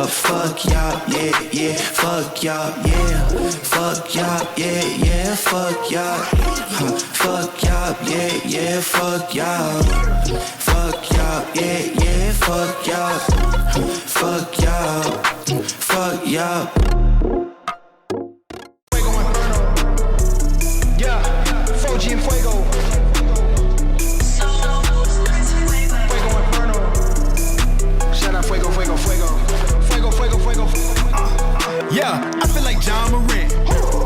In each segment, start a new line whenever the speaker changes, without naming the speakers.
Fuck y'all, yeah, yeah, fuck y'all, yeah. Fuck y'all, yeah, yeah, fuck y'all. Fuck y'all, yeah, yeah, fuck y'all. Fuck y'all, yeah, yeah, fuck y'all. Fuck y'all, fuck y'all.
Fuego Inferno. Yeah, Efojie and Fuego. Fuego Inferno. Shout out Fuego, Fuego, Fuego. Yeah, I feel like John Moran.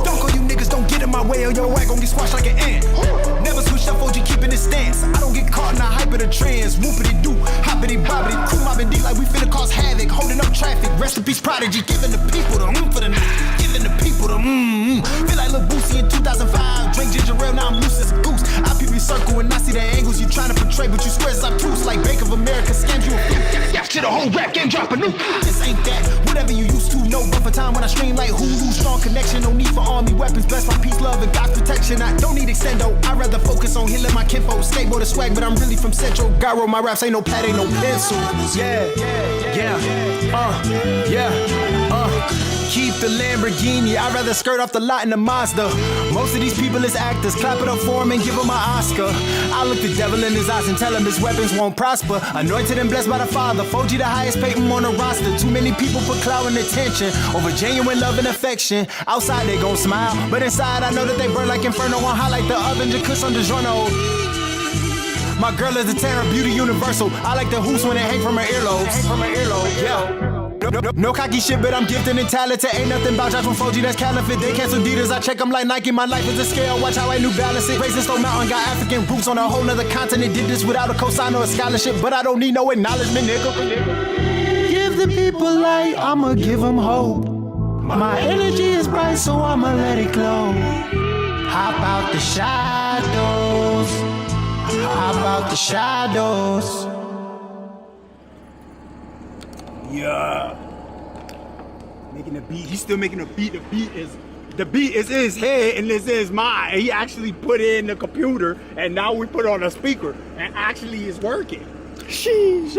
Don't go, you niggas, don't get in my way or your wag gon' get squashed like an ant. Never switch up, OG keeping his stance. I don't get caught in the hype of the trends. Whoopity-doo, hoppity-boppity, crew mobbing D like we finna cause havoc. Holding up traffic, rest in peace Prodigy. Giving the people the for the night. Giving the people the Feel like Lil Boosie in 2005. Drink ginger ale, now I'm loose as a goose. I peep your circle and I see the angles you trying to portray, but you swear it's obtuse like Bank of America scams you a fluke. Shit, the whole rap game drop a nuke. This ain't that, whatever you used to know. But for time when I stream like Hulu, strong connection, no need for army weapons. Blessed by peace, love, and God's protection. I don't need extendo, I'd rather focus on healing my kinfolk. Skateboard or swag, but I'm really from Central. Gyro, my raps ain't no pad, ain't no pencil. Yeah. Keep the Lamborghini, I'd rather skirt off the lot in the Mazda. Most of these people is actors, clap it up for him and give him an Oscar. I look the devil in his eyes and tell him his weapons won't prosper. Anointed and blessed by the Father, Efojie the highest paid on the roster. Too many people put clout and attention over genuine love and affection. Outside they gon' smile, but inside I know that they burn like Inferno on high like the oven to cuss on DiGiorno. My girl is a terror, beauty universal. I like the hoops when it hang from her earlobes. Yeah. No cocky shit, but I'm gifted and talented. Ain't nothing about Josh from Efojie, that's counterfeit. They cancel Adidas, I check them like Nike. My life is a scale, watch how I New Balance it. Raised in Stone Mountain, got African roots on a whole nother continent. Did this without a cosign or a scholarship, but I don't need no acknowledgement, nigga. Give the people light, I'ma give them hope. My energy is bright, so I'ma let it glow. Hop out the shadows. Hop out the shadows.
Yeah. Making the beat. He's still making the beat. The beat is in his head and this is mine. He actually put it in the computer and now we put it on a speaker and actually it's working. Sheesh.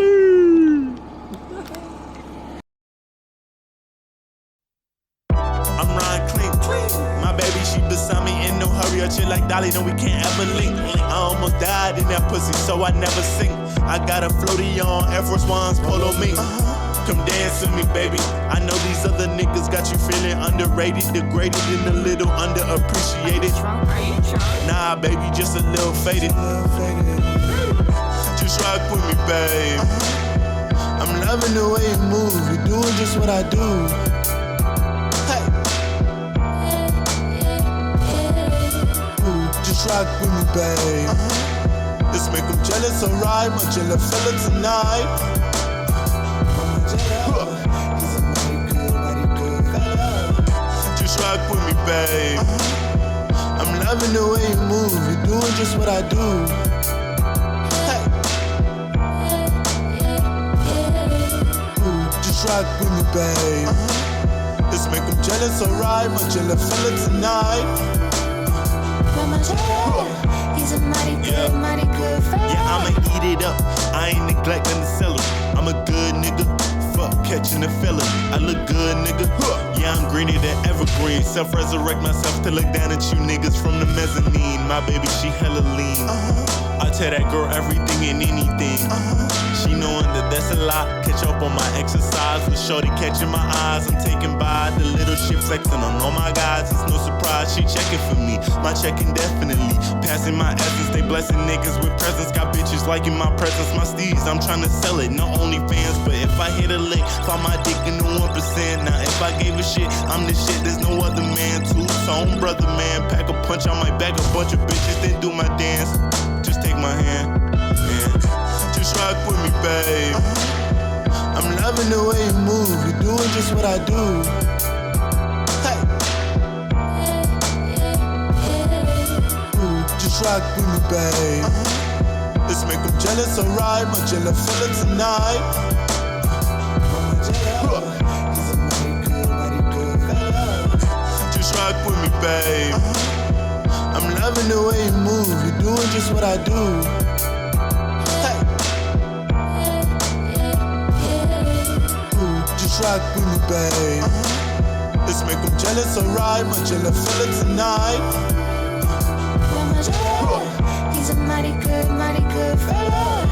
I'm riding clean. My baby, she beside me in no hurry. I chill like Dolly, no we can't ever link. I almost died in that pussy, so I never sink. I got a floaty on Air Force Ones, polo me. Come dance with me, baby. I know these other niggas got you feeling underrated, degraded, and a little underappreciated. Nah, baby, just a little faded. Just rock with me, babe. I'm loving the way you move. You're doing just what I do. Hey. Ooh, just rock with me, babe. Let's make them jealous, alright. Margiela, feel it tonight. Just rock with me, babe. I'm loving the way you move. You're doing just what I do. Hey. Ooh, just rock with me, babe. Let's make them jealous, alright. Margiela, feel it tonight.
He's a mighty good fella.
Yeah, I'ma eat it up. I ain't neglecting the cellar. I'm a good nigga. Fuck catching the fella. I look good, nigga. Yeah, I'm greener than evergreen. Self-resurrect myself to look down at you niggas from the mezzanine. My baby, she hella lean. I tell that girl everything and anything. She knowing that that's a lot. Catch up on my exercise with shorty catching my eyes. I'm taking by the little ship flexing on all my guys. It's no surprise she checking for me. My checking definitely passing my essence. They blessing niggas with presents. Got bitches liking my presence. My steez, I'm trying to sell it. No OnlyFans, but if I hit a lick, find my dick in the 1%. Now if I gave a shit, I'm the shit. There's no other man. Two-tone brother man. Pack a punch, I might bag a bunch of bitches, then do my dance. Just take my hand, yeah. Just rock with me, babe. I'm loving the way you move. You're doing just what I do. Hey. Ooh, just rock with me, babe. Let's make them jealous, alright. Margiela, feel it tonight. He's a mighty good fella. Just rock with me, babe. I'm loving the way you move. You're doing just what I do. Hey. Ooh, just rock with me, babe. Let's make them jealous, alright. Margiela, feel it tonight.
He's a mighty good fella.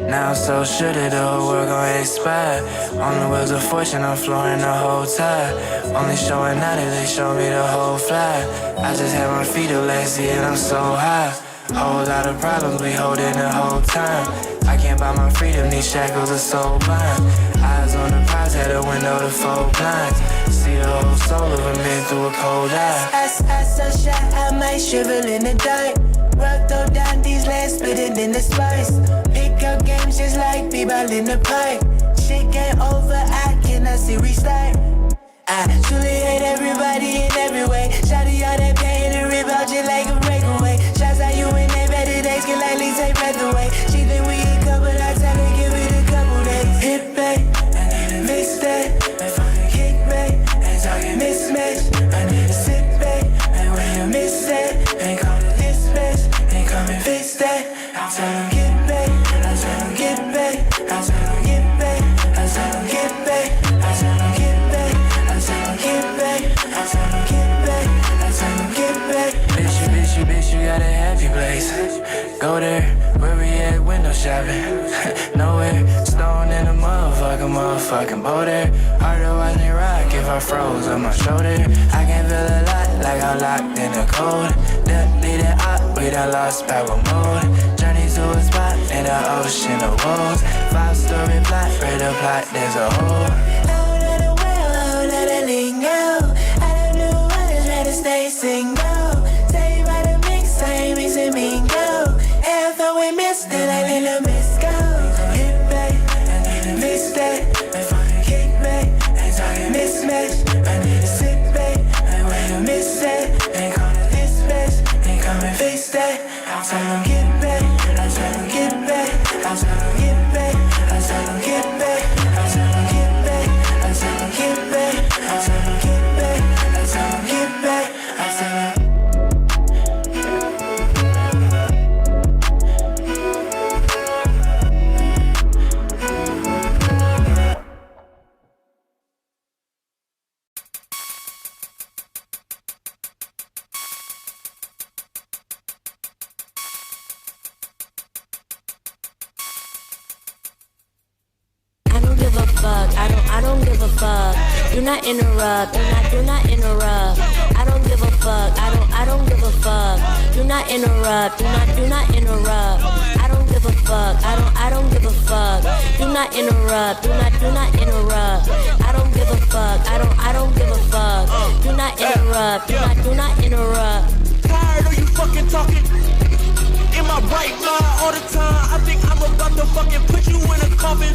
Now so should it, the whole world gon' expire. On the wheels of fortune, I'm flooring the whole tide. Only showing out if they show me the whole fly. I just had my feet up last year and I'm so high. Whole lot of problems we holding the whole time. I can't buy my freedom, these shackles are so blind. Eyes on the prize, had a window to fold blinds. See the whole soul of a man through a cold eye.
I so shy, I might shrivel in the dark. Rock throw down these lands, split it in the spice. Pick up games just like b-ball in the park. Shit game over, I cannot see restart. I truly hate everybody in every way. Shawty all that pain and rip out just like a breakaway. Shots at you in their better days can likely take breath away. She think we a couple, I tell her give it a couple days. Hit back, miss that, kick back, mismatch. Sit back, and when you miss that, ain't call the dispatch, ain't come and fix that. I tell them get back, I tell them get back, I tell them get back, I tell them get back, I tell them get back, I tell them get back, I tell them get back, I tell them get back.
Bitch, you got a happy place. Go there, where we at, window shopping. Nowhere, stone in a motherfucking boat there. Harder watch me rock if I froze on my shoulder. I can feel a lot like I'm locked in the cold. Lead it up, we done lost power mode. Journey to a spot in the ocean of woes. 5-story plot, read the plot, there's a hole.
Out of the well, out of the lingo. I don't know what is ready to stay single. Say by the mix, I ain't mixing bingo. After we missed it, I let the miss go. Hit back, miss that, kick back, mismatch. Sit back, and when you miss that, ain't call the dispatch, ain't come and fix that. I tell them get back, I tell them get back, I tell them get back, I tell them get back, I tell them get back, I tell them get back, I tell them get back, I tell them get back, I tell them.
I don't give a fuck. Do not interrupt. Do not interrupt. I don't give a fuck. I don't give a fuck. Do not interrupt. Do not interrupt. I don't give a fuck. I don't give a fuck. Do not interrupt. Do not interrupt. I don't give a fuck. I don't give a fuck. Do not interrupt. Do not interrupt.
Tired of you fucking talking. In my right mind all the time. I think I'm about to fucking put you in a coffin.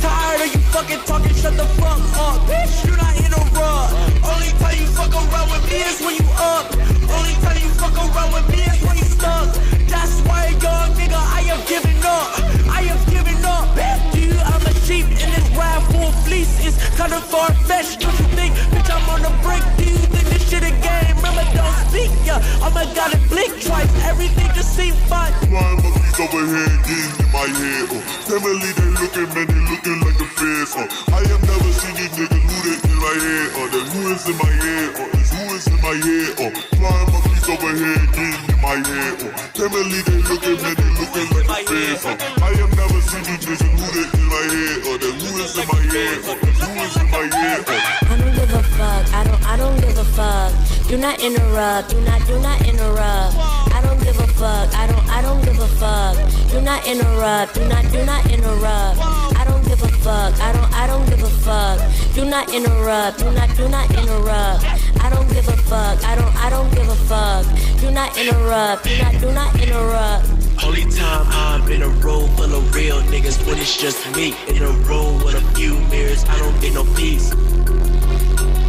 Tired of you fucking talking, shut the fuck up, bitch, you not interrupt. Only time you fuck around with me is when you up. Only time you fuck around with me is when you stuck. That's why, young nigga, I am giving up. I am giving up, bitch, you, I'm a sheep in this ride full fleece. It's kinda far-fetched, don't you think, bitch, I'm on the break. Do you think this shit a game? Remember, don't speak, yeah. Oh my god, it blink twice, everything just seems fine.
Flying monkeys over here, getting in my head, Family, they looking, man, they looking like a feds, I have never seen these niggas who they in my head, the who is in my head, is who is in my head, Flying monkeys over here, getting in my head, Family, they looking, man, they looking like a feds, I have never seen these niggas who they in my head, the who is in my head, is who is in my head,
I don't give a fuck. I don't give a fuck. Do not interrupt. Do not interrupt. I don't give a fuck. I don't give a fuck. Do not interrupt. Do not interrupt. I don't give a fuck. I don't give a fuck. Do not interrupt. Do not interrupt. I don't give a fuck. I don't give a fuck. Do not interrupt. Do not interrupt.
Only time I'm in a room full of real niggas when it's just me in a room with a few mirrors. I don't get no peace.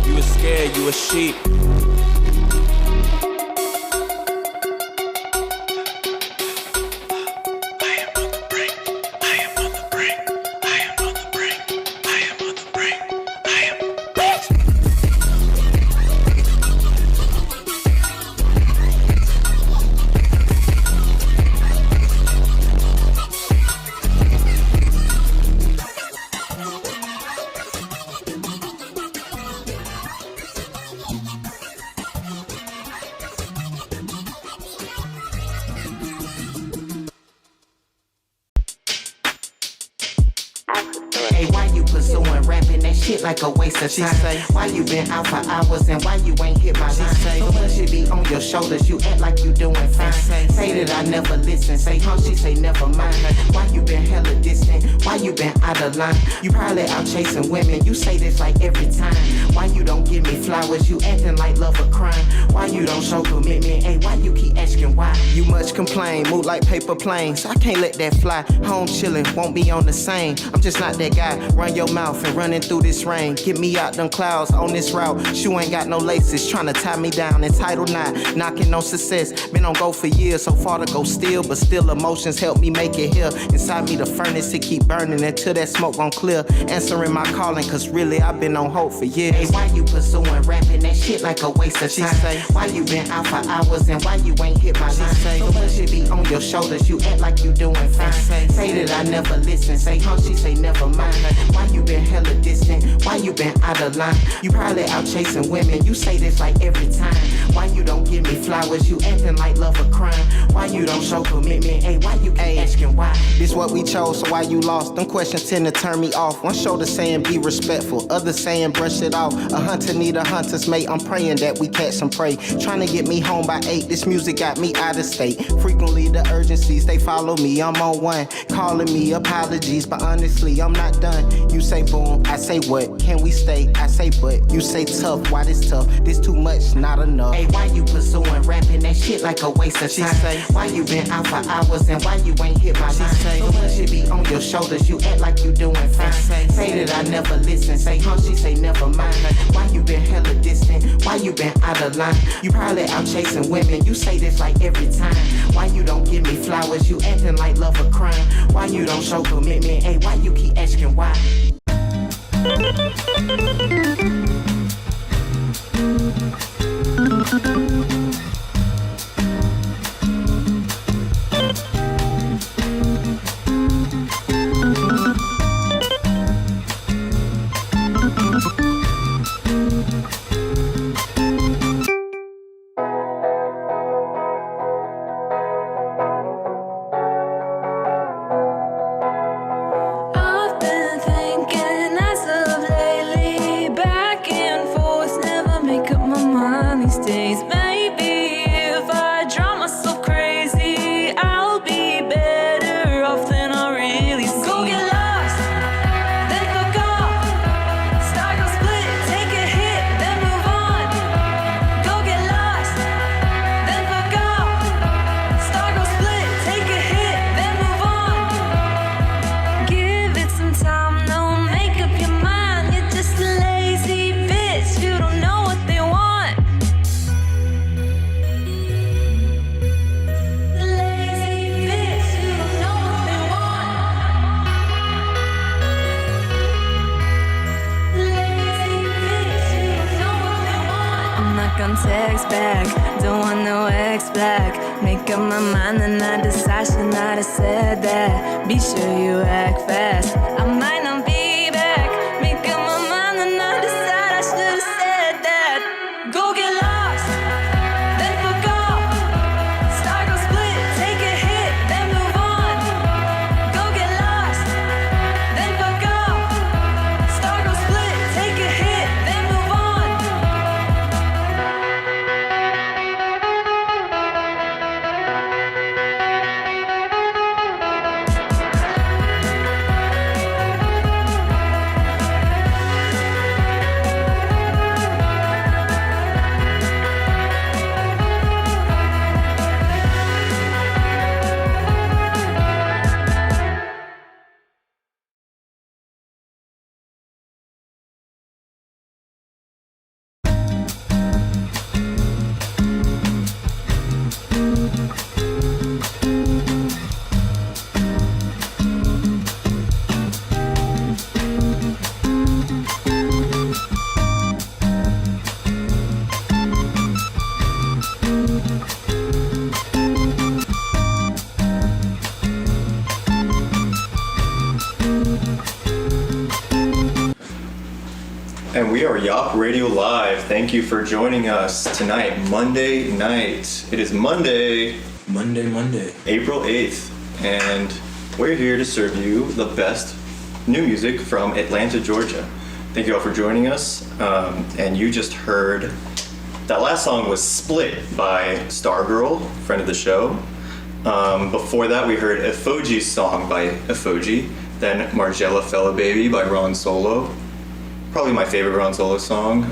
You was scared, you a sheep.
Like a waste of time. Why you been out for hours and why you ain't hit my line? So much should be on your shoulders, you act like you doing fine. Say that I never listen, say she say never mind. Why you been hella distant? Why you been out of line? You probably out chasing women, you say this like every time. Why you don't give me flowers, you acting like love or crime? Why you don't show commitment, hey, why you keep asking why?
You much complain, move like paper planes. I can't let that fly, home chillin', won't be on the same. I'm just not that guy, run your mouth and running through this rain. Get me out them clouds on this route. Shoe ain't got no laces, tryna tie me down. Entitled not, knocking on success. Been on go for years, so far to go still, but still emotions help me make it here. Inside me the furnace, it keep burning until that smoke gon' clear. Answering my calling, cause really I've been on hold for years.
Hey, why you pursuing rapping that shit like a waste of time? Why you been out for hours and why you ain't hit my line? So much should be on your shoulders, you act like you doing fine. Say that I never listen, say she say never mind. Why you been hella distant? Why you been out of line? You probably out chasing women, you say this like every time. Why you don't give me flowers, you acting like love or crime? Why you don't show commitment, hey, why you keep asking why?
This what we chose, so why you lost? Them questions tend to turn me off. One shoulder saying be respectful, other saying brush it off. A hunter need a hunter's mate, I'm praying that we catch some prey. Trying to get me home by 8, this music got me out of state. Frequently the urgencies, they follow me, I'm on one. Calling me apologies, but honestly I'm not done. You say boom, I say what? Can we stay? I say but. You say tough, why this tough? This too much, not enough.
Hey, why you pursuing rapping that shit like a waste of time? Why you been out for hours and why you ain't hit my line? So much should be on your shoulders, you act like you doing fine. Say that I never listen, say she say never mind. Why you been hella distant? Why you been out of line? You probably out chasing women, you say this like every time. Why you don't give me flowers, you acting like love or crime? Why you don't show commitment, hey, why you keep asking why?
Text back, don't want no ex black. Make up my mind and I decide should not have said that. Be sure you act fast, I might not be back. Make up my mind and I decide I should have said that. Go get lost, then fuck off. Star go split, take a hit, then move on. Go get lost, then fuck off. Star go split, take a hit, then move on.
And we are Yop Radio Live. Thank you for joining us tonight, Monday night. It is Monday, April 8th, and we're here to serve you the best new music from Atlanta, Georgia. Thank you all for joining us. And you just heard, that last song was Split by Stargirl, friend of the show. Before that, we heard Efojie's song by Efojie, then Margiela Fella Baby by Ron Solo. Probably my favorite Ron Solo song.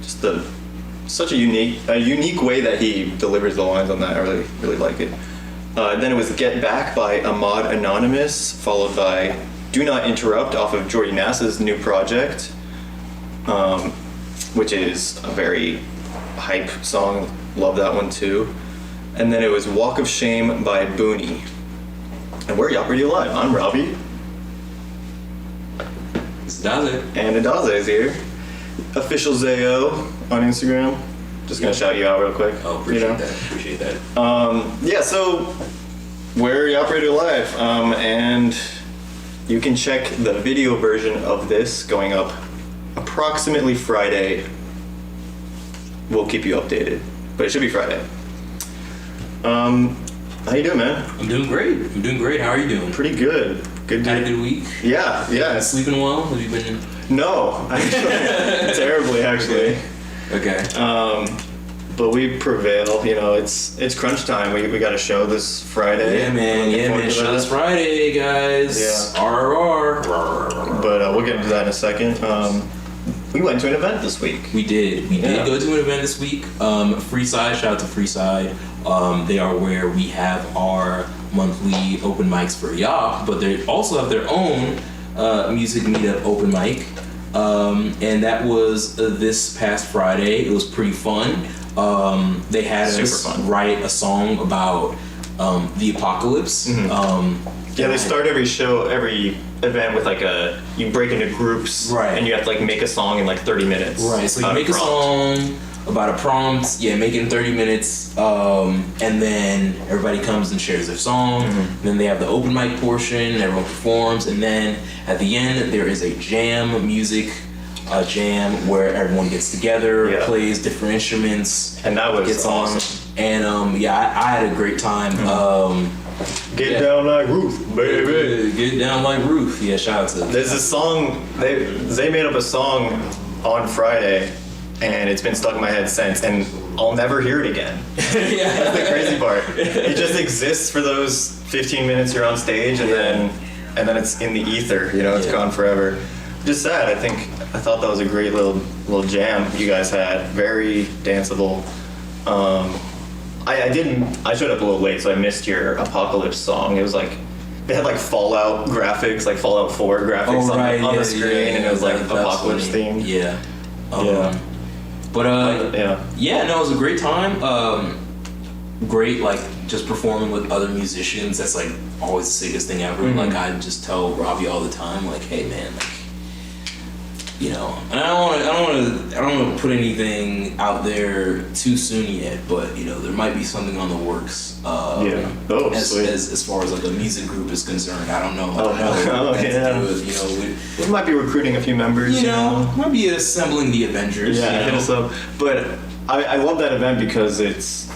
Just such a unique way that he delivers the lines on that. I really like it. Then it was Get Back by Ahmad Anonimis, followed by Do Not Interrupt off of Jordy Nass's new project, which is a very hype song. Love that one too. And then it was Walk of Shame by Booney. And we're Yop Radio Live. I'm Robby.
It's Daze.
And Daze is here. Official ZayOH on Instagram. Just gonna shout you out real quick.
Oh, appreciate that.
Yeah, so we're Yop Radio Live. And you can check the video version of this going up approximately Friday. We'll keep you updated, but it should be Friday. How you doing, man?
I'm doing great. How are you doing?
Pretty good. Good day.
Had a good week?
Yeah.
Sleeping well? Have you been?
No, actually, terribly, actually.
Okay.
But we prevail. You know, it's crunch time. We got a show this Friday.
Yeah, man. Show this Friday, guys.
Yeah.
RRR.
But we'll get into that in a second. We went to an event this week.
We did go to an event this week. Freeside, shout out to Freeside. They are where we have our monthly open mics for Yop, but they also have their own music meetup open mic. And that was this past Friday. It was pretty fun. They had us write a song about the apocalypse.
Mm-hmm. They start every event with you break into groups,
right?
And you have to make a song in 30 minutes.
Right, so you make a song about a prompt, make it in 30 minutes, and then everybody comes and shares their song. Mm-hmm. Then they have the open mic portion, everyone performs, and then at the end there is a jam where everyone gets together, plays different instruments,
and that was awesome.
And I had a great time.
Get down like Ruth, baby.
Get down like Ruth. Yeah, shout out to them.
There's a song they made up a song on Friday, and it's been stuck in my head since, and I'll never hear it again.
Yeah,
that's the crazy part. It just exists for those 15 minutes you're on stage, and then it's in the ether. It's gone forever. Just sad. I thought that was a great little jam you guys had. Very danceable. I showed up a little late, so I missed your Apocalypse song. It was they had Fallout graphics, Fallout 4 graphics on the screen, and it was Apocalypse themed.
Yeah.
No,
it was a great time. Great, just performing with other musicians. That's always the sickest thing ever. Mm-hmm. I just tell Robby all the time, hey man, and I don't want to put anything out there too soon yet, but there might be something on the works. As far as a music group is concerned, I don't know.
We might be recruiting a few members.
Might be assembling the Avengers.
Yeah, hit us up. But I love that event because it's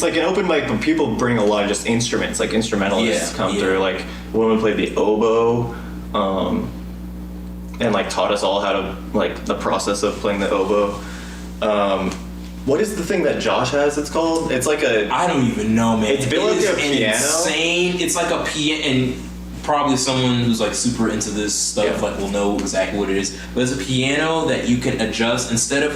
like an open mic, but people bring a lot of just instruments, instrumentalists come through. A woman played the oboe. And taught us all how to the process of playing the oboe. What is the thing that Josh has? It's called. It's
I don't even know, man.
It's built like a piano.
Insane. It's like a piano, and probably someone who's super into this stuff will know exactly what it is. But it's a piano that you can adjust instead of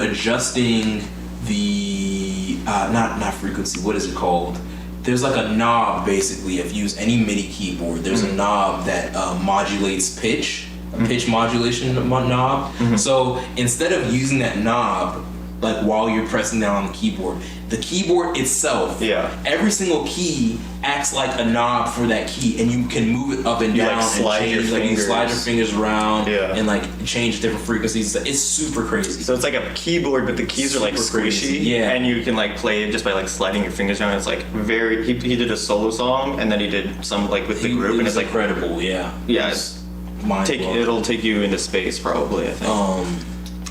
adjusting the not frequency. What is it called? There's a knob, basically. If you use any MIDI keyboard, there's a knob that modulates pitch, pitch modulation knob. Mm-hmm. So instead of using that knob, like while you're pressing down on the keyboard. The keyboard itself, every single key acts like a knob for that key, and you can move it up and down
like slide
and change,
your
like you
fingers.
slide your fingers around and like change different frequencies. It's super crazy.
So it's like a keyboard, but the keys are like squishy, and you can like play it just by like sliding your fingers down. It's like very. He did a solo song, and then he did some like with the group, and it's like
incredible. Yeah,
it's it'll take you into space probably. I think.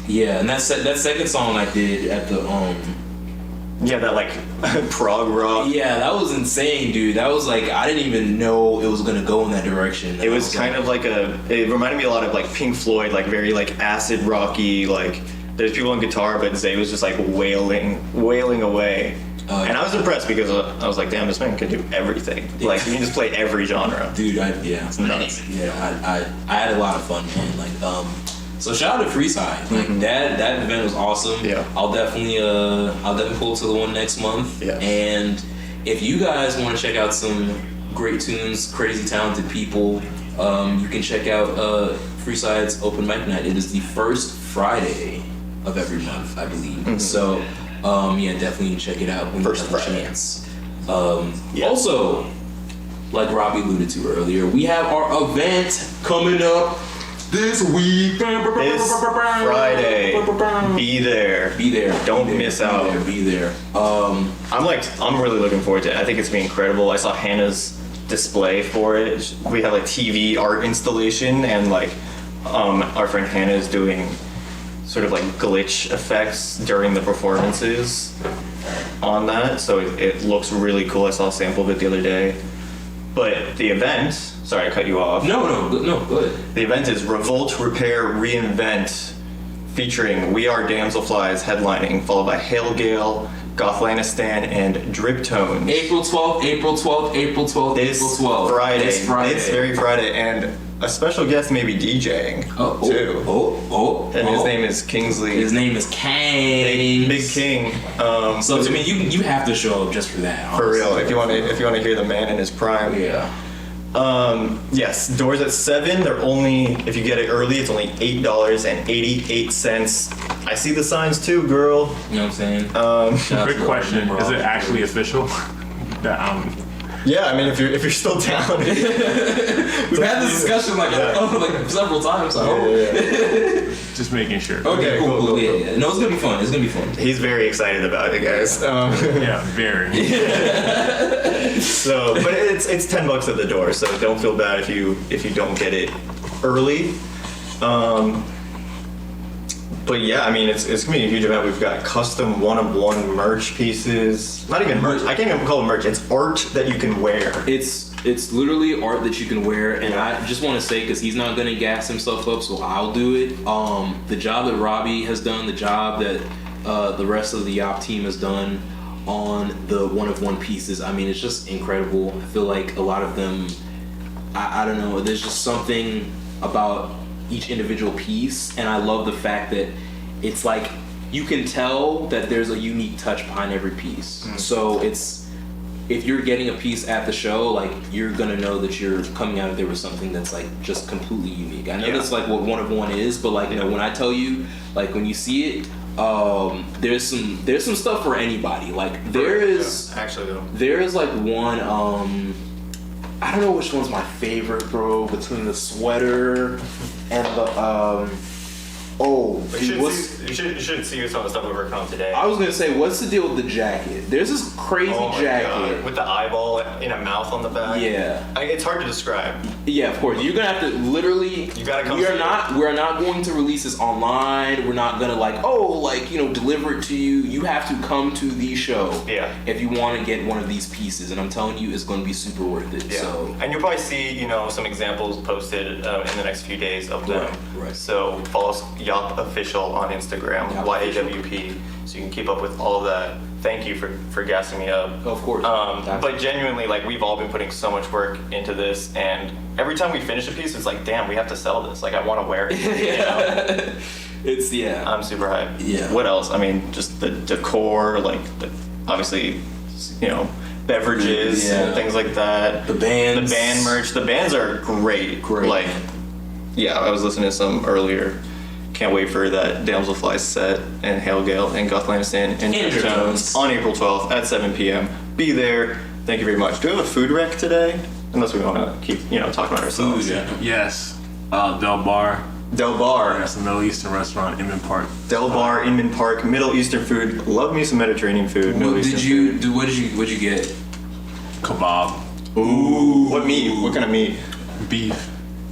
Yeah, and that second song I did at the
that like prog rock.
Yeah, that was insane, dude. That was like I didn't even know it was gonna go in that direction.
It was kind of like it reminded me a lot of like Pink Floyd, like very like acid rocky, like there's people on guitar, but Zay was just like wailing away. And I was impressed because I was like, damn, this man can do everything. Like he can just play every genre.
Dude,
it's nuts.
Yeah, I had a lot of fun, man. Like so shout out to Freeside. Like that event was awesome. Yeah. I'll definitely pull to the one next month. Yeah. And if you guys want to check out some great tunes, crazy talented people, you can check out Freeside's open mic night. It is the first Friday of every month, I believe. So definitely check it out when you have a chance. Also, like Robby alluded to earlier, we have our event coming up this week.
This Friday. Be there. Don't miss out.
Be there.
I'm really looking forward to it. I think it's gonna be incredible. I saw Hannah's display for it. We have like TV art installation, and like our friend Hannah is doing sort of like glitch effects during the performances on that. So it looks really cool. I saw a sample of it the other day. But the event, sorry I cut you off.
No, go ahead.
The event is Revolt, Repair, Reinvent, featuring We Are Damselflies headlining, followed by Hail Gale, Gothlanistan, and Driptones.
April 12th.
This very Friday, and a special guest may be DJing too. And his name is Kingsley.
His name is Kang.
Big King.
So I mean, you have to show up just for that.
Honestly. For real, if you want to hear the man in his prime.
Yeah.
Yes, doors at 7. They're only, if you get it early, it's only $8.88. I see the signs too, girl.
You know what I'm saying?
Quick question: is it actually official?
Yeah, I mean, if you're still down.
We've had this discussion like several times. So.
Just making sure.
Okay, cool. Yeah. No, it's gonna be fun.
He's very excited about it, guys.
Yeah, very.
So, but it's $10 at the door, so don't feel bad if you don't get it early. But yeah, I mean, it's gonna be a huge event. We've got custom one-of-one merch pieces. Not even merch. I can't even call it merch. It's art that you can wear.
It's literally art that you can wear, and I just want to say, because he's not gonna gas himself up, so I'll do it. The job that Robby has done, the job that the rest of the YOP team has done on the one-of-one pieces. I mean, it's just incredible. I feel like a lot of them, I don't know. There's just something about each individual piece, and I love the fact that it's like you can tell that there's a unique touch behind every piece. So it's, if you're getting a piece at the show, like you're gonna know that you're coming out of there with something that's like just completely unique. I know that's like what one-of-one is, but like, you know, when I tell you, like when you see it, there's some stuff for anybody. Like there is like one I don't know which one's my favorite, bro, between the sweater and the
you should see some of the stuff we're working on today.
I was gonna say, what's the deal with the jacket? There's this crazy jacket
God. With the eyeball in a mouth on the back.
Yeah,
it's hard to describe.
Yeah, of course. You're gonna have to literally.
You gotta come.
We're not going to release this online. We're not gonna deliver it to you. You have to come to the show.
Yeah.
If you want to get one of these pieces, and I'm telling you, it's going to be super worth it.
Yeah.
So.
And you'll probably see some examples posted in the next few days of them.
Right.
So follow us, YOP Official on Instagram, YAWP, so you can keep up with all of that. Thank you for gassing me up.
Of course.
But genuinely, like, we've all been putting so much work into this, and every time we finish a piece, it's like, damn, we have to sell this. Like, I want to wear it.
It's I'm
super hyped.
Yeah.
What else? I mean, just the decor, like, obviously, beverages and things like that.
The bands.
The band merch. The bands are great. Like, yeah, I was listening to some earlier. can't wait for that Damselfly set and Hail Gale and Guthlandistan and Driptones on April 12th at 7 p.m. Be there. Thank you very much. Do we have a food rec today? Unless we want to keep, talking about ourselves.
Food, yes. Del Bar.
Del Bar.
That's a Middle Eastern restaurant, Inman Park.
Del Bar, Inman Park, Middle Eastern food. Love me some Mediterranean food.
What did you get?
Kebab.
Ooh. What meat? What kind of meat?
Beef.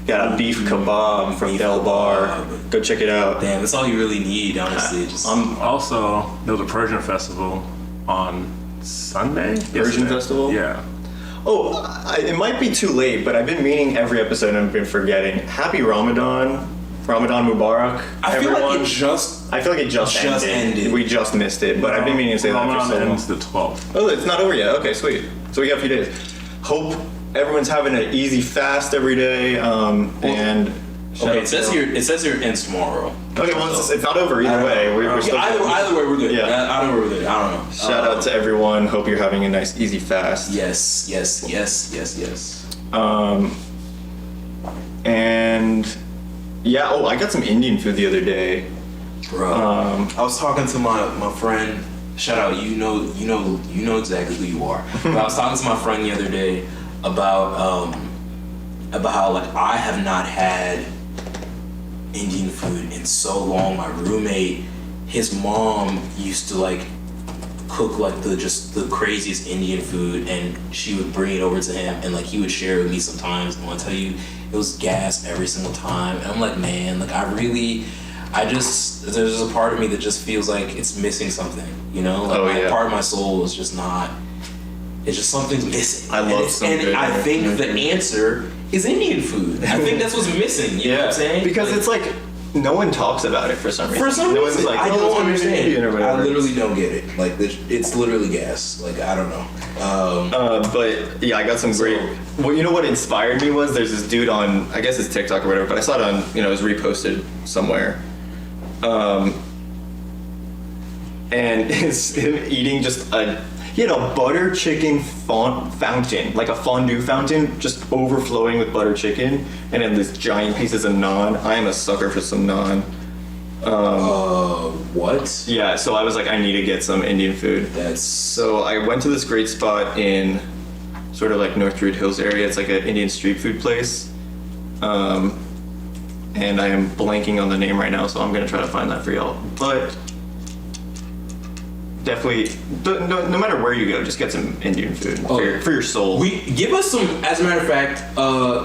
Got a beef kebab from Del Bar. Go check it out.
Damn, that's all you really need, honestly.
Also, there was a Persian festival on Sunday.
Persian festival?
Yeah.
Oh, it might be too late, but I've been meaning every episode and I've been forgetting. Happy Ramadan. Ramadan Mubarak, everyone. I feel like it just ended. We just missed it, but I've been meaning to say that for so long.
Ramadan ends the 12th.
Oh, it's not over yet. Okay, sweet. So we got a few days. Hope everyone's having an easy fast every day. And
okay, it says here it ends tomorrow.
Okay, well it's not over either way. We're still
either way we're good.
Yeah.
Either way we're good. I don't know.
Shout out to everyone. Hope you're having a nice easy fast.
Yes.
And yeah. Oh, I got some Indian food the other day.
Bro, I was talking to my friend. Shout out, you know exactly who you are. But I was talking to my friend the other day about how like I have not had Indian food in so long. My roommate, his mom used to like cook like the craziest Indian food, and she would bring it over to him, and like he would share it with me sometimes. And I tell you, it was gas every single time. And I'm like, man, like there's a part of me that just feels like it's missing something, Like part of my soul is just not. It's just something's missing. I think the answer is Indian food. I think that's what's missing. You know what I'm saying?
Because it's like no one talks about it for some reason. No one's like,
I don't understand.
Indian or whatever.
I literally don't get it. Like it's literally gas. Like I don't know.
But yeah, I got some great. Well, you know what inspired me was there's this dude on, I guess it's TikTok or whatever, but I saw it on, it was reposted somewhere. And it's him eating just a butter chicken fountain, like a fondue fountain, just overflowing with butter chicken, and then these giant pieces of naan. I am a sucker for some naan.
What?
Yeah, so I was like, I need to get some Indian food. So I went to this great spot in sort of like North Druid Hills area. It's like an Indian street food place. And I am blanking on the name right now, so I'm gonna try to find that for y'all. But definitely, no matter where you go, just get some Indian food for your soul.
Give us some, as a matter of fact,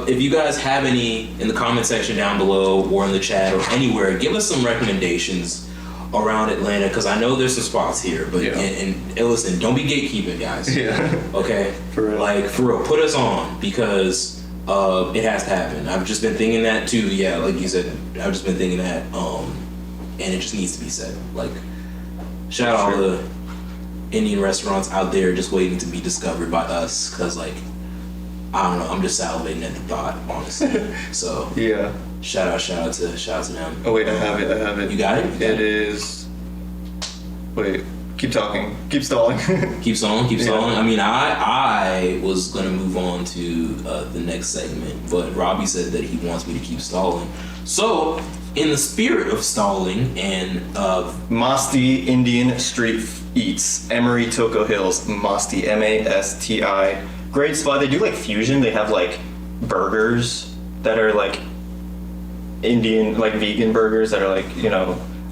if you guys have any in the comment section down below or in the chat or anywhere, give us some recommendations around Atlanta, because I know there's some spots here, but and listen, don't be gatekeeping, guys. Yeah. Okay? For real. Like, for real, put us on, because it has to happen. I've just been thinking that too. Yeah, like you said, I've just been thinking that, and it just needs to be said. Like, shout out all the Indian restaurants out there just waiting to be discovered by us, because like, I don't know, I'm just salivating at the thought, honestly. So yeah, shout out to them.
Oh wait, I have it.
You got it?
It is. Wait. Keep talking. Keep stalling.
Keep stalling. I mean, I was gonna move on to the next segment, but Robby said that he wants me to keep stalling. So, in the spirit of stalling and
Masti Indian Street Eats, Emory Toco Hills, Masti, Masti. Great spot. They do like fusion. They have like burgers that are like Indian, like vegan burgers that are like,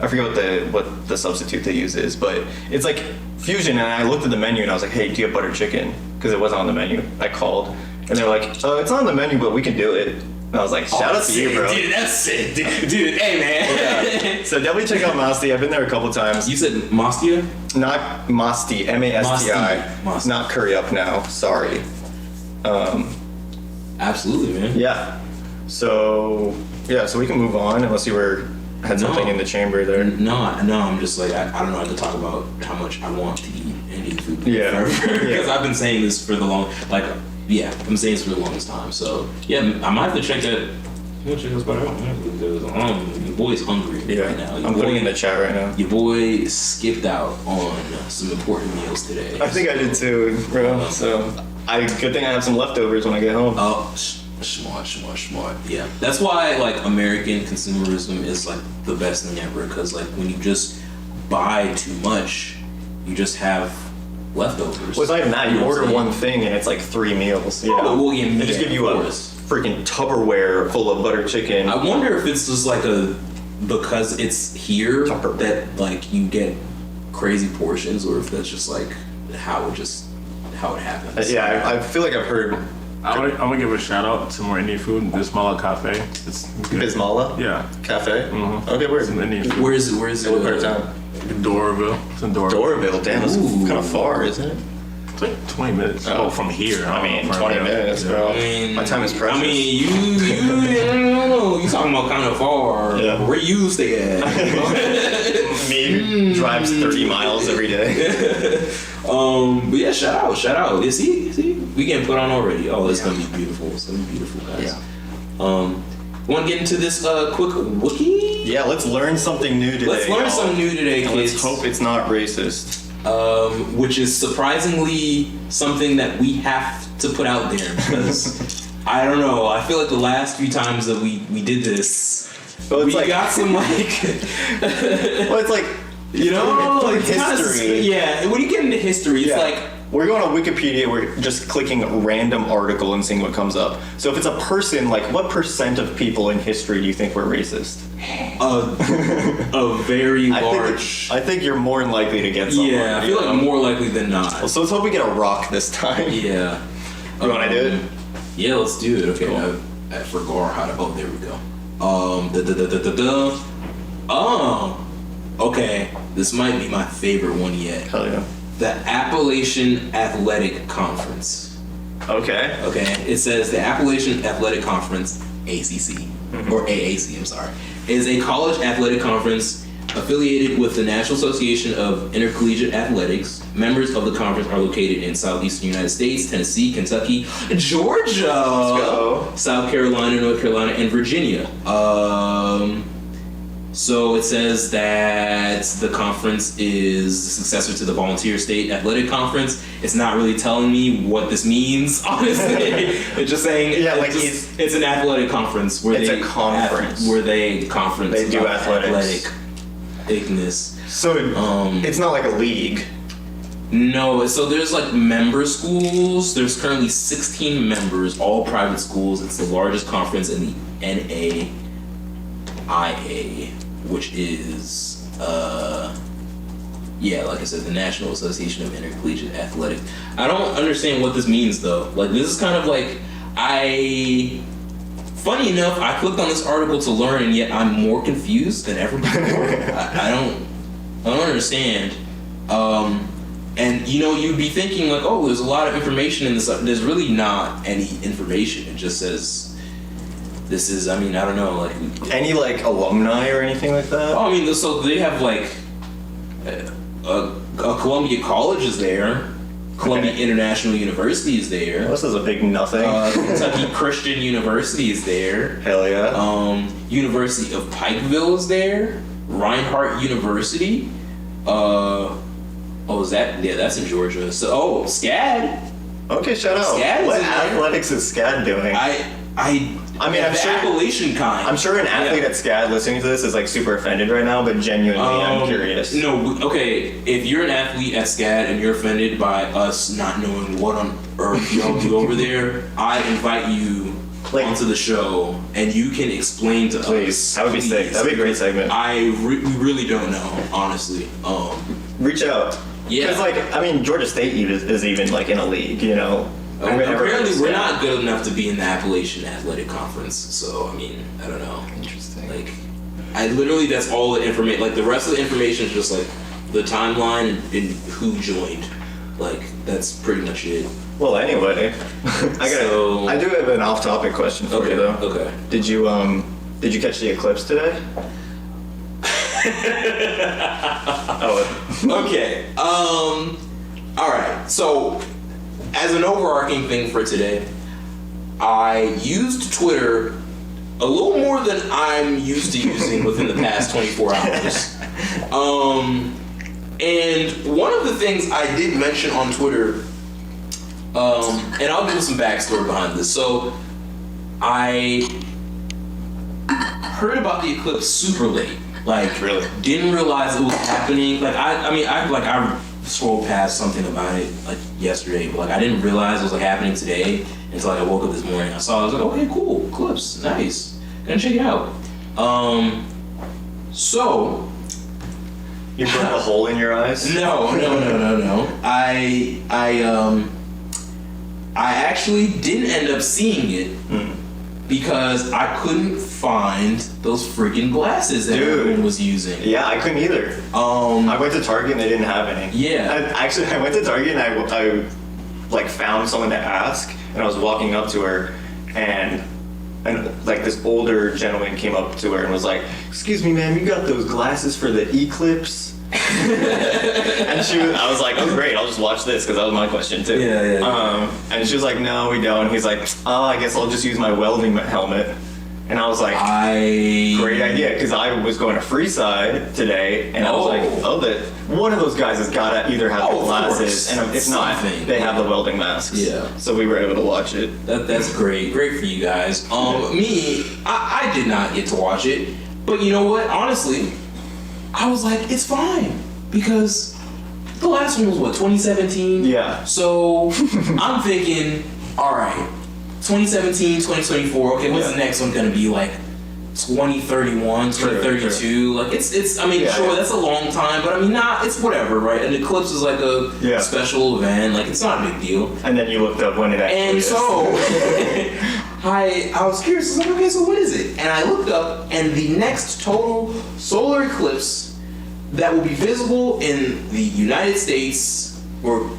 I forget what the substitute they use is, but it's like fusion. And I looked at the menu and I was like, hey, do you have butter chicken? Because it wasn't on the menu. I called and they're like, it's not on the menu, but we can do it. And I was like, shout out to you, bro.
Dude, that's sick. Dude, hey, man.
Yeah. So definitely check out Masti. I've been there a couple times.
You said Mastia?
Not Masti, Masti.
Masti.
Not curry up now. Sorry.
Absolutely, man.
Yeah. So we can move on unless you had something in the chamber there.
No, I'm just like, I don't know how to talk about how much I want to eat Indian food.
Yeah.
Because I've been saying this for the longest time. So, yeah, I might have to check that. Your boy's hungry right now.
I'm putting in the chat right now.
Your boy skipped out on some important meals today.
I think I did too, bro. So, good thing I have some leftovers when I get home.
Oh, Smart. Yeah, that's why like American consumerism is like the best thing ever. Because like when you just buy too much, you just have leftovers.
Well, it's not even that. You order one thing and it's like 3 meals. You know?
Well, yeah,
they just give you a freaking Tupperware full of butter chicken.
I wonder if it's just like because it's here that like you get crazy portions, or if that's just like how it happens.
Yeah, I feel like I've heard.
I'm gonna give a shout out to more Indian food. Bismillah Cafe. It's good.
Bismillah?
Yeah.
Cafe? Mm-hmm. Okay, where's
some Indian food?
Where is it?
What part of town?
Doraville. It's in Doraville.
Doraville, damn, that's kind of far, isn't it?
It's like 20 minutes. Oh, from here.
I mean, 20 minutes, bro.
I mean,
my time is precious.
I mean, you talking about kind of far.
Yeah.
Where you stay at?
Me drives 30 miles every day.
But yeah, shout out. Yeah, see, we getting put on already. Oh, it's gonna be beautiful. It's gonna be beautiful, guys.
Yeah.
Want to get into this quick wiki?
Yeah, let's learn something new today.
Let's learn something new today, kids.
Let's hope it's not racist.
Which is surprisingly something that we have to put out there because I don't know. I feel like the last few times that we did this, we got some like.
Well, it's like
you know, like
history.
Yeah, when you get into history, it's like.
We're going on Wikipedia, we're just clicking a random article and seeing what comes up. So if it's a person, like what % of people in history do you think were racist?
A very large.
I think you're more than likely to get someone.
Yeah, I feel like more likely than not.
Well, so let's hope we get a rock this time.
Yeah.
You want to do it?
Yeah, let's do it. Okay, cool. I forgot how to. Oh, there we go. Okay. This might be my favorite one yet.
Hell yeah.
The Appalachian Athletic Conference.
Okay.
It says the Appalachian Athletic Conference, ACC, or AAC, I'm sorry, is a college athletic conference affiliated with the National Association of Intercollegiate Athletics. Members of the conference are located in southeastern United States, Tennessee, Kentucky, Georgia,
let's go.
South Carolina, North Carolina, and Virginia. So it says that the conference is the successor to the Volunteer State Athletic Conference. It's not really telling me what this means, honestly. It's just saying it's an athletic conference where
a conference
where they
do athletics.
Athletic-ness.
So it's not like a league.
No, so there's like member schools. There's currently 16 members, all private schools. It's the largest conference in the NAIA, which is, like I said, the National Association of Intercollegiate Athletics. I don't understand what this means though. Like this is kind of like, funny enough, I clicked on this article to learn and yet I'm more confused than ever before. I don't understand. And you know, you'd be thinking like, oh, there's a lot of information in this. There's really not any information. It just says, this is, I don't know, like...
Any, like, alumni or anything like that?
Oh, so they have, like, a Columbia College is there. Columbia International University is there.
Well, this is a big nothing.
Kentucky Christian University is there.
Hell yeah.
University of Pikeville is there. Reinhardt University. Is that? Yeah, that's in Georgia. So, SCAD.
Okay, shout out.
SCAD
what athletics is SCAD doing? I'm sure
Appalachian kind.
I'm sure an athlete at SCAD listening to this is like super offended right now, but genuinely, I'm curious.
No, okay. If you're an athlete at SCAD and you're offended by us not knowing what on earth y'all do over there, I invite you onto the show and you can explain to us.
That would be sick. That'd be a great segment.
We really don't know, honestly.
Reach out.
Yeah.
Because Georgia State is even like in a league, you know.
Apparently we're not good enough to be in the Appalachian Athletic Conference, so I don't know.
Interesting.
Like, that's all the information. Like the rest of the information is just like the timeline and who joined. Like that's pretty much it.
Well, anyway, I do have an off-topic question for you though.
Okay.
Did you catch the eclipse today?
Okay. All right. So, as an overarching thing for today, I used Twitter a little more than I'm used to using within the past 24 hours. And one of the things I did mention on Twitter, and I'll give some backstory behind this. So, I heard about the eclipse super late. Like,
really?
Didn't realize it was happening. Like, I scrolled past something about it like yesterday, but like I didn't realize it was like happening today until like I woke up this morning. I saw it, I was like, okay, cool, eclipse, nice. Gonna check it out. So
you put a hole in your eyes?
No. I actually didn't end up seeing it because I couldn't find those freaking glasses that everyone was using.
Yeah, I couldn't either. I went to Target and they didn't have any.
Yeah.
I went to Target and I like found someone to ask, and I was walking up to her, and like this older gentleman came up to her and was like, "Excuse me, ma'am, you got those glasses for the eclipse?" And I was like, "Oh great, I'll just watch this," because that was my question too.
Yeah.
And she was like, "No, we don't." He's like, "Oh, I guess I'll just use my welding helmet." And I was like, great idea, because I was going to Freeside today, and I was like, that one of those guys has got to either have the glasses, and if not, they have the welding masks.
Yeah.
So we were able to watch it.
That's great for you guys. Me, I did not get to watch it, but you know what? Honestly, I was like, it's fine, because the last one was what, 2017?
Yeah.
So I'm thinking, all right, 2017, 2024, okay, what's the next one gonna be, like 2031, 2032? Like it's I mean, sure, that's a long time, but I mean, it's whatever, right? An eclipse is like a special event, like it's not a big deal.
And then you looked up when it actually is.
And so I was curious, I was like, okay, so what is it? And I looked up, and the next total solar eclipse that will be visible in the United States, or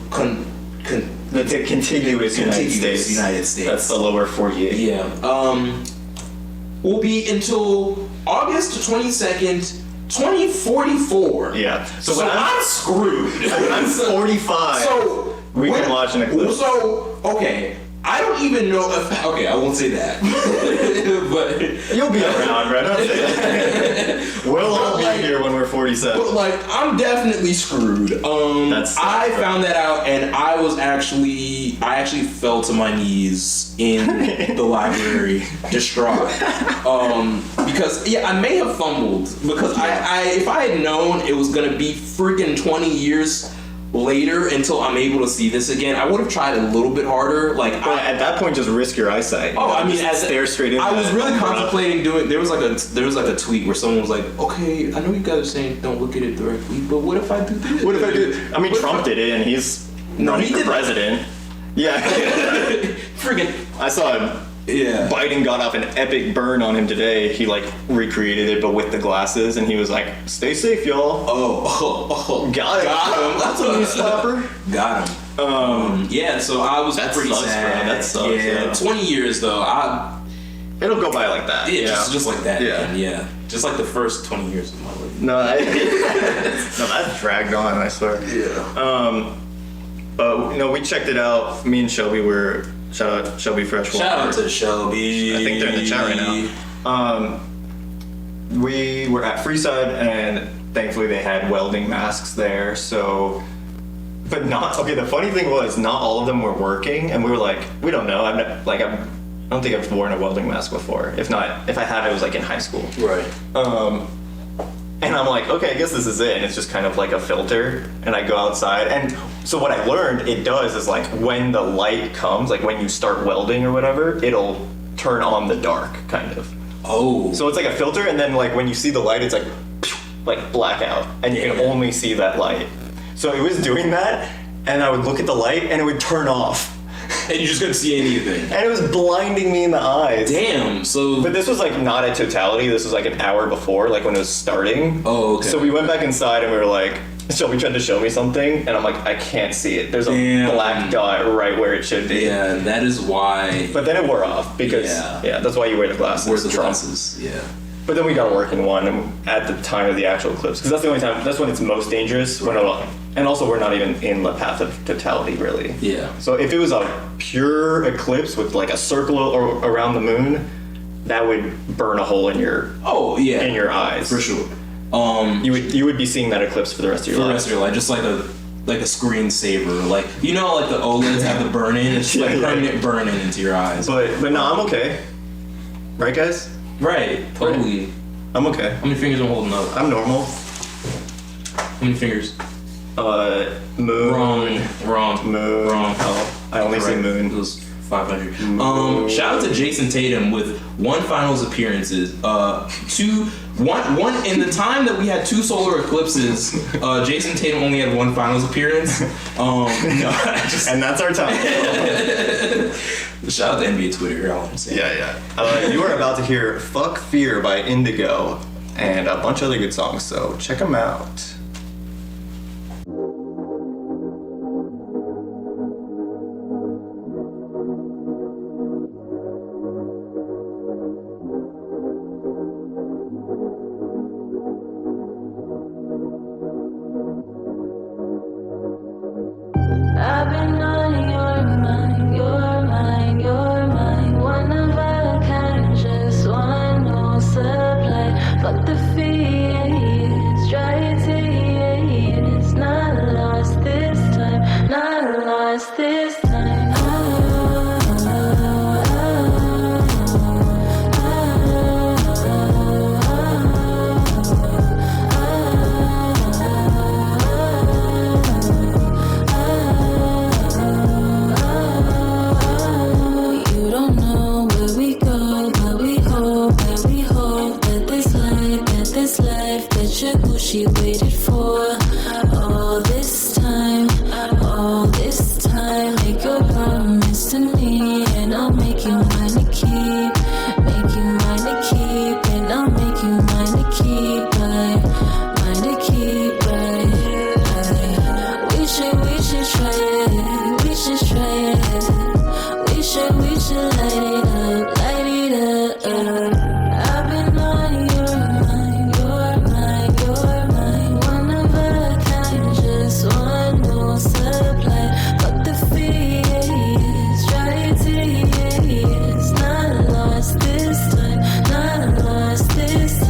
the contiguous United States. That's the lower 48.
Yeah. Will be until August 22nd, 2044.
Yeah.
So I'm screwed.
I'm 45.
So
we can watch an eclipse.
So okay. I don't even know if... Okay, I won't say that. But
you'll be around, bro. Don't say that. We'll all be here when we're 47.
But like, I'm definitely screwed. I found that out, and I actually fell to my knees in the library, distraught. Because I may have fumbled, because I if I had known it was gonna be freaking 20 years later until I'm able to see this again, I would have tried a little bit harder. Like,
at that point, just risk your eyesight.
I mean,
stare straight in.
I was really contemplating doing. There was like a tweet where someone was like, "Okay, I know you guys are saying don't look at it directly, but what if I do this?
What if I do?" I mean, Trump did it, and he's running for president. Yeah,
friggin'.
I saw him. Yeah. Biden got off an epic burn on him today. He like recreated it, but with the glasses, and he was like, "Stay safe, y'all." Got him. That's a new stopper.
Got him. Yeah. So I was pretty sad.
Bro. That sucks.
Yeah. 20 years though.
It'll go by like that.
Yeah. Just like that. Yeah. Just like the first 20 years of my life.
No, that dragged on. I swear.
Yeah.
But we checked it out. Me and Shelby were. Shout out Shelby Freshwater.
Shout out to Shelby.
I think they're in the chat right now. We were at Freeside, and thankfully they had welding masks there. So, but not okay. The funny thing was, not all of them were working, and we were like, we don't know. I don't think I've worn a welding mask before. If I have, it was like in high school.
Right.
And I'm like, okay, I guess this is it. And it's just kind of like a filter. And I go outside. And so what I learned it does is like when the light comes, like when you start welding or whatever, it'll turn on the dark kind of.
Oh.
So it's like a filter. And then like when you see the light, it's like blackout. And you can only see that light. So it was doing that. And I would look at the light and it would turn off.
And you just couldn't see anything.
And it was blinding me in the eyes.
Damn, so...
But this was like not at totality. This was like an hour before, like when it was starting.
Oh, okay.
So we went back inside and we were like, Shelby tried to show me something. And I'm like, I can't see it. There's a black dot right where it should be.
Yeah, and that is why...
But then it wore off because, that's why you wear the glasses.
Wear the glasses, yeah.
But then we got a working one at the time of the actual eclipse. Because that's the only time, that's when it's most dangerous. And also we're not even in the path of totality, really.
Yeah.
So if it was a pure eclipse with like a circle around the moon, that would burn a hole in your in your eyes.
For sure.
You would be seeing that eclipse for the rest of your life.
For the rest of your life, just like a screensaver. Like, like the OLEDs have the burn-in, it's just permanent burn-in into your eyes.
But no, I'm okay. Right, guys?
Right, totally.
Right. I'm okay.
How many fingers am I holding up?
I'm normal.
How many fingers?
Moon.
Wrong.
Moon. Oh, I only say moon.
It was 500. Shout out to Jason Tatum with 1 finals appearances. One in the time that we had 2 solar eclipses. Jason Tatum only had 1 finals appearance.
And that's our time.
Shout out to NBA Twitter. All I'm saying.
Yeah. You are about to hear "Fck Fear" by Eyndigo and a bunch of other good songs. So check them out.
I've been on your mind, your mind, your mind. One of a kind, just one, no supply. Fuck the fears, try to it's not lost this time, not lost this time. She waited for all this time. Make a promise to me, and I'll make you mine to keep. Make you mine to keep, and I'll make you mine to keep. Mine to keep, right? We should try it. We should try it. We should light it up, light it up. I've been on your mind, your mind, your mind. One of a kind, just one, no supply. Fuck the fears, try to it's not lost this time, not lost this time.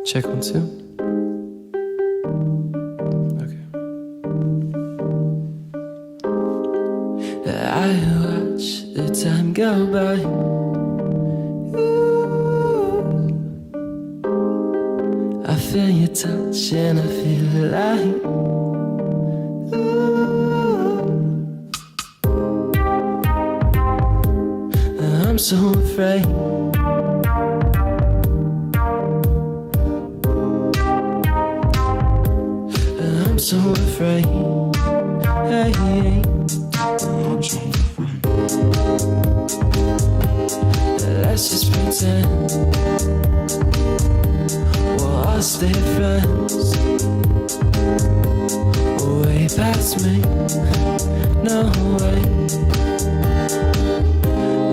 Check 1, 2. Okay. I watch the time go by. Ooh. I feel your touch and I feel like ooh. I'm so afraid. I'm so afraid. Hey, hey. I'm so afraid. Let's just pretend we'll all stay friends. Way past me, no way.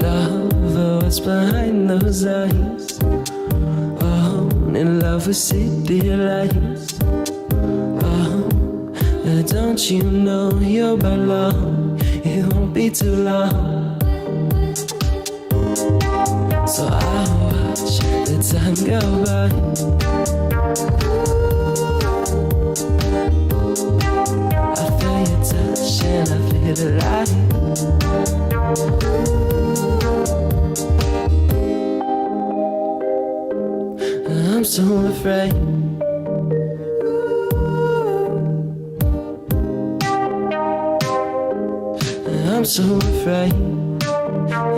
Love, what's behind those eyes? Oh, in love with city lights. Don't you know you'll belong? It won't be too long. So I'll watch the time go by. I feel your touch and I feel the light. I'm so afraid. I'm I'm so afraid.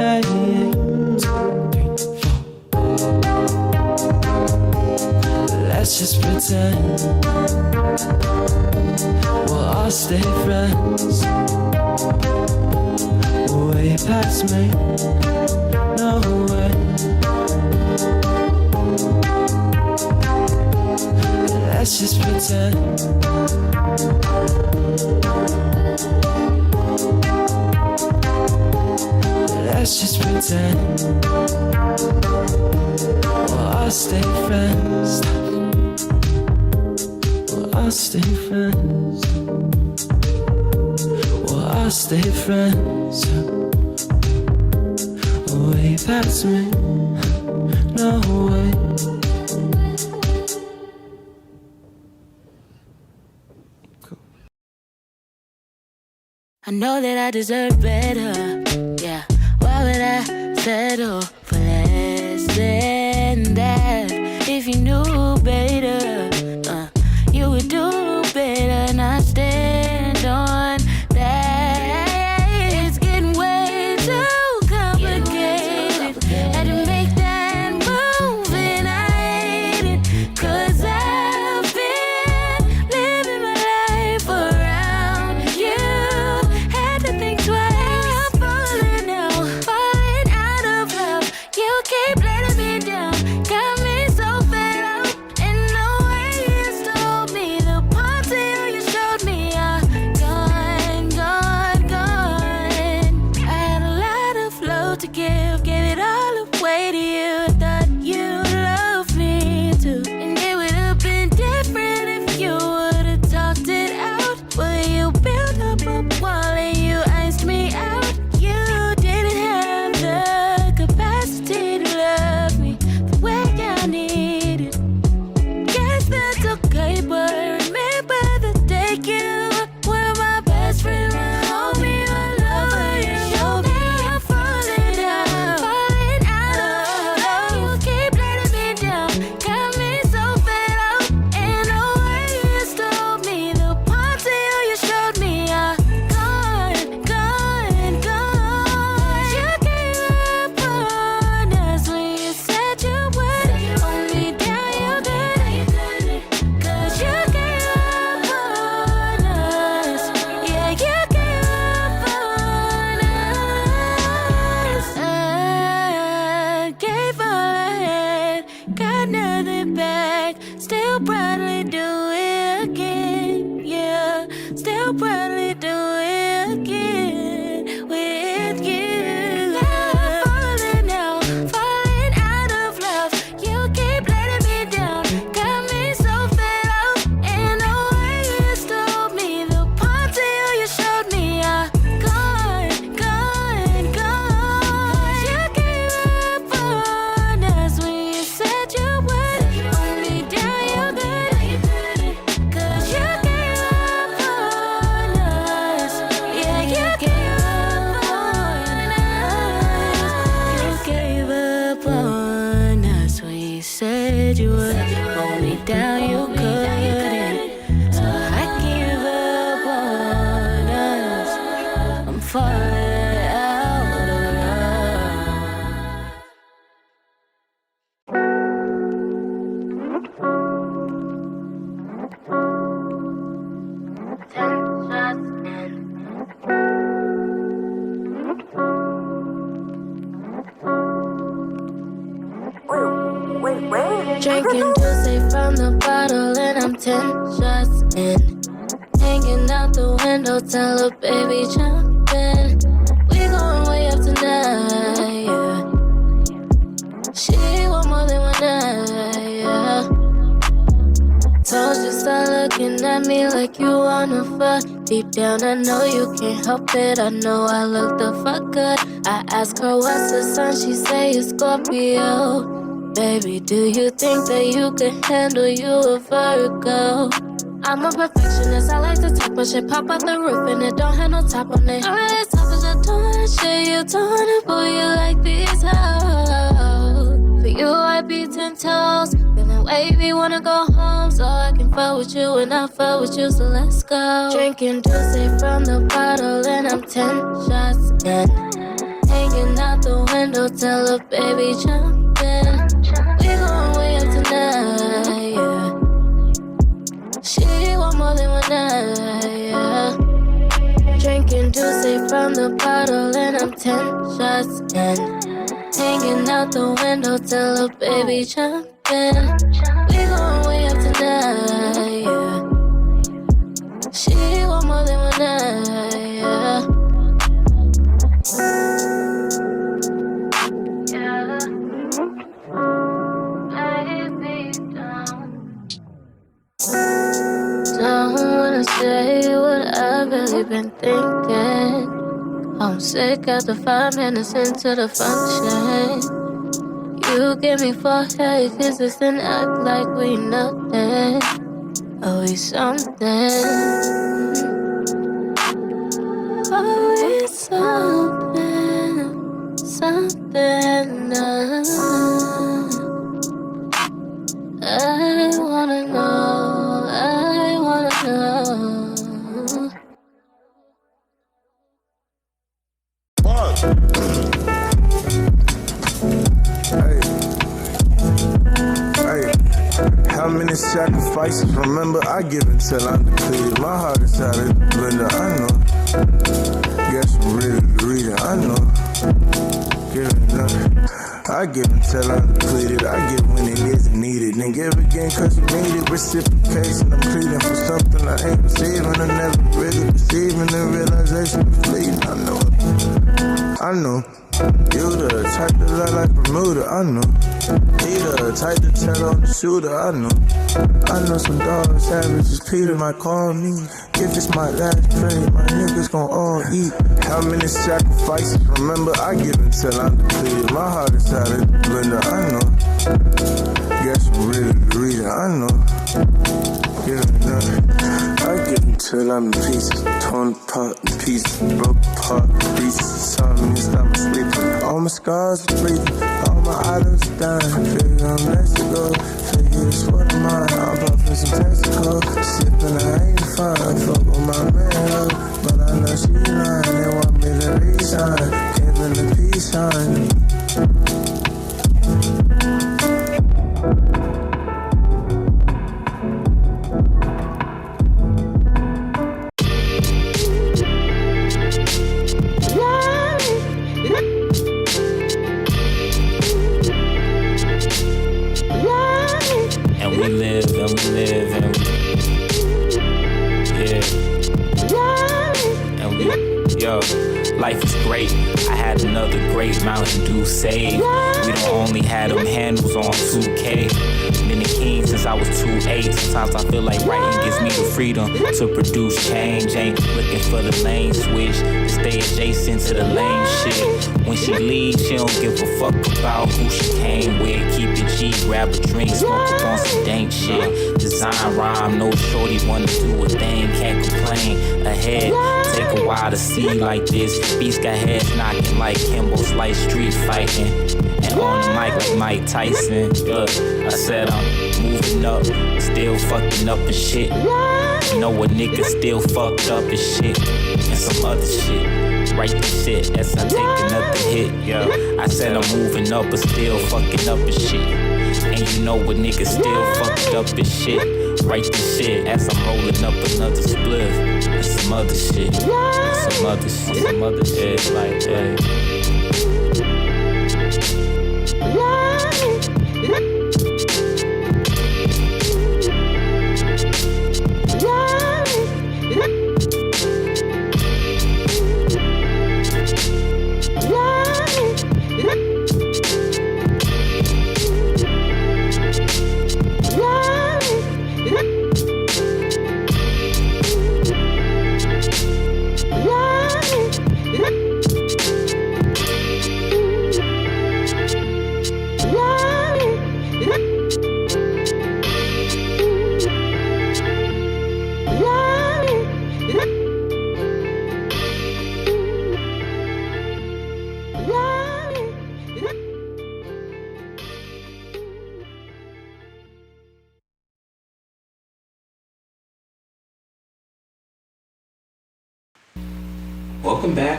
Yeah, yeah. 2, 3, 4. Let's just pretend we'll all stay friends. Way past me, no way. Let's just pretend let's just pretend we'll all stay friends. We'll all stay friends. We'll all stay friends. Way past me, no way.
I know that I deserve better, yeah. Why would I settle for less than that? If you knew better, you would do better. Not stand on that. It's getting way too complicated. Had to make that move and I hate it. 'Cause I've been living my life around you. Had to think twice. I'm falling now, falling out of love. You keep letting me down, got me so fed up. And the way you told me, the parts of you you showed me are gone, gone, gone. I had a lot of love to give, gave it all away to you. Thought you loved me too, and it would have been different if you would have talked it out. But you built up a wall and you iced me out. You didn't have the capacity to love me the way I needed. Guess that's okay, but remember the day you were my best friend, my homie, my lover. You showed me I'm falling down, falling out of love. You keep letting me down, got me so fed up. And the way you told me, the parts of you you showed me are gone, gone, gone. You gave up on us when you said you would hold me down. You did it, 'cause you gave up on us. Yeah, you gave up on us. I gave all I had, got nothing back. Still probably do it again. Yeah, still probably do it again with you. I'm falling now, falling out of love. You keep letting me down, got me so fed up. And the way you told me, the parts of you you showed me are gone, gone, gone. You gave up on us when you said you would hold me down. You did it, 'cause you gave up on us. Yeah, you gave up on us. You gave up on us when you said you would hold me down. You couldn't, so I give up on us. I'm falling out of love. Drinking Tuesday from the bottle and I'm 10 shots in. Hanging out the window, tell her baby jump in. We going way up tonight, yeah. She want more than one night, yeah. Told you start looking at me like you wanna fuck. Deep down I know you can't help it, I know I look the fuck good. I ask her what's the sign, she say it's Scorpio. Baby, do you think that you can handle you a Virgo? I'm a perfectionist, I like to talk, but shit pop out the roof and it don't have no top on it. Alright, it's tough as I don't shit, you don't wanna boy, you like these hoes. For you, I be 10 toes, feeling wavy, wanna go home, so I can fuck with you and I fuck with you, so let's go. Drinking Tuesday from the bottle and I'm 10 shots
tell her, baby, jump in. We going way up tonight, yeah. She want more than one night, yeah. Drinking juicy from the bottle and I'm 10 shots in. Hanging out the window, tell her, baby, jump in. We going way up tonight, yeah. She want more than one night, yeah. Don't wanna say what I've really been thinking. I'm sick after 5 minutes into the function. You give me 4 kisses and act like we nothing. Oh, we something. Oh, we something. Something. I wanna know, I wanna know.
Hey, how many sacrifices? Remember, I give until I'm depleted. My heart is out of the blender, I know. Guess I'm ready to read it, I know. Giving up. I give until I'm depleted. I give when it isn't needed. Then give again cause you need it. Reciprocation, I'm pleading for something I ain't receiving. I never really receiving the realization of fleeting. I know it. I know. You the type to love like Bermuda, I know. He the type to tell on the shooter, I know. I know some dog savages, Peter might call me. If it's my last trade, my niggas gon' all eat. How many sacrifices? Remember, I give until I'm depleted. My heart is out of the blender, I know. Guess I'm ready to read it, I know. Giving up. I give until I'm in pieces. Torn apart in pieces. Broke apart in pieces. Some means I'm sleeping. All my scars are breathing. All my eyelids are dying. Figure I'm next to go. Figure it's what I'm on. I'm buffing some Texaco. Sipping, I ain't fine. Fuck with my man, but I know she lying. They want me to resign. Giving the peace sign.
We live and we live and we, yeah. And we, yo, life is great. I had another great Mountain Dew save. We don't only had them handles on 2K. Been a king since I was 2'8". Sometimes I feel like writing gives me the freedom to produce change. Ain't looking for the lane switch. To stay adjacent to the lame shit. When she leaves, she don't give a fuck about who she came with. Keep it G, grab a drink, smoke up on some dank shit. Design rhyme, no shorty wanna do a thing, can't complain. Ahead, take a while to see like this. Beats got heads knocking like Kimbo Slice street fighting. And on the mic like Mike Tyson. Look, I said I'm moving up, still fucking up and shit. You know a nigga still fucked up and shit. And some other shit. Write the shit as I take another hit, yo. I said I'm moving up, but still fucking up and shit. And you know a nigga still fucked up and shit. Write the shit as I'm rolling up another spliff. And some other shit, some other shit, some other shit like that.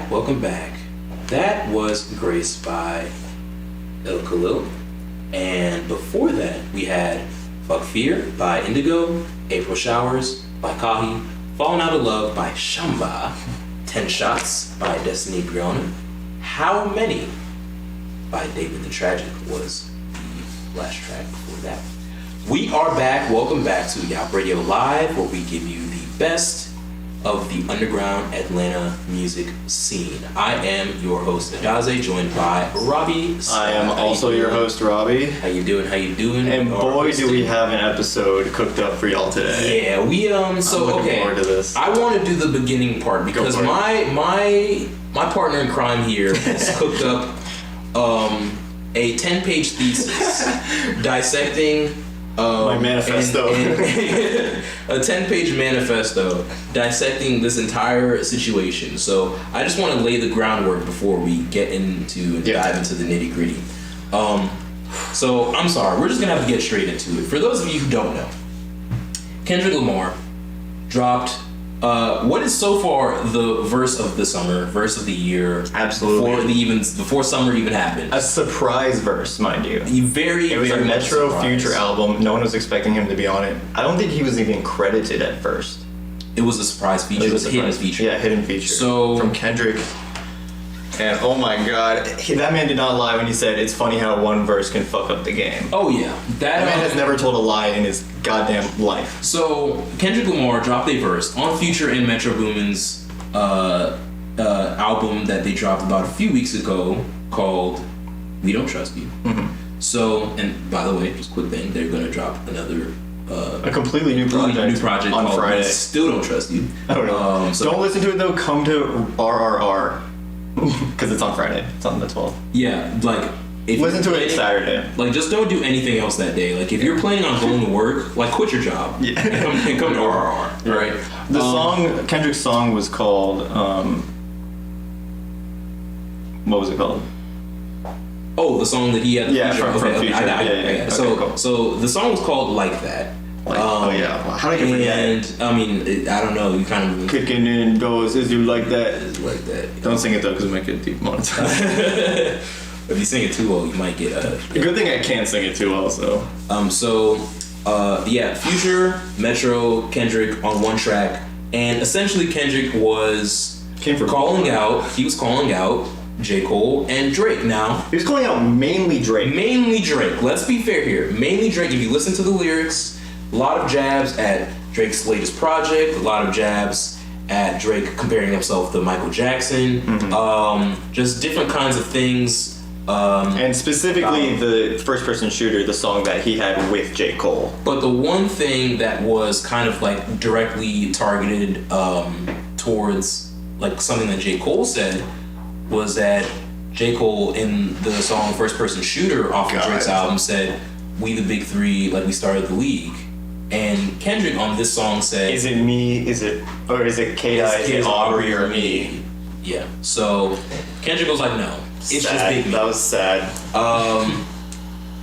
Welcome back. That was Grace by ILL KALIL. And before that, we had Fck Fear by Eyndigo, April Showers by Caughy, Falling Out of Love by Shamba, 10 Shots by Destiny Briona, How Many by DavidTheTragic was the last track before that. We are back. Welcome back to YRL Radio Live, where we give you the best of the underground Atlanta music scene. I am your host, Adaze, joined by Robby.
I am also your host, Robby.
How you doing?
And boy, do we have an episode cooked up for y'all today.
Yeah, we
I'm looking forward to this.
I want to do the beginning part because my partner in crime here has cooked up a 10-page thesis dissecting
my manifesto.
A 10-page manifesto dissecting this entire situation. So I just want to lay the groundwork before we get into and dive into the nitty-gritty. So I'm sorry, we're just gonna have to get straight into it. For those of you who don't know, Kendrick Lamar dropped what is so far the verse of the summer, verse of the year.
Absolutely.
Before summer even happened.
A surprise verse, mind you. It was a Metro Future album. No one was expecting him to be on it. I don't think he was even credited at first.
It was a surprise feature. It was a hidden feature.
Yeah, hidden feature.
So
from Kendrick. And oh my god, that man did not lie when he said it's funny how one verse can fuck up the game.
Oh yeah.
That man has never told a lie in his goddamn life.
So Kendrick Lamar dropped a verse on Future and Metro Boomin's album that they dropped about a few weeks ago called We Don't Trust You.
Mm-hmm.
So, and by the way, just a quick thing, they're gonna drop another
a completely new project
on
called
Friday. Still Don't Trust You.
I don't know. Don't listen to it though. Come to RRR. Because it's on Friday. It's on the 12th.
Yeah, like if
listen to it Saturday.
Like just don't do anything else that day. Like if you're planning on going to work, like quit your job.
Yeah.
and come to RRR. Right.
The song, Kendrick's song was called what was it called?
Oh, the song that he had.
From Future. Yeah.
So the song was called Like That.
How did I forget?
I mean, I don't know. You kind of
kicking in goes. Is you like that?
Is like that.
Don't sing it though, because it might get demonetized.
If you sing it too well, you might get
Good thing I can't sing it too well. So.
Future, Metro, Kendrick on one track, and essentially Kendrick was calling out. He was calling out J. Cole and Drake. Now
he was calling out mainly Drake.
Let's be fair here. Mainly Drake. If you listen to the lyrics. A lot of jabs at Drake's latest project, a lot of jabs at Drake comparing himself to Michael Jackson, just different kinds of things.
And specifically the first-person shooter, the song that he had with J. Cole.
But the one thing that was kind of like directly targeted towards like something that J. Cole said was that J. Cole in the song First Person Shooter off of Drake's album said, "We the big three, like we started the league." And Kendrick on this song said,
"Is it me? Is it K-Dot? Is it Aubrey or me?"
Yeah. So Kendrick was like, "No, it's just Big Me."
That was sad.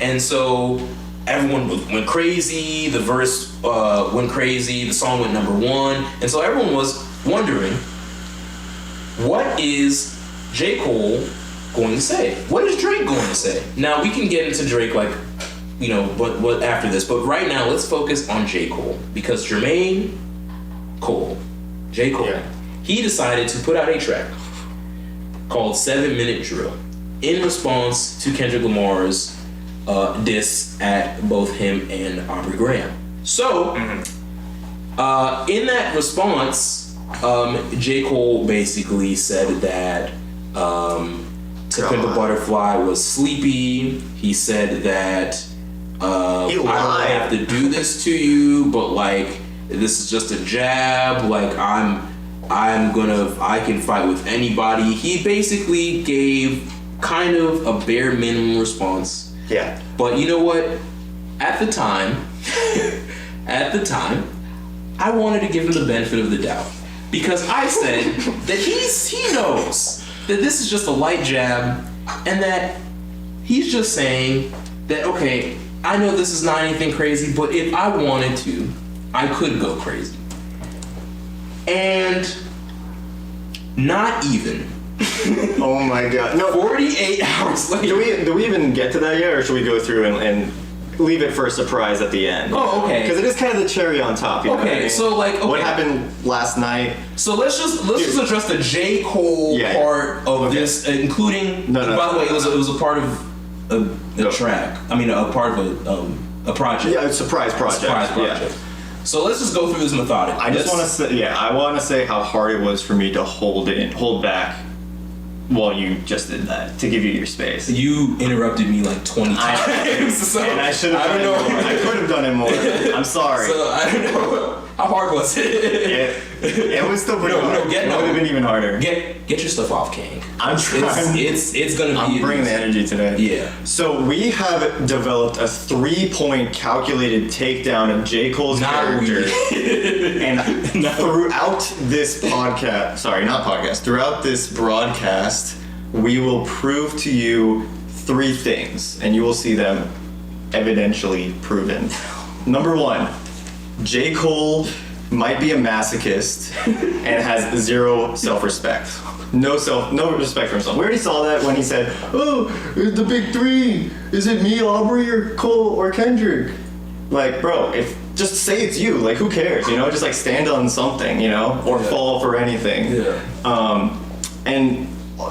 And so everyone went crazy. The verse went crazy. The song went #1, and so everyone was wondering, what is J. Cole going to say? What is Drake going to say? Now we can get into Drake like. You know, what after this, but right now let's focus on J. Cole because J. Cole, he decided to put out a track called 7 Minute Drill in response to Kendrick Lamar's diss at both him and Aubrey Graham. So, in that response, J. Cole basically said that To Pimp a Butterfly was sleepy. He said that I don't have to do this to you, but like this is just a jab. Like I can fight with anybody. He basically gave kind of a bare minimum response.
Yeah.
But you know what? At the time, I wanted to give him the benefit of the doubt because I said that he knows that this is just a light jab and that he's just saying that okay. I know this is not anything crazy, but if I wanted to, I could go crazy. And not even
Oh my god. No,
48 hours later.
Do we even get to that yet, or should we go through and leave it for a surprise at the end?
Oh, okay.
Because it is kind of the cherry on top. You know what I mean?
So like,
what happened last night?
So let's just address the J. Cole part of this, including. By the way, it was a part of a track. I mean, a part of a project.
Yeah, a surprise project. Yeah.
So let's just go through this methodically.
I just want to say, I want to say how hard it was for me to hold back while you just did that, to give you your space.
You interrupted me like 20 times.
So, and I should have done it more. I could have done it more. I'm sorry.
So I don't know. How hard was it?
It was still pretty hard. It would have been even harder.
Get your stuff off, King.
I'm trying.
It's gonna be.
I'm bringing the energy today.
Yeah.
So we have developed a 3-point calculated takedown of J. Cole's character, and throughout this throughout this broadcast, we will prove to you 3 things, and you will see them evidentially proven. Number 1. J. Cole might be a masochist and has 0 self-respect. No respect for himself. We already saw that when he said, "Oh, the big 3. Is it me, Aubrey, or Cole, or Kendrick?" Like, bro, just say it's you. Like, who cares? You know, just like stand on something, you know, or fall for anything.
Yeah.
And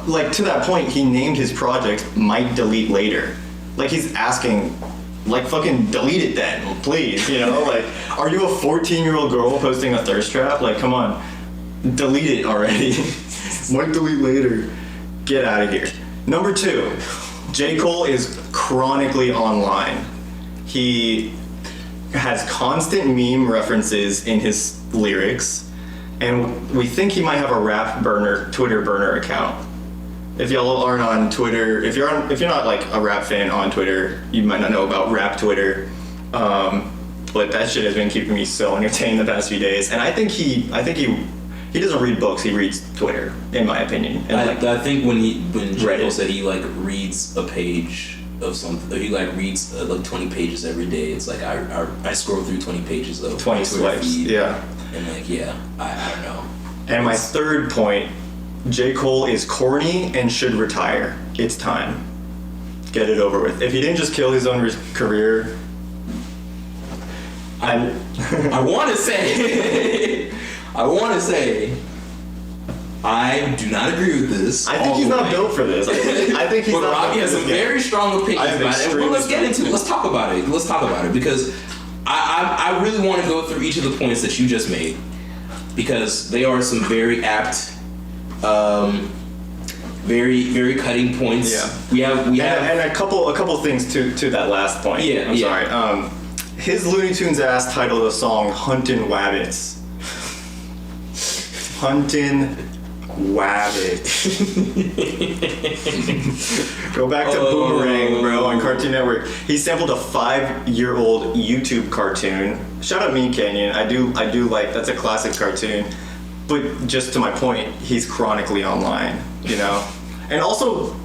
like to that point, he named his project "Might Delete Later." Like he's asking. Like, fucking delete it then, please, you know? Like, are you a 14-year-old girl posting a thirst trap? Like, come on, delete it already. Might delete later. Get out of here. Number 2, J. Cole is chronically online. He has constant meme references in his lyrics, and we think he might have a Twitter burner account. If y'all aren't on Twitter, if you're not like a rap fan on Twitter, you might not know about rap Twitter. But that shit has been keeping me so entertained the past few days. And I think he doesn't read books, he reads Twitter, in my opinion. And
I think when J. Cole said he like reads a page of something, he like reads like 20 pages every day. It's like I scroll through 20 pages of
20 swipes. Yeah.
And like I don't know.
And my 3rd point. J. Cole is corny and should retire. It's time. Get it over with. If he didn't just kill his own career,
I want to say, I do not agree with this.
I think he's not built for this. I think he's
but
not.
Robby has a very strong opinion about it. Well, let's get into it. Let's talk about it. Because I really want to go through each of the points that you just made, because they are some very apt. Very, very cutting points.
Yeah.
We have
and a couple things to that last point.
Yeah.
I'm sorry. His Looney Tunes ass titled a song "Huntin' Wabbits." Huntin' Wabbits. Go back to Boomerang, bro, on Cartoon Network. He sampled a 5-year-old YouTube cartoon. Shout out Mean Canyon. I do like, that's a classic cartoon. But just to my point, he's chronically online, you know? And also,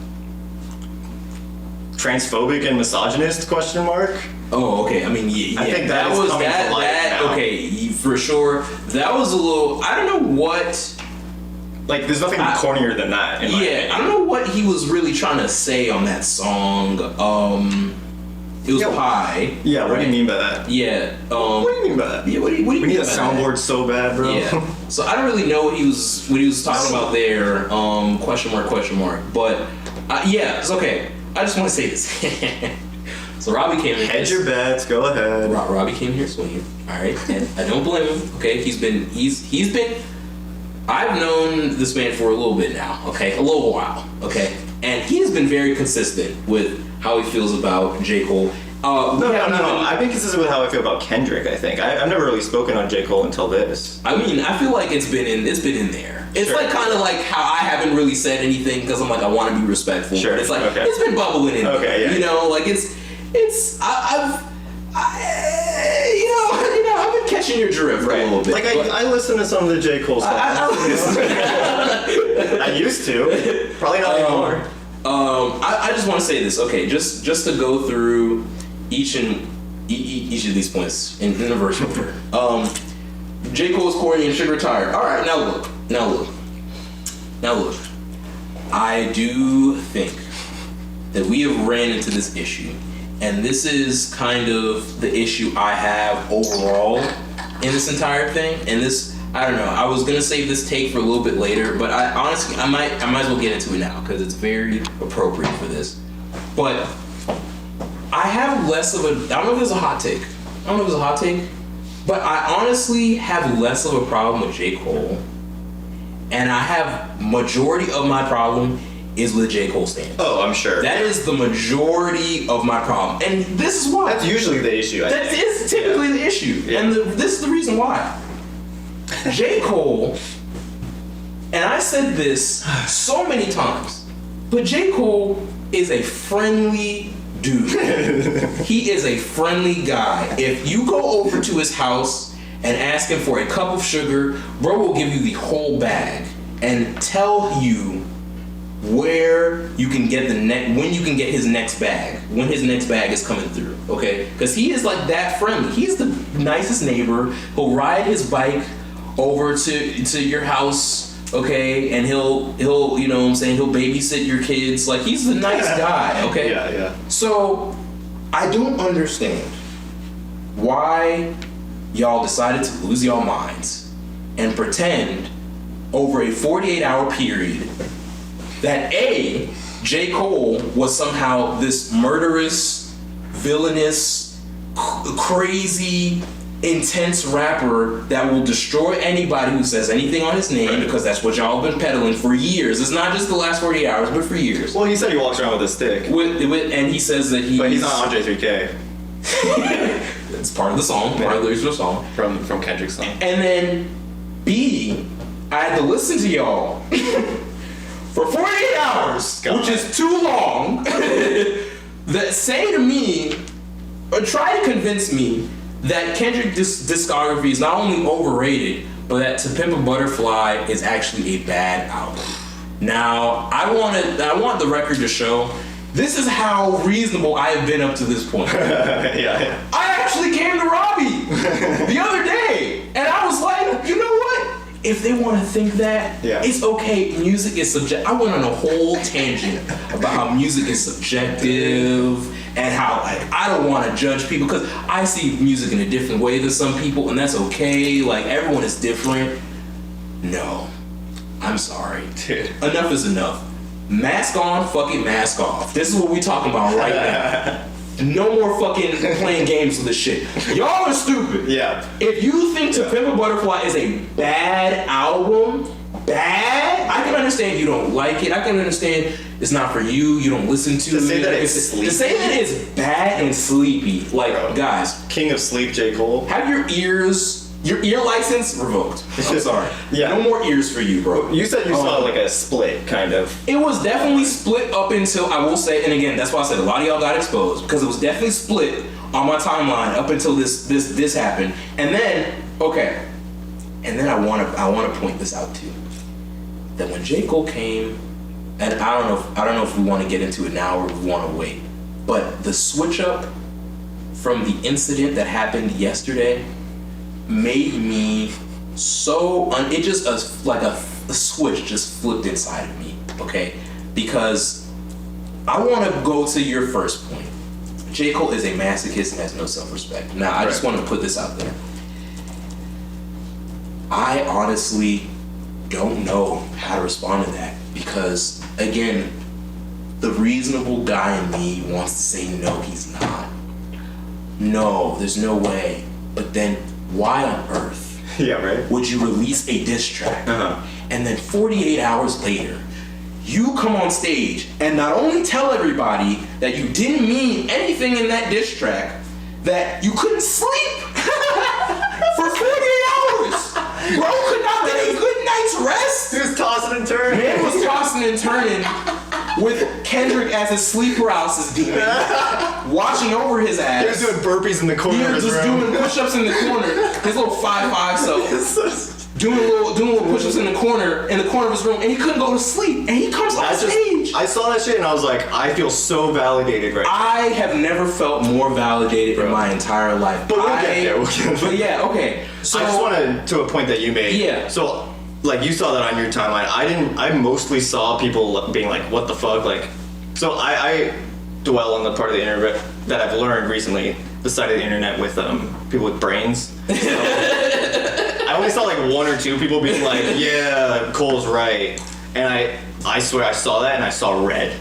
transphobic and misogynist, question mark?
Oh, okay. I mean, yeah.
I think that was coming to light now.
Okay, for sure. That was a little, I don't know what...
Like, there's nothing cornier than that. In my opinion.
I don't know what he was really trying to say on that song. It was Pie.
Yeah, right? What do you mean by that?
Yeah.
What do you mean by that?
Yeah, what do you mean by that?
We need a soundboard so bad, bro.
Yeah. So I don't really know what he was talking about there. Question mark. But yeah, it's okay. I just want to say this. So Robby came in.
Hedge your bets. Go ahead.
Robby came here swinging. All right, and I don't blame him. Okay, he's been. I've known this man for a little bit now. Okay, a little while. Okay, and he has been very consistent with how he feels about J. Cole.
No. I've been consistent with how I feel about Kendrick. I think I've never really spoken on J. Cole until this.
I mean, I feel like it's been in there. It's like kind of like how I haven't really said anything because I'm like I want to be respectful.
Sure.
But it's like it's been bubbling in there.
Okay. Yeah.
You know, like I've been catching your drift a little bit.
Like I listen to some of the J. Cole stuff. I used to. Probably not anymore.
I just want to say this, okay? Just to go through each of these points in a verse order. J. Cole's corny and should retire. All right, now look. I do think that we have ran into this issue, and this is kind of the issue I have overall in this entire thing. And this, I don't know, I was gonna save this take for a little bit later, but I honestly, I might as well get into it now because it's very appropriate for this. But I have less of a, I don't know if it's a hot take. But I honestly have less of a problem with J. Cole. And I have, majority of my problem is with J. Cole stance.
Oh, I'm sure.
That is the majority of my problem. And this is why.
That's usually the issue.
That is typically the issue. Yeah. And this is the reason why. J. Cole, and I said this so many times, but J. Cole is a friendly dude. He is a friendly guy. If you go over to his house and ask him for a cup of sugar, bro will give you the whole bag and tell you where you can get when you can get his next bag, when his next bag is coming through, okay? Because he is like that friendly. He's the nicest neighbor. He'll ride his bike over to your house, okay, and he'll you know what I'm saying, he'll babysit your kids. Like, he's the nice guy, okay?
Yeah.
So I don't understand why y'all decided to lose y'all minds and pretend over a 48-hour period that A, J. Cole was somehow this murderous, villainous, crazy, intense rapper that will destroy anybody who says anything on his name, because that's what y'all have been peddling for years. It's not just the last 48 hours, but for years.
Well, he said he walks around with a stick.
And he says that
But he's not Andre 3K.
It's part of the song, part of the original song.
From Kendrick's song.
And then B, I had to listen to y'all for 48 hours, which is too long, that say to me, or try to convince me that Kendrick's discography is not only overrated, but that To Pimp a Butterfly is actually a bad album. Now, I want the record to show this is how reasonable I have been up to this point.
Yeah.
I actually came to Robby the other day, and I was like, you know what? If they want to think that, it's okay. Music is subjective. I went on a whole tangent about how music is subjective and how, like, I don't want to judge people because I see music in a different way than some people, and that's okay. Like, everyone is different. No, I'm sorry.
Dude.
Enough is enough. Mask on, fucking mask off. This is what we talking about right now. No more fucking playing games with this shit. Y'all are stupid.
Yeah.
If you think To Pimp a Butterfly is a bad album, I can understand you don't like it. I can understand it's not for you. You don't listen to it.
Say that it's sleepy.
To say that it's bad and sleepy, like, guys.
King of Sleep, J. Cole.
Have your ear license revoked. I'm sorry. No more ears for you, bro.
You said you saw like a split, kind of.
It was definitely split up until, I will say, and again, that's why I said a lot of y'all got exposed, because it was definitely split on my timeline up until this happened. And then, okay, and then I want to point this out too, that when J. Cole came, and I don't know if we want to get into it now or if we want to wait, but the switch up from the incident that happened yesterday made me so it just like a switch just flipped inside of me, okay? Because I want to go to your first point. J. Cole is a masochist and has no self-respect. Now, I just want to put this out there. I honestly don't know how to respond to that because, again, the reasonable guy in me wants to say no, he's not. No, there's no way. But then why on earth would you release a diss track and then 48 hours later you come on stage and not only tell everybody that you didn't mean anything in that diss track, that you couldn't sleep for 48 hours. Bro could not get a good night's rest.
He was tossing and turning.
Man was tossing and turning with Kendrick as his sleep paralysis demon, watching over his ass.
He was doing burpees in the corner of his room.
He was just doing push-ups in the corner. His little 5'5" self. Doing little push-ups in the corner of his room, and he couldn't go to sleep. And he comes on stage.
I saw that shit and I was like, I feel so validated right now.
I have never felt more validated in my entire life.
But we'll get there.
But yeah, okay.
So I just wanted to a point that you made.
Yeah.
So like you saw that on your timeline. I mostly saw people being like, what the fuck? Like, so I dwell on the part of the internet that I've learned recently, the side of the internet with people with brains. So, I only saw like one or two people being like, yeah, Cole's right. And I swear I saw that and I saw red.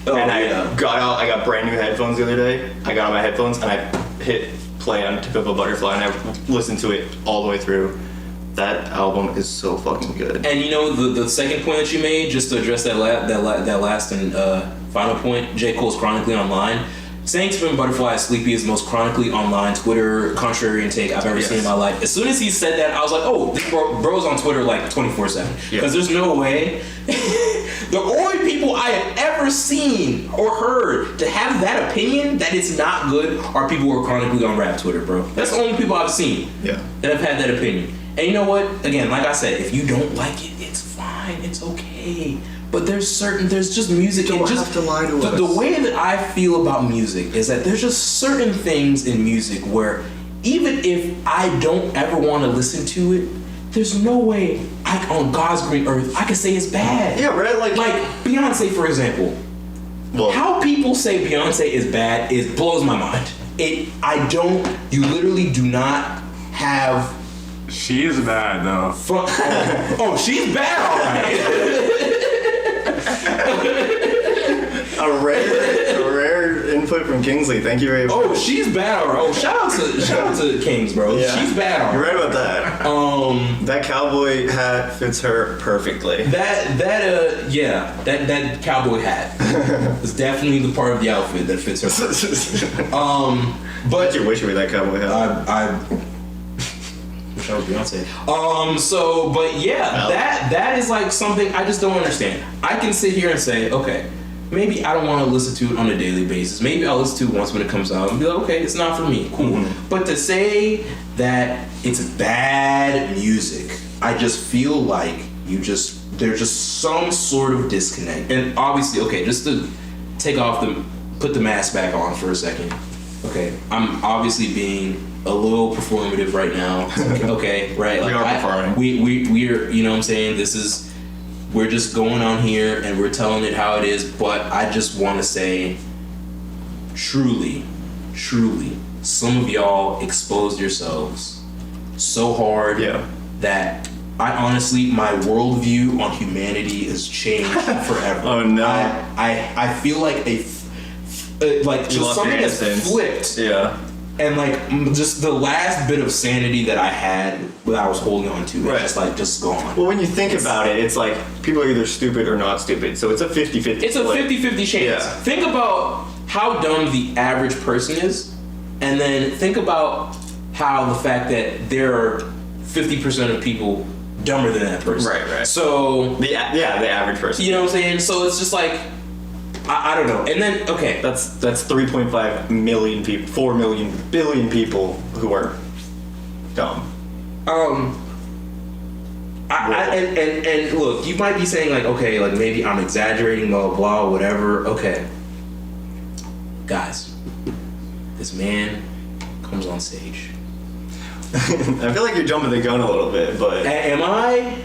Oh,
and
yeah.
I got brand new headphones the other day. I got on my headphones and I hit play on Tip of a Butterfly and I listened to it all the way through. That album is so fucking good.
And you know the second point that you made, just to address that last and final point, J. Cole's chronically online. Saying Tip of a Butterfly is Sleepy is the most chronically online Twitter contrarian take I've ever seen in my life. As soon as he said that, I was like, oh, this bro's on Twitter like 24/7. Because there's no way. The only people I have ever seen or heard to have that opinion that it's not good are people who are chronically on rap Twitter, bro. That's the only people I've seen that have had that opinion. And you know what? Again, like I said, if you don't like it, it's fine. It's okay. But there's just music.
You don't have to lie to us.
The way that I feel about music is that there's just certain things in music where even if I don't ever want to listen to it, there's no way on God's green earth I could say it's bad.
Yeah, right? Like
Beyonce, for example. Well, how people say Beyonce is bad blows my mind. You literally do not have...
She is bad, though.
Oh, she's bad, all right.
A rare input from Kingsley. Thank you very much.
Oh, she's bad, all right. Oh, shout out to Kings, bro. Yeah. She's bad, all right.
You're right about that. That cowboy hat fits her perfectly.
That cowboy hat is definitely the part of the outfit that fits her. But
you wish you were that cowboy hat.
I wish I was Beyonce. That is like something I just don't understand. I can sit here and say, okay, maybe I don't want to listen to it on a daily basis. Maybe I'll listen to it once when it comes out and be like, okay, it's not for me. Cool. Mm-hmm. But to say that it's bad music, I just feel like there's just some sort of disconnect. And obviously, okay, just to put the mask back on for a second. Okay, I'm obviously being a little performative right now. Okay, right? Like
we are performing.
We're, you know what I'm saying? We're just going on here and we're telling it how it is, but I just want to say, truly, some of y'all exposed yourselves so hard that I honestly, my worldview on humanity has changed forever.
Oh no.
I feel like just something has flipped.
Yeah.
And like just the last bit of sanity that I had that I was holding on to, it's just gone.
Well, when you think about it, it's like people are either stupid or not stupid. So it's a 50-50.
It's a 50-50 chance.
Yeah.
Think about how dumb the average person is, and then think about how the fact that there are 50% of people dumber than that person.
Right.
So
the average person.
You know what I'm saying? So it's just like I don't know. And then
that's 3.5 million people, 4 billion people who are dumb.
And look, you might be saying like, okay, like maybe I'm exaggerating, blah blah, whatever. Okay, guys, this man comes on stage.
I feel like you're jumping the gun a little bit, but
am I?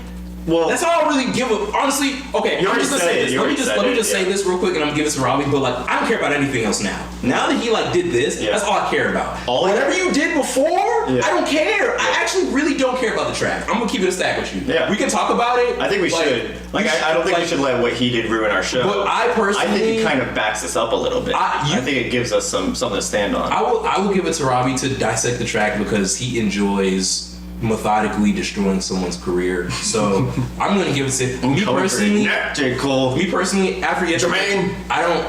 Well, that's all I really give a. Honestly, okay, I'm just gonna say this. Let me just say this real quick, and I'm gonna give it to Robby. But like, I don't care about anything else now. Now that he like did this, that's all I care about. Whatever you did before, I don't care. I actually really don't care about the track. I'm gonna keep it a stack with you.
Yeah,
we can talk about it.
I think we should. Like, I don't think we should let what he did ruin our show.
But I
think it kind of backs us up a little bit. I think it gives us something to stand on.
I will give it to Robby to dissect the track because he enjoys methodically destroying someone's career. So I'm gonna give it to me personally.
J. Cole.
Me personally, after Jermaine, I don't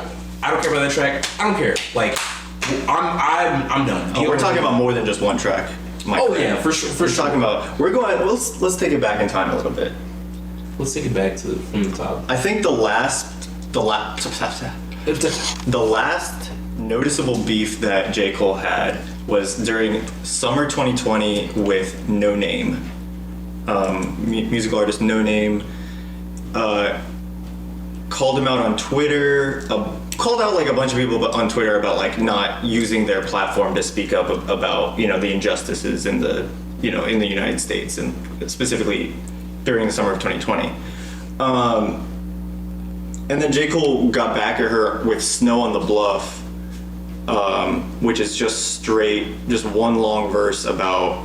care about that track. I don't care. Like I'm done.
We're talking about more than just one track.
Yeah, for sure.
We're talking about. We're going. Let's take it back in time a little bit.
Let's take it back from the top.
I think the last noticeable beef that J. Cole had was during summer 2020 with No Name, musical artist No Name, called him out on Twitter, called out like a bunch of people on Twitter about like not using their platform to speak up about the injustices in the United States and specifically during the summer of 2020. And then J. Cole got back at her with Snow on the Bluff, which is just one long verse about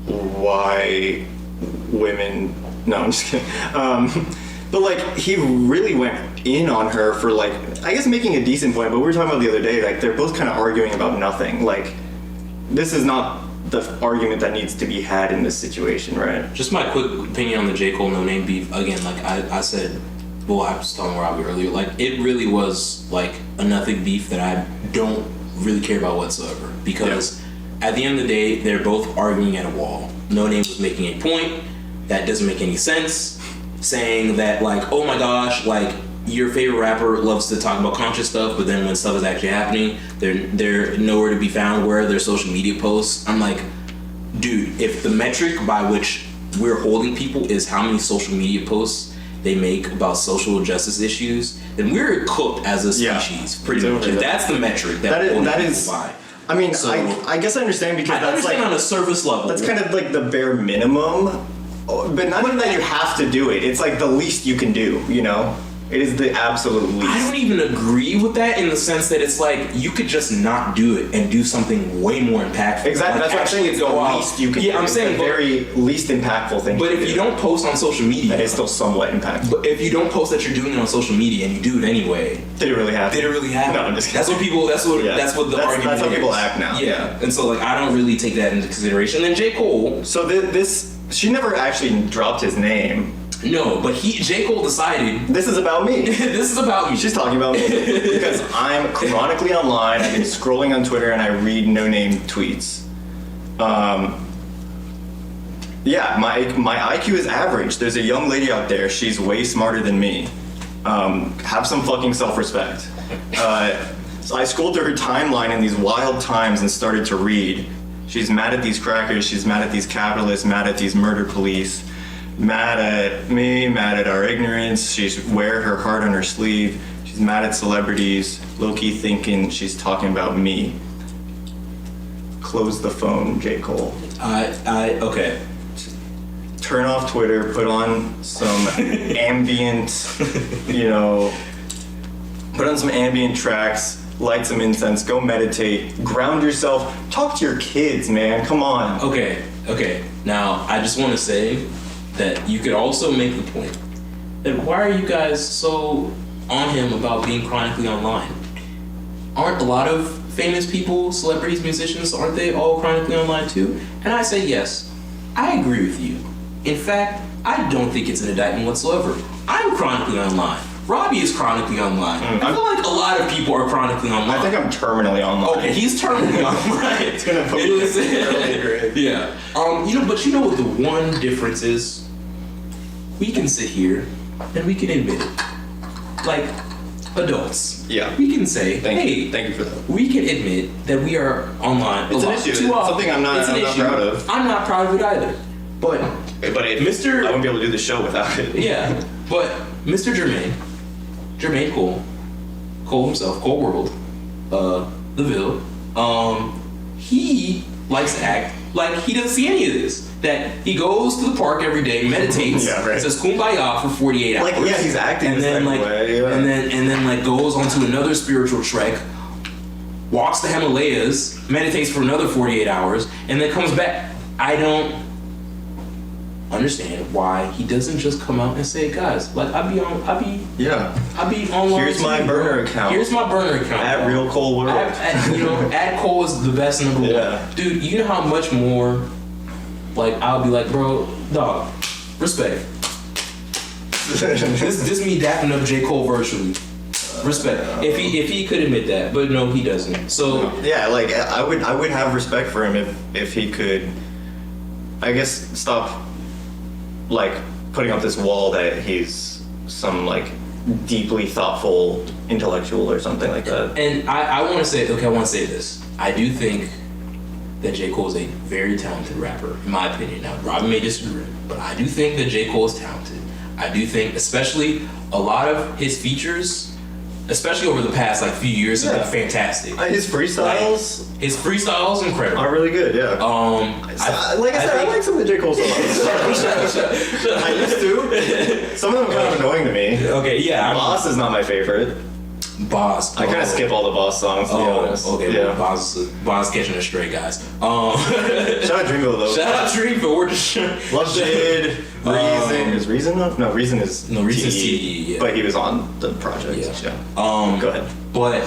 why women, no, I'm just kidding. But like, he really went in on her for like, I guess making a decent point, but we were talking about the other day, like they're both kind of arguing about nothing. Like, this is not the argument that needs to be had in this situation, right?
Just my quick opinion on the J. Cole No Name beef. Again, like I said, well, I was telling Robby earlier, like it really was like a nothing beef that I don't really care about whatsoever. Because at the end of the day, they're both arguing at a wall. No Name was making a point that doesn't make any sense, saying that like, oh my gosh, like your favorite rapper loves to talk about conscious stuff, but then when stuff is actually happening, they're nowhere to be found. Where are their social media posts? I'm like, dude, if the metric by which we're holding people is how many social media posts they make about social justice issues, then we're cooked as a species, pretty much. If that's the metric that is by.
I mean, so, I guess I understand because
I understand like on a surface level.
That's kind of like the bare minimum, but not even that you have to do it. It's like the least you can do, you know? It is the absolute least.
I don't even agree with that in the sense that it's like you could just not do it and do something way more impactful.
Exactly,
like,
that's what I'm saying. It's the least you can do.
I'm saying
the very least impactful thing.
But if you don't post on social media,
that is still somewhat impactful.
But if you don't post that you're doing it on social media and you do it anyway,
did it really happen?
No, I'm just kidding. That's what people. That's what the argument.
That's how
is.
people act now.
Yeah, and so like I don't really take that into consideration. And then J. Cole.
So she never actually dropped his name.
No, but J. Cole decided...
This is about me.
This is about me.
She's talking about me. Because I'm chronically online, I've been scrolling on Twitter, and I read no-name tweets. Yeah, my IQ is average. There's a young lady out there, she's way smarter than me. Have some fucking self-respect. So I scrolled through her timeline in these wild times and started to read. She's mad at these crackers, she's mad at these capitalists, mad at these murder police. Mad at me, mad at our ignorance. She's wear her heart on her sleeve. She's mad at celebrities, low-key thinking she's talking about me. Close the phone, J. Cole.
Okay.
Turn off Twitter, put on some ambient, put on some ambient tracks, light some incense, go meditate, ground yourself, talk to your kids, man, come on.
Okay. Now, I just want to say that you could also make the point that why are you guys so on him about being chronically online? Aren't a lot of famous people, celebrities, musicians, aren't they all chronically online too? And I say yes, I agree with you. In fact, I don't think it's an indictment whatsoever. I'm chronically online. Robby is chronically online. I feel like a lot of people are chronically online.
I think I'm terminally online.
Okay, he's terminally online.
It's gonna put me in
yeah. But you know what the one difference is? We can sit here and we can admit it. Like adults.
Yeah.
We can say,
Thank you for that.
We can admit that we are online.
It's an issue. It's something I'm not proud of.
I'm not proud of it either. But
I wouldn't be able to do the show without it.
Yeah. But Mr. Jermaine Cole himself, Cole World, the Ville, he likes to act like he doesn't see any of this. That he goes to the park every day, meditates, says kumbaya for 48 hours.
Like, yeah, he's acting
and then like,
way, yeah.
and then like goes onto another spiritual trek, walks the Himalayas, meditates for another 48 hours, and then comes back. I don't understand why he doesn't just come out and say, guys, like I be online.
Here's my burner account. At Real Cole World.
At Cole is the best number one. Dude, you know how much more. Like I'll be like, bro, dog, respect. this me dapping up J. Cole virtually. Respect. If he could admit that, but no, he doesn't. So
yeah, like I would have respect for him if he could, I guess, stop like putting up this wall that he's some like deeply thoughtful intellectual or something like that.
And I want to say this. I do think that J. Cole is a very talented rapper, in my opinion. Now, Robby may disagree, but I do think that J. Cole is talented. I do think, especially a lot of his features, especially over the past like few years, have been fantastic.
His freestyles,
incredible.
Are really good. Yeah. I like some of the J. Cole songs. I used to. Some of them are kind of annoying to me.
Okay, yeah.
Boss is not my favorite.
Boss.
I kind of skip all the Boss songs, to be honest.
Okay,
yeah.
Boss catching a stray, guys.
Shout out Dreamville, though.
Shout out Dreamville. We're just
Love Jid. Reason. Is Reason up? No, Reason is
T.
But he was on the project. Yeah. Go ahead.
But,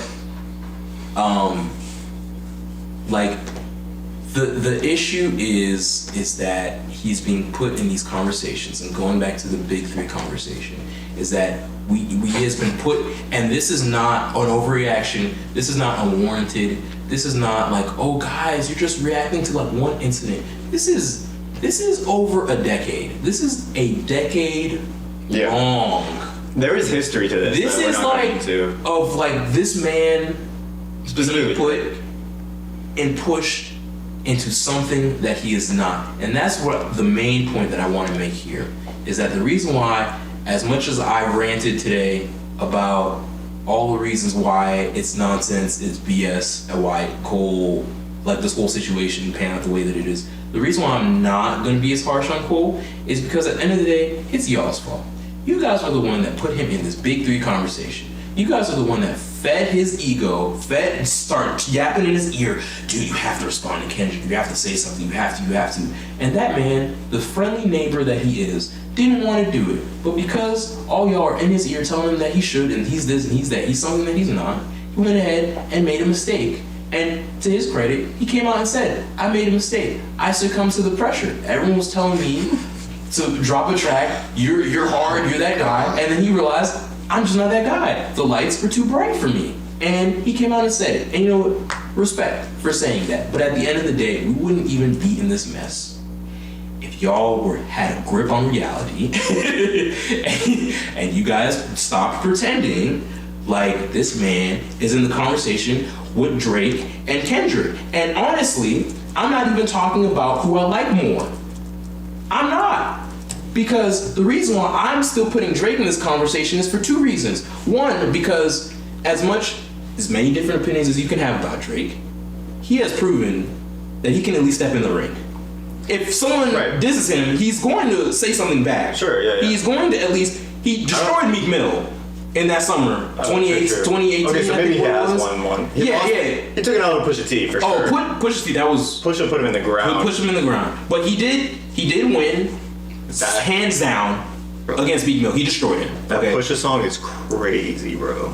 like, the issue is that he's being put in these conversations, and going back to the big three conversation, is that we has been put, and this is not an overreaction, this is not unwarranted, this is not like, oh guys, you're just reacting to like one incident. This is over a decade. This is a decade long.
There is history to this.
This is like of like this man being put and pushed into something that he is not. And that's what the main point that I want to make here is that the reason why, as much as I ranted today about all the reasons why it's nonsense, it's BS, and why Cole, like this whole situation panned out the way that it is, the reason why I'm not going to be as harsh on Cole is because at the end of the day, it's y'all's fault. You guys are the one that put him in this big three conversation. You guys are the one that fed his ego, started yapping in his ear, dude, you have to respond to Kendrick, you have to say something, you have to. And that man, the friendly neighbor that he is, didn't want to do it. But because all y'all are in his ear telling him that he should, and he's this and he's that, he's something that he's not, he went ahead and made a mistake. And to his credit, he came out and said, I made a mistake. I succumbed to the pressure. Everyone was telling me to drop a track, you're hard, you're that guy, and then he realized, I'm just not that guy. The lights were too bright for me. And he came out and said it. And you know what? Respect for saying that. But at the end of the day, we wouldn't even be in this mess if y'all had a grip on reality and you guys stopped pretending like this man is in the conversation with Drake and Kendrick. And honestly, I'm not even talking about who I like more. I'm not. Because the reason why I'm still putting Drake in this conversation is for two reasons. One, because as many different opinions as you can have about Drake, he has proven that he can at least step in the ring. If someone disses him, he's going to say something back.
Sure, yeah.
He's going to at least, he destroyed Meek Mill in that summer, 2018.
Okay, so maybe he has won. He took it out of Pusha T for sure.
Oh, Pusha T, that was...
Pusha put him in the ground.
Push him in the ground. But he did win. Hands down against Meek Mill. He destroyed him.
That Pusha song is crazy, bro.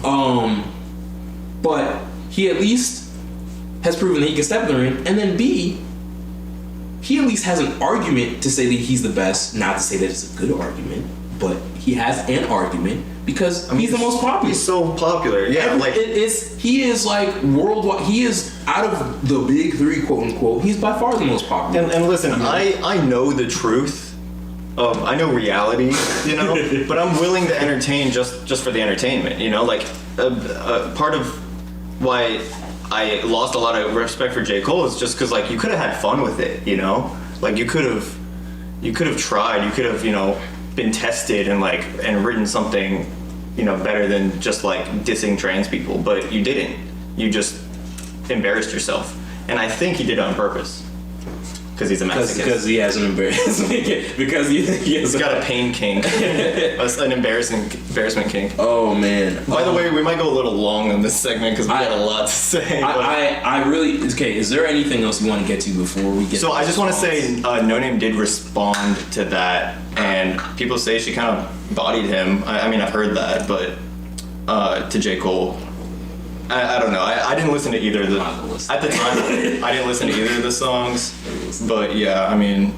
But he at least has proven that he can step in the ring, and then B, he at least has an argument to say that he's the best. Not to say that it's a good argument, but he has an argument because he's the most popular.
He's so popular. Yeah,
he is like worldwide. He is out of the big three, quote unquote. He's by far the most popular.
And listen, I know the truth. I know reality, you know, but I'm willing to entertain just for the entertainment, you know, like part of why I lost a lot of respect for J. Cole is just because like you could have had fun with it, you know, like you could have tried, you could have, you know, been tested and written something, you know, better than just like dissing trans people, but you didn't. You just embarrassed yourself, and I think he did it on purpose. Because he's a masochist.
Because he has an embarrassment kink. Because he's
got a pain kink. An embarrassment kink.
Oh, man.
By the way, we might go a little long in this segment because we got a lot to say.
I really... Okay, is there anything else you want to get to before we get
So I just want to say No Name did respond to that, and people say she kind of bodied him. I mean, I've heard that, but to J. Cole... I don't know. I didn't listen to either of the... At the time, I didn't listen to either of the songs. But yeah, I mean...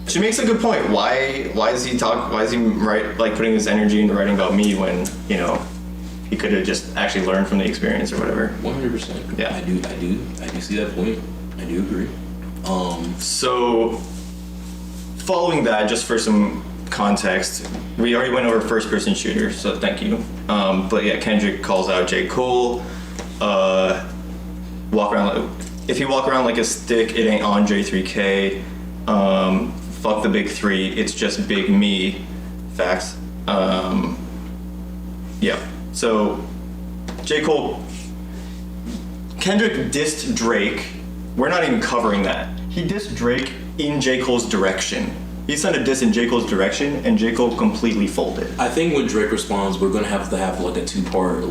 She makes a good point. Why is he putting his energy into writing about me when, you know, he could have just actually learned from the experience or whatever.
100%.
Yeah.
I do see that point. I do agree.
So, following that, just for some context, we already went over first person shooter, so thank you. But yeah, Kendrick calls out J. Cole. If you walk around like a stick, it ain't on J3K. Fuck the big three, it's just big me. Facts. Yeah. So J. Cole, Kendrick dissed Drake. We're not even covering that. He dissed Drake in J. Cole's direction. He sent a diss in J. Cole's direction, and J. Cole completely folded.
I think when Drake responds, we're gonna have to have like a 2-part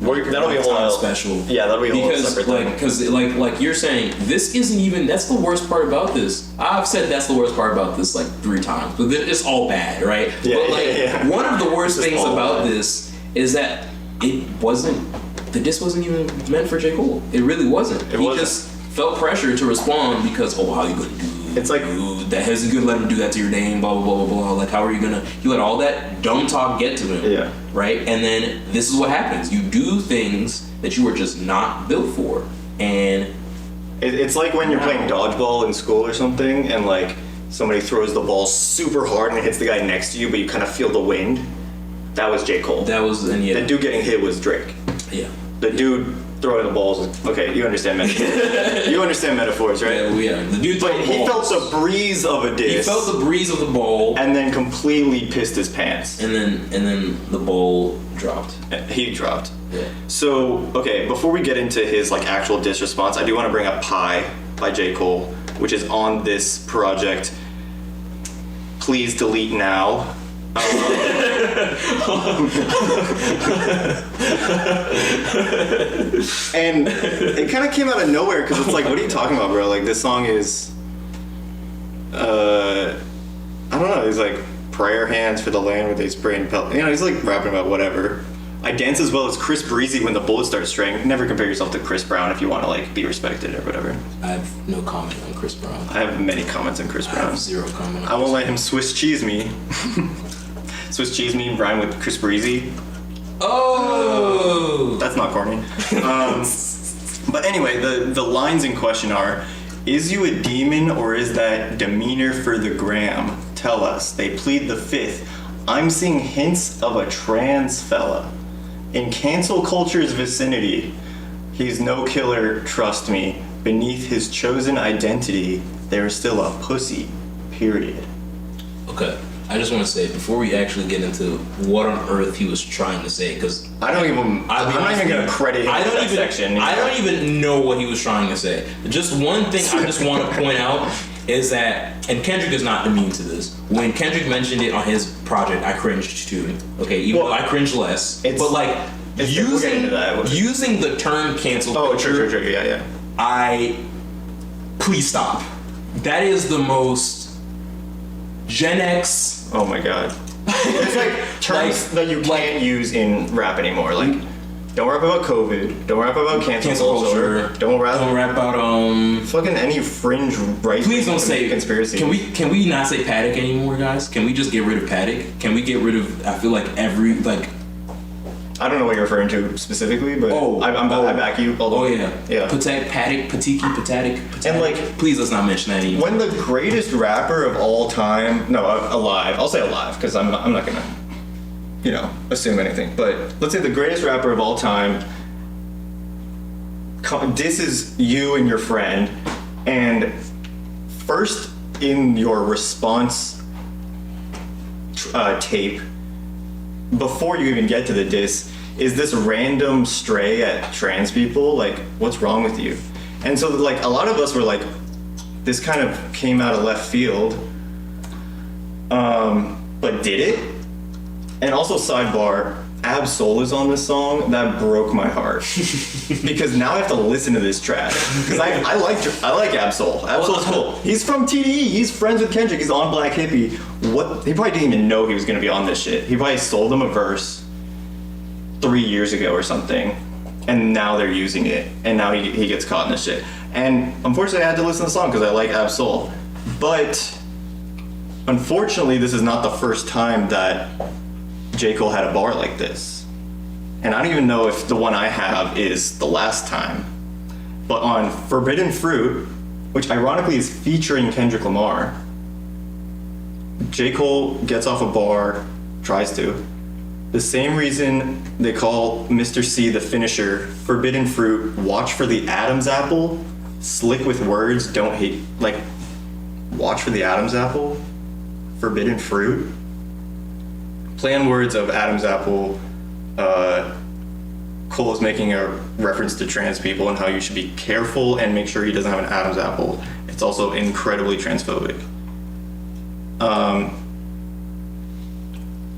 that'll be a whole
special.
Yeah, that'll be a whole separate thing.
Because like you're saying, this isn't even. That's the worst part about this. I've said that's the worst part about this like 3 times, but it's all bad, right?
Yeah,
but one of the worst things about this is that the diss wasn't even meant for J. Cole. It really wasn't. He just felt pressure to respond because how you gonna do?
It's like
that isn't gonna let him do that to your name. Blah blah blah blah blah. Like how are you gonna? You let all that dumb talk get to him.
Yeah.
Right. And then this is what happens. You do things that you were just not built for, and
it's like when you're playing dodgeball in school or something, and like somebody throws the ball super hard and it hits the guy next to you, but you kind of feel the wind. That was J. Cole.
That was
the dude getting hit was Drake.
Yeah.
The dude throwing the balls. Okay, you understand metaphors. You understand metaphors, right?
Yeah. The dude.
But he felt the breeze of a diss.
He felt the breeze of the ball,
and then completely pissed his pants.
And then the ball dropped.
He dropped.
Yeah.
So okay, before we get into his like actual diss response, I do want to bring up Pie by J. Cole, which is on this project. Please delete now. And it kind of came out of nowhere because it's like, what are you talking about, bro? Like this song is, I don't know. He's like prayer hands for the land where they spray and pelt. You know, he's like rapping about whatever. I dance as well as Chris Breezy when the bullets start straying. Never compare yourself to Chris Brown if you want to like be respected or whatever.
I have no comment on Chris Brown.
I have many comments on Chris Brown.
I have 0 comment on
I won't let him Swiss cheese me. Swiss cheese me rhyme with Chris Breezy.
Oh!
That's not corny. But anyway, the lines in question are, is you a demon or is that demeanor for the gram? Tell us. They plead the 5th. I'm seeing hints of a trans fella. In cancel culture's vicinity, he's no killer, trust me. Beneath his chosen identity, there's still a pussy, period.
Okay. I just want to say, before we actually get into what on earth he was trying to say, because
I'm not even going to credit him in that section.
I don't even know what he was trying to say. Just one thing I just want to point out is that, and Kendrick is not immune to this, when Kendrick mentioned it on his project, I cringed too. Okay, even though I cringe less. But like, using the term cancel culture.
True. Yeah.
Please stop. That is the most Gen X.
Oh my god. It's like terms that you can't use in rap anymore. Like, don't rap about COVID. Don't rap about cancel culture. Don't rap
about
fucking any fringe right.
Please don't say
conspiracy.
Can we not say paddock anymore, guys? Can we just get rid of paddock? Can we get rid of? I feel like
I don't know what you're referring to specifically, but I back you.
Yeah. Paddock, Patiki, Patatic.
And like,
please let's not mention that anymore.
When the greatest rapper of all time, alive. I'll say alive because I'm not gonna, assume anything. But let's say the greatest rapper of all time disses you and your friend, and first in your response tape, before you even get to the diss, is this random stray at trans people. Like, what's wrong with you? And so like a lot of us were like, this kind of came out of left field, but did it? And also sidebar, Ab-Soul is on this song. That broke my heart because now I have to listen to this track because I like Ab-Soul. Ab-Soul's cool. He's from TDE. He's friends with Kendrick. He's on Black Hippie. He probably didn't even know he was gonna be on this shit. He probably sold him a verse 3 years ago or something, and now they're using it, and now he gets caught in this shit. And unfortunately, I had to listen to the song because I like Ab-Soul. But unfortunately, this is not the first time that J. Cole had a bar like this. And I don't even know if the one I have is the last time. But on Forbidden Fruit, which ironically is featuring Kendrick Lamar, J. Cole gets off a bar, tries to. The same reason they call Mr. C the finisher, Forbidden Fruit, watch for the Adam's apple, slick with words, don't hate, like, watch for the Adam's apple, Forbidden Fruit. Play on words of Adam's apple, Cole is making a reference to trans people and how you should be careful and make sure he doesn't have an Adam's apple. It's also incredibly transphobic.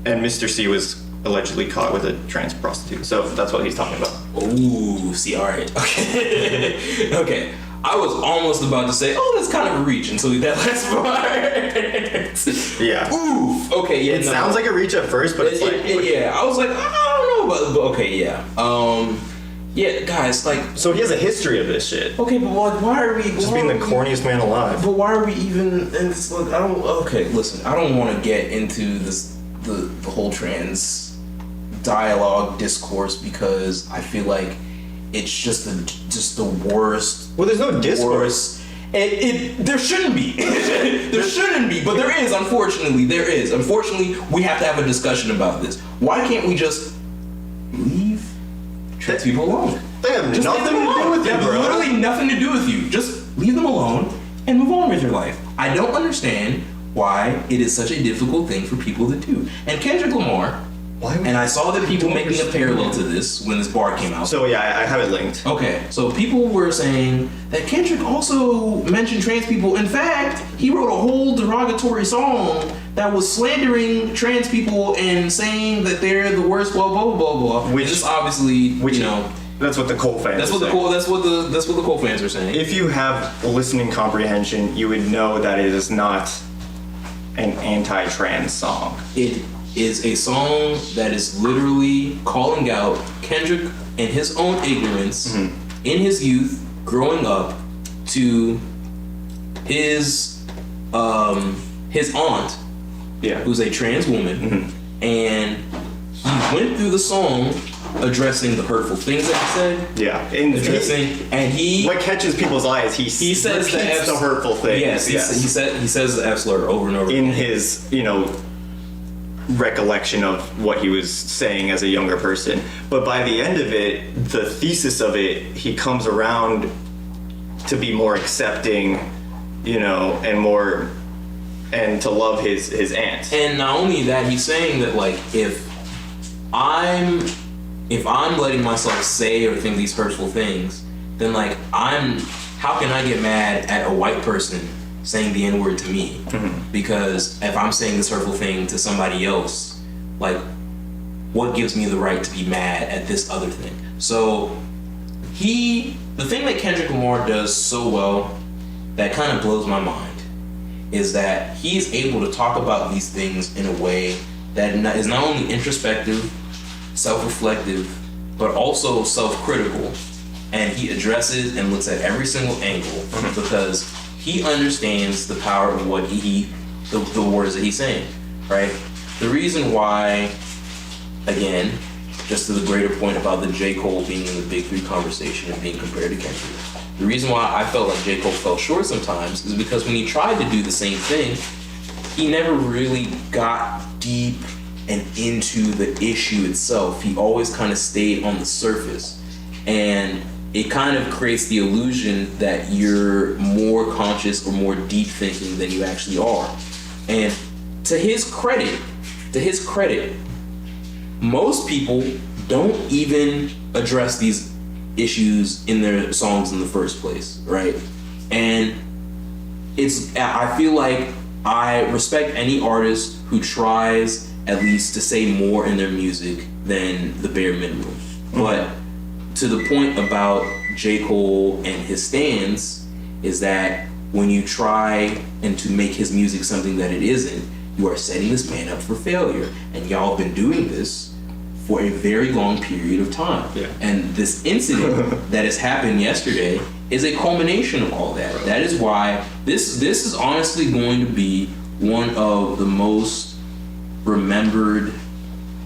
And Mr. C was allegedly caught with a trans prostitute, so that's what he's talking about.
Ooh, see, all right, okay, okay. I was almost about to say, oh, that's kind of a reach until that last part.
Yeah.
Oof. Okay. Yeah.
It sounds like a reach at first, but it's like.
Yeah. I was like, I don't know, but okay. Yeah. Yeah, guys, like.
So he has a history of this shit.
Okay, but why are we
just being the corniest man alive?
But why are we even? And it's like, I don't. Okay, listen. I don't want to get into this the whole trans dialogue discourse because I feel like it's just the worst.
Well, there's no discourse.
There shouldn't be. There shouldn't be, but there is. Unfortunately, there is. Unfortunately, we have to have a discussion about this. Why can't we just leave trans people alone?
They have
just
nothing to do with you, bro.
Literally nothing to do with you. Just leave them alone and move on with your life. I don't understand why it is such a difficult thing for people to do. And Kendrick Lamar. And I saw that people making a parallel to this when this bar came out.
So yeah, I have it linked.
Okay, so people were saying that Kendrick also mentioned trans people. In fact, he wrote a whole derogatory song that was slandering trans people and saying that they're the worst, blah blah blah blah blah.
Which
is obviously, you know,
that's what the Cole fans.
That's what the Cole. That's what the Cole fans are saying.
If you have listening comprehension, you would know that it is not an anti-trans song.
It is a song that is literally calling out Kendrick and his own ignorance in his youth, growing up, to his aunt, who's a trans woman, and he went through the song addressing the hurtful things that he said.
Yeah,
and he
what catches people's eyes, he says the hurtful things.
Yes, he says the F slur over and over
in his recollection of what he was saying as a younger person. But by the end of it, the thesis of it, he comes around to be more accepting, and to love his aunt.
And not only that, he's saying that like if I'm letting myself say or think these hurtful things, then like how can I get mad at a white person saying the N-word to me? Because if I'm saying this hurtful thing to somebody else, like what gives me the right to be mad at this other thing? So the thing that Kendrick Lamar does so well that kind of blows my mind is that he's able to talk about these things in a way that is not only introspective, self-reflective, but also self-critical. And he addresses and looks at every single angle because he understands the power of what the words that he's saying, right? The reason why, again, just to the greater point about the J. Cole being in the Big Three conversation and being compared to Kendrick, the reason why I felt like J. Cole fell short sometimes is because when he tried to do the same thing, he never really got deep and into the issue itself. He always kind of stayed on the surface. And it kind of creates the illusion that you're more conscious or more deep thinking than you actually are. And to his credit, most people don't even address these issues in their songs in the first place, right? And I feel like I respect any artist who tries at least to say more in their music than the bare minimum. But to the point about J. Cole and his stance is that when you try and to make his music something that it isn't, you are setting this man up for failure. And y'all have been doing this for a very long period of time. Yeah. And this incident that has happened yesterday is a culmination of all that. That is why this is honestly going to be one of the most remembered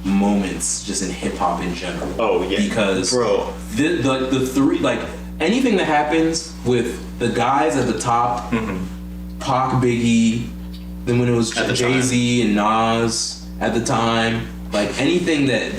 moments just in hip hop in general.
Oh yeah,
because
bro,
the three, like anything that happens with the guys at the top, Pac, Biggie, then when it was Jay-Z and Nas at the time, like anything that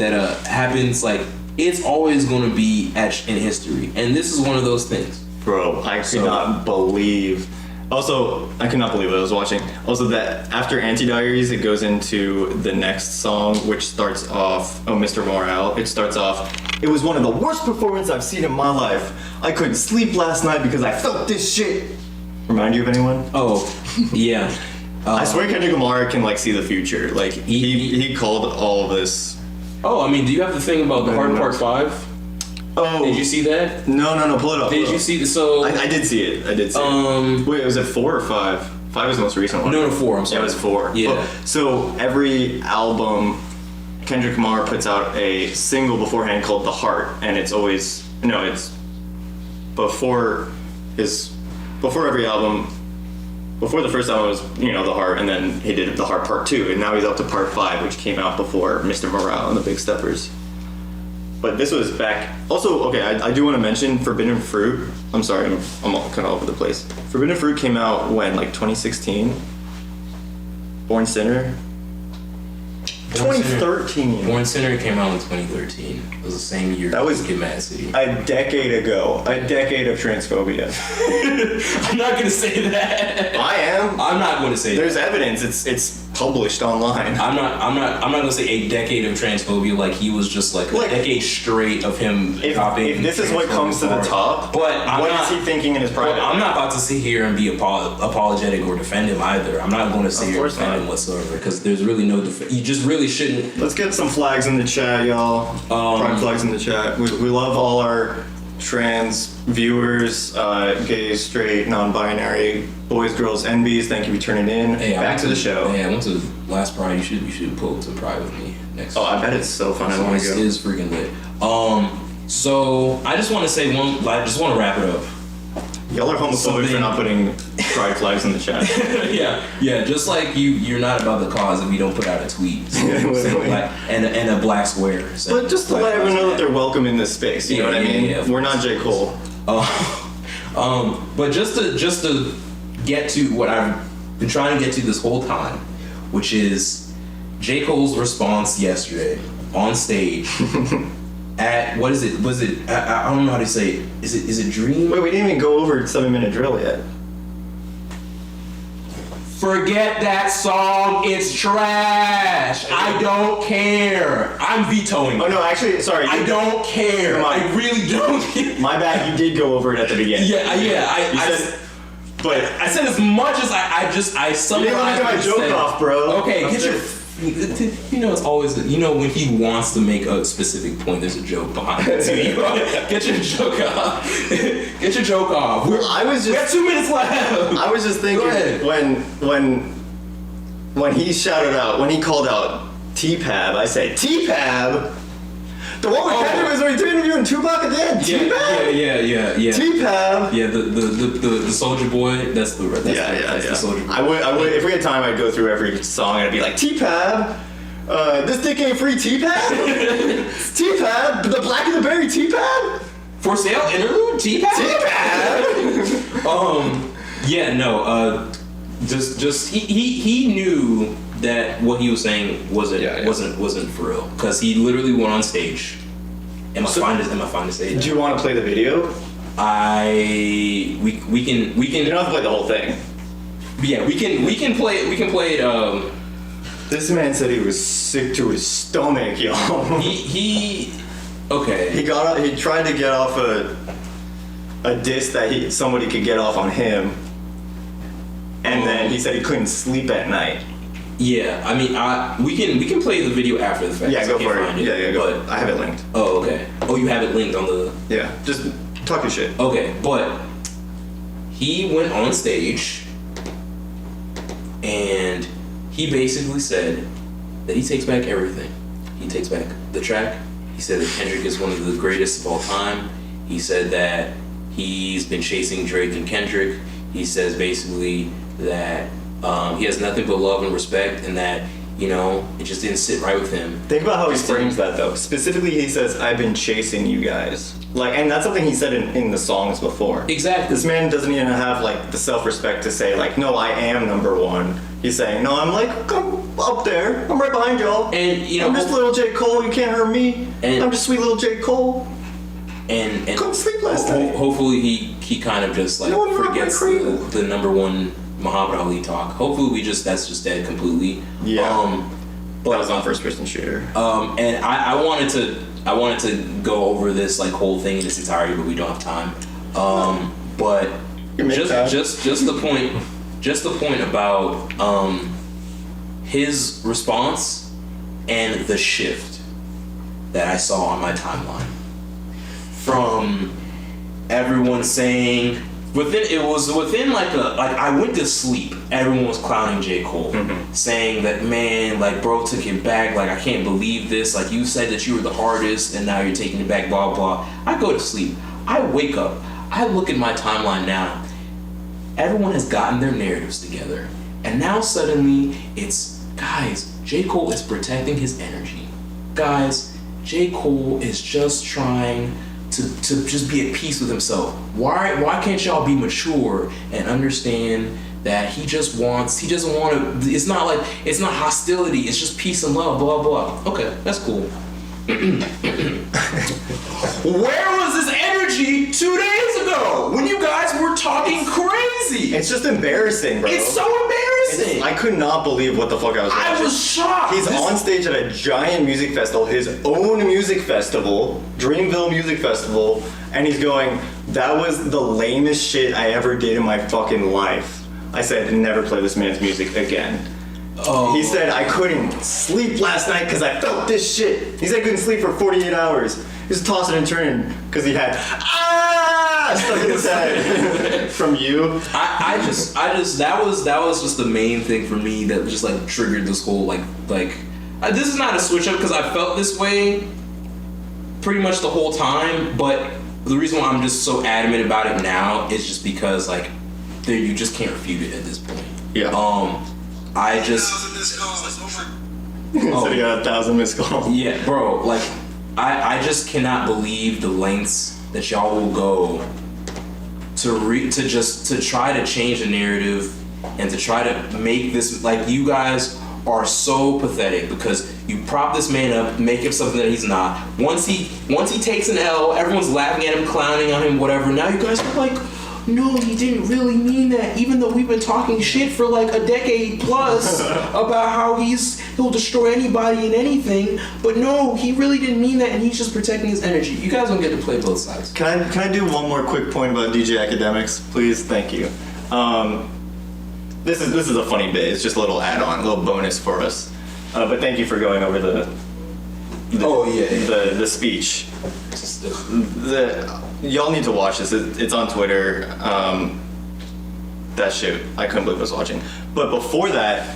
happens, like it's always going to be etched in history. And this is one of those things.
Bro, I could not believe. Also, I could not believe what I was watching. Also, that after Anti-Diaries, it goes into the next song, which starts off, Mr. Morale. It starts off, It was one of the worst performances I've seen in my life. I couldn't sleep last night because I felt this shit. Remind you of anyone?
Oh, yeah.
I swear Kendrick Lamar can like see the future. Like he called all of this.
Oh, I mean, do you have the thing about the Hard Part 5?
Oh,
did you see that?
No, pull it up.
Did you see the so?
I did see it. Wait, was it 4 or 5? 5 was the most recent one.
No, 4. I'm sorry.
Yeah, it was 4.
Yeah.
But, so every album, Kendrick Lamar puts out a single beforehand called "The Heart," and it's always it's before every album. Before the first album was, The Heart, and then he did The Heart Part 2, and now he's up to Part 5, which came out before Mr. Morale and the Big Steppers. But this was back... Also, okay, I do want to mention Forbidden Fruit. I'm sorry, I'm all kind of all over the place. Forbidden Fruit came out when, like 2016? Born Sinner? 2013.
Born Sinner came out in 2013. It was the same year.
That was
Get Mad City.
A decade ago. A decade of transphobia.
I'm not gonna say that.
I am.
I'm not gonna say
There's
that.
evidence. It's published online.
I'm not gonna say a decade of transphobia like he was just like a decade straight of him dropping.
If this is what comes to the top,
but
what is he thinking in his private?
I'm not about to sit here and be apologetic or defend him either. I'm not going to sit here and defend him whatsoever because there's really no you just really shouldn't.
Let's get some flags in the chat, y'all. Pride flags in the chat. We love all our trans viewers, gay, straight, non-binary, boys, girls, NBs. Thank you for tuning in.
Hey,
back to the show.
Hey, I went to the last Pride. You should pull up to Pride with me next.
Oh, I bet it's so fun. I want to go.
It is freaking lit. So I just want to say I just want to wrap it up.
Y'all are homophobic for not putting pride flags in the chat.
yeah. Just like you're not about the cause if you don't put out a tweet and a black square.
But just to let everyone know that they're welcome in this space. You know what I mean?
Yeah,
we're not J. Cole.
But just to get to what I've been trying to get to this whole time, which is J. Cole's response yesterday on stage. At what is it? Was it? I don't know how to say it. Is it Dream?
Wait, we didn't even go over 7-minute drill yet.
Forget that song. It's trash. I don't care. I'm vetoing.
Oh no, actually, sorry.
I don't care. I really don't care.
My bad. You did go over it at the beginning.
But I said as much as I summarized.
You didn't look at my joke off, bro.
Okay, get your. It's always when he wants to make a specific point, there's a joke behind it too. Get your joke off. Get your joke off. We have 2 minutes left.
I was just thinking when he shouted out, when he called out T-Pab, I said T-Pab. The one with Kendrick was interviewing Tupac at the end. T-Pab.
Yeah.
T-Pab.
Yeah, the Soldier Boy. That's the Soldier Boy.
I would if we had time, I'd go through every song and I'd be like T-Pab. This dick ain't free. T-Pab. T-Pab. The Black and the Berry. T-Pab.
For sale interlude. T-Pab. Just he knew that what he was saying wasn't for real because he literally went on stage. Am I fine to say that?
Do you want to play the video?
We can.
You don't have to play the whole thing.
Yeah, we can play it.
This man said he was sick to his stomach, y'all.
Okay.
He tried to get off a diss that somebody could get off on him, and then he said he couldn't sleep at night.
Yeah, I mean, we can play the video after the fact.
Yeah, go for it. Yeah, go.
But
I have it linked.
Oh, okay. Oh, you have it linked on the.
Yeah, just talk your shit.
Okay, but he went on stage and he basically said that he takes back everything. He takes back the track. He said that Kendrick is one of the greatest of all time. He said that he's been chasing Drake and Kendrick. He says basically that he has nothing but love and respect, and that it just didn't sit right with him.
Think about how he frames that though. Specifically, he says, "I've been chasing you guys." And that's something he said in the songs before.
Exactly.
This man doesn't even have the self-respect to say "No, I am number one." He's saying, "No, I'm up there. I'm right behind y'all."
And
I'm just little J. Cole. You can't hurt me. I'm just sweet little J. Cole.
And
couldn't sleep last night.
Hopefully he kind of just forgets the number one Muhammad Ali talk. Hopefully that's just dead completely.
Yeah. But that was on first person shooter.
And I wanted to I wanted to go over this like whole thing in its entirety, but we don't have time. But just the point about his response and the shift that I saw on my timeline from everyone saying within I went to sleep. Everyone was clowning J. Cole, saying that, man, like, bro took it back. Like, I can't believe this. Like, you said that you were the hardest, and now you're taking it back. Blah blah. I go to sleep. I wake up. I look at my timeline now. Everyone has gotten their narratives together, and now suddenly it's, guys, J. Cole is protecting his energy. Guys, J. Cole is just trying to just be at peace with himself. Why can't y'all be mature and understand that he doesn't want to, it's not hostility, it's just peace and love, blah blah. Okay, that's cool. Where was this energy 2 days ago when you guys were talking crazy?
It's just embarrassing, bro.
It's so embarrassing.
I could not believe what the fuck I was watching.
I was shocked.
He's on stage at a giant music festival, his own music festival, Dreamville Music Festival, and he's going, that was the lamest shit I ever did in my fucking life. I said, never play this man's music again. Oh. He said, I couldn't sleep last night because I felt this shit. He said he couldn't sleep for 48 hours. He was tossing and turning because he had stuck in his head from you.
I just that was just the main thing for me that just like triggered this whole this is not a switch up because I felt this way pretty much the whole time, but the reason why I'm just so adamant about it now is just because like you just can't refute it at this point.
Yeah.
I just
so you got 1,000 missed calls.
Yeah, bro, like I just cannot believe the lengths that y'all will go to try to change the narrative and to try to make this, like, you guys are so pathetic because you prop this man up, make him something that he's not. Once he takes an L, everyone's laughing at him, clowning on him, whatever. Now you guys are like, no, he didn't really mean that, even though we've been talking shit for like a decade plus about how he'll destroy anybody and anything, but no, he really didn't mean that, and he's just protecting his energy. You guys don't get to play both sides.
Can I do one more quick point about DJ Academics, please? Thank you. This is a funny bit. It's just a little add-on, a little bonus for us. But thank you for going over the speech. Y'all need to watch this. It's on Twitter. That shit, I couldn't believe I was watching. But before that,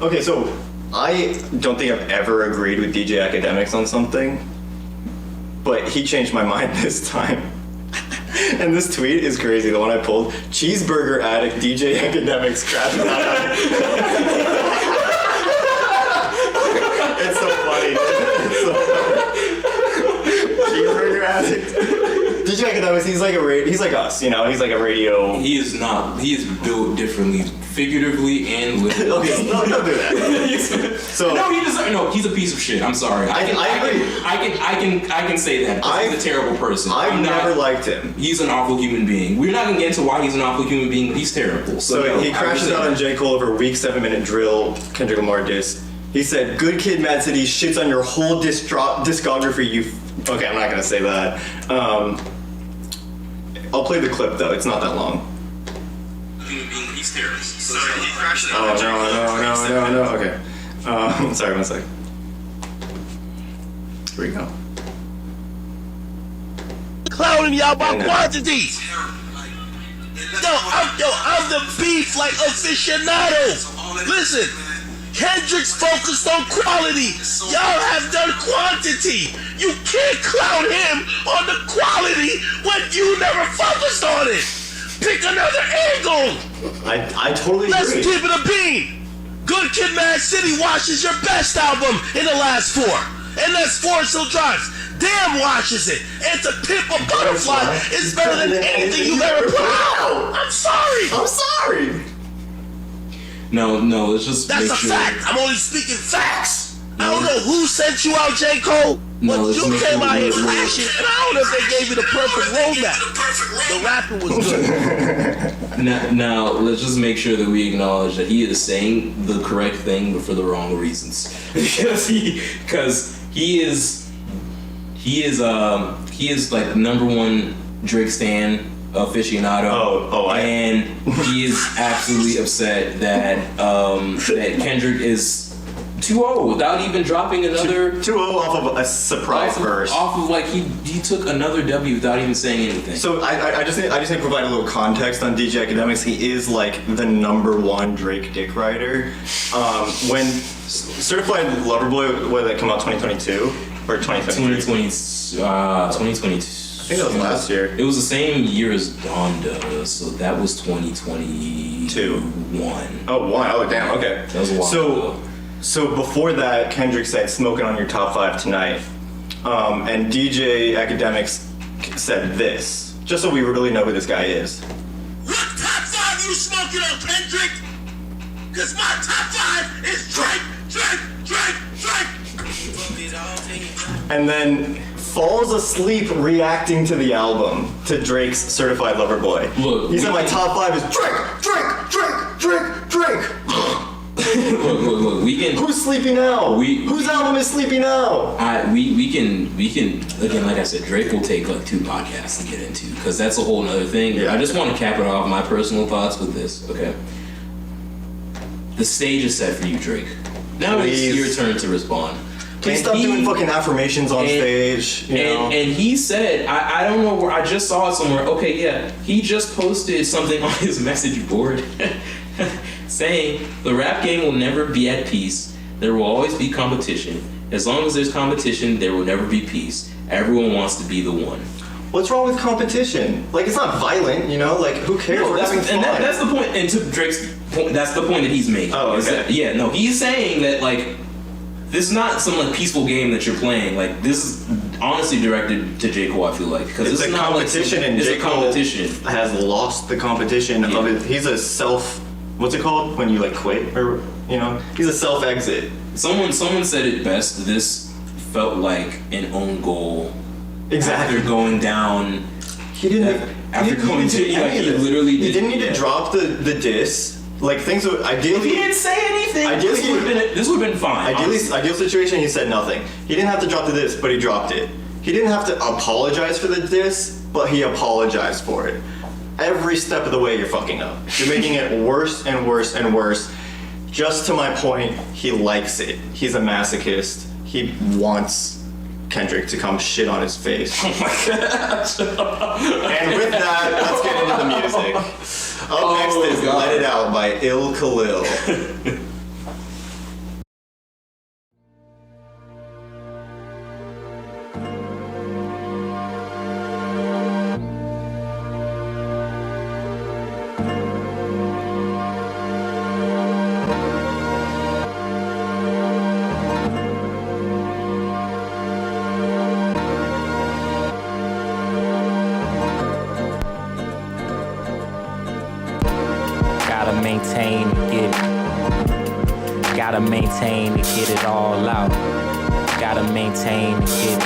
okay, so I don't think I've ever agreed with DJ Academics on something, but he changed my mind this time. And this tweet is crazy, the one I pulled. Cheeseburger addict DJ Academics crashes out. It's so funny. Cheeseburger addict. DJ Academics, he's like us, you know, he's like a radio.
He is not. He is built differently, figuratively and literally.
Okay, no, don't do that. So
no, he doesn't. No, he's a piece of shit. I'm sorry. I can say that. He's a terrible person.
I've never liked him.
He's an awful human being. We're not gonna get into why he's an awful human being, but he's terrible.
So he crashes out on J. Cole over weak 7-minute drill, Kendrick Lamar diss. He said, "Good Kid, Mad City shits on your whole discography." You. Okay, I'm not gonna say that. I'll play the clip though. It's not that long.
He's terrible.
So he crashed out. Oh no. Okay. Sorry, 1 sec. Here we go.
Clowning y'all by quantity. I'm the beef like aficionado. Listen, Kendrick's focused on quality. Y'all have done quantity. You can't clown him on the quality when you never focused on it. Pick another angle.
I totally agree.
Let's give it a bean. Good Kid, Mad City watches your best album in the last 4. And that's Forest Hill Drives. Damn watches it. And To Pimp a Butterfly is better than anything you've ever put out. I'm sorry.
No, let's just
That's
make
a
sure.
fact. I'm only speaking facts. I don't know who sent you out, J. Cole, but you came out here crashing, and I don't know if they gave you the perfect roadmap. The rapping was good.
Now, let's just make sure that we acknowledge that he is saying the correct thing, but for the wrong reasons. because he is He is like the #1 Drake stan aficionado. And he is absolutely upset that that Kendrick is 2-0 without even dropping another
2-0 off of a surprise verse.
Off of like he took another W without even saying anything.
So I just need to provide a little context on DJ Academics. He is like the #1 Drake dick rider. When Certified Lover Boy, what did that come out 2022 or 2023? 2022. I
think
that was last year.
It was the same year as Donda, so that was 2021.
Oh, one. Oh, damn. Okay.
That was a while.
So before that, Kendrick said "Smoking on your top 5 tonight," and DJ Academics said this, just so we really know who this guy is.
What top 5 you smoking on, Kendrick? Cause my top 5 is Drake.
And then falls asleep reacting to the album, to Drake's Certified Lover Boy.
Look,
he said my top 5 is Drake.
Look, we can.
Who's sleepy now? Whose album is sleepy now?
We can again, like I said, Drake will take like 2 podcasts to get into because that's a whole nother thing. Yeah. I just want to cap it off my personal thoughts with this. Okay, the stage is set for you, Drake. Now it's your turn to respond.
Please stop doing fucking affirmations on stage.
And he said, I don't know where, I just saw it somewhere. Okay, yeah, he just posted something on his message board saying the rap game will never be at peace. There will always be competition. As long as there's competition, there will never be peace. Everyone wants to be the one.
What's wrong with competition? Like, it's not violent, you know? Like, who cares?
No, that's the point. And to Drake's point, that's the point that he's making.
Oh, okay.
He's saying that, like, this is not some, like, peaceful game that you're playing. Like, this is honestly directed to J. Cole, I feel like. Because it's a competition,
and J. Cole has lost the competition of it. He's a what's it called? When you, like, quit? Or, you know? He's a self-exit.
Someone said it best. This felt like an own goal.
Exactly.
After going down.
He didn't need to drop the diss. Like, things would ideally.
If he didn't say anything, this would have been fine.
Ideal situation, he said nothing. He didn't have to drop the diss, but he dropped it. He didn't have to apologize for the diss, but he apologized for it. Every step of the way, you're fucking up. You're making it worse and worse and worse. Just to my point, he likes it. He's a masochist. He wants Kendrick to come shit on his face.
Oh my god.
And with that, let's get into the music. Up next is Let It Out by ILL KALIL.
Maintain to get it all out. Gotta maintain to get it.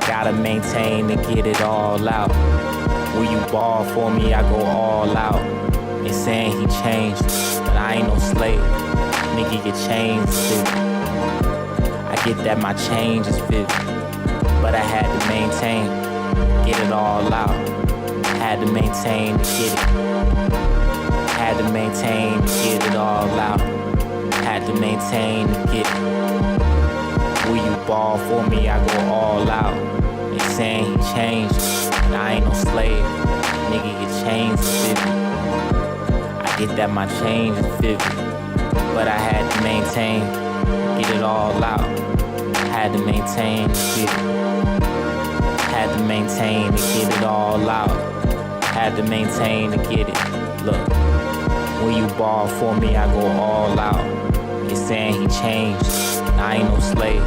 Gotta maintain to get it all out. Will you ball for me? I go all out. They saying he changed, but I ain't no slave. Nigga, your chains fit. I get that my change is fit, but I had to maintain, get it all out. Had to maintain to get it. Had to maintain to get it all out. Had to maintain to get it. Will you ball for me? I go all out. They saying he changed, and I ain't no slave. Nigga, your chains is 50. I get that my change is 50, but I had to maintain, get it all out. Had to maintain to get it. Had to maintain to get it all out. Had to maintain to get it. Look, when you ball for me, I go all out. They saying he changed, I ain't no slave.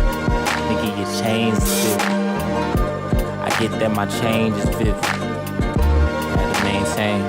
Nigga, your chains is 50. I get that my change is 50. Had to maintain.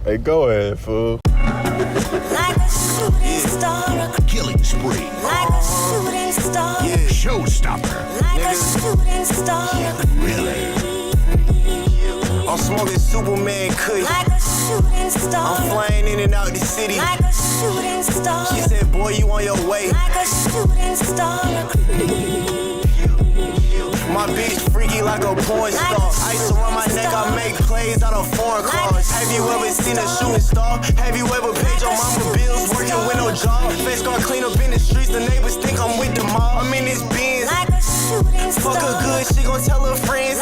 Hey, go ahead, fool.
Like a shooting star.
Killing spree.
Like a shooting star.
Showstopper.
Like a shooting star.
Really?
I'm smoking Superman kush.
Like a shooting star.
I'm flying in and out the city.
Like a shooting star.
She said, boy, you on your way.
Like a shooting star.
My bitch freaky like a porn star. Ice around my neck, I make plays out of foreign cars. Have you ever seen a shooting star? Have you ever paid your mama bills working with no job? Face car clean up in the streets, the neighbors think I'm with the mob. I'm in this Benz. Fuck her good, she gon' tell her friends.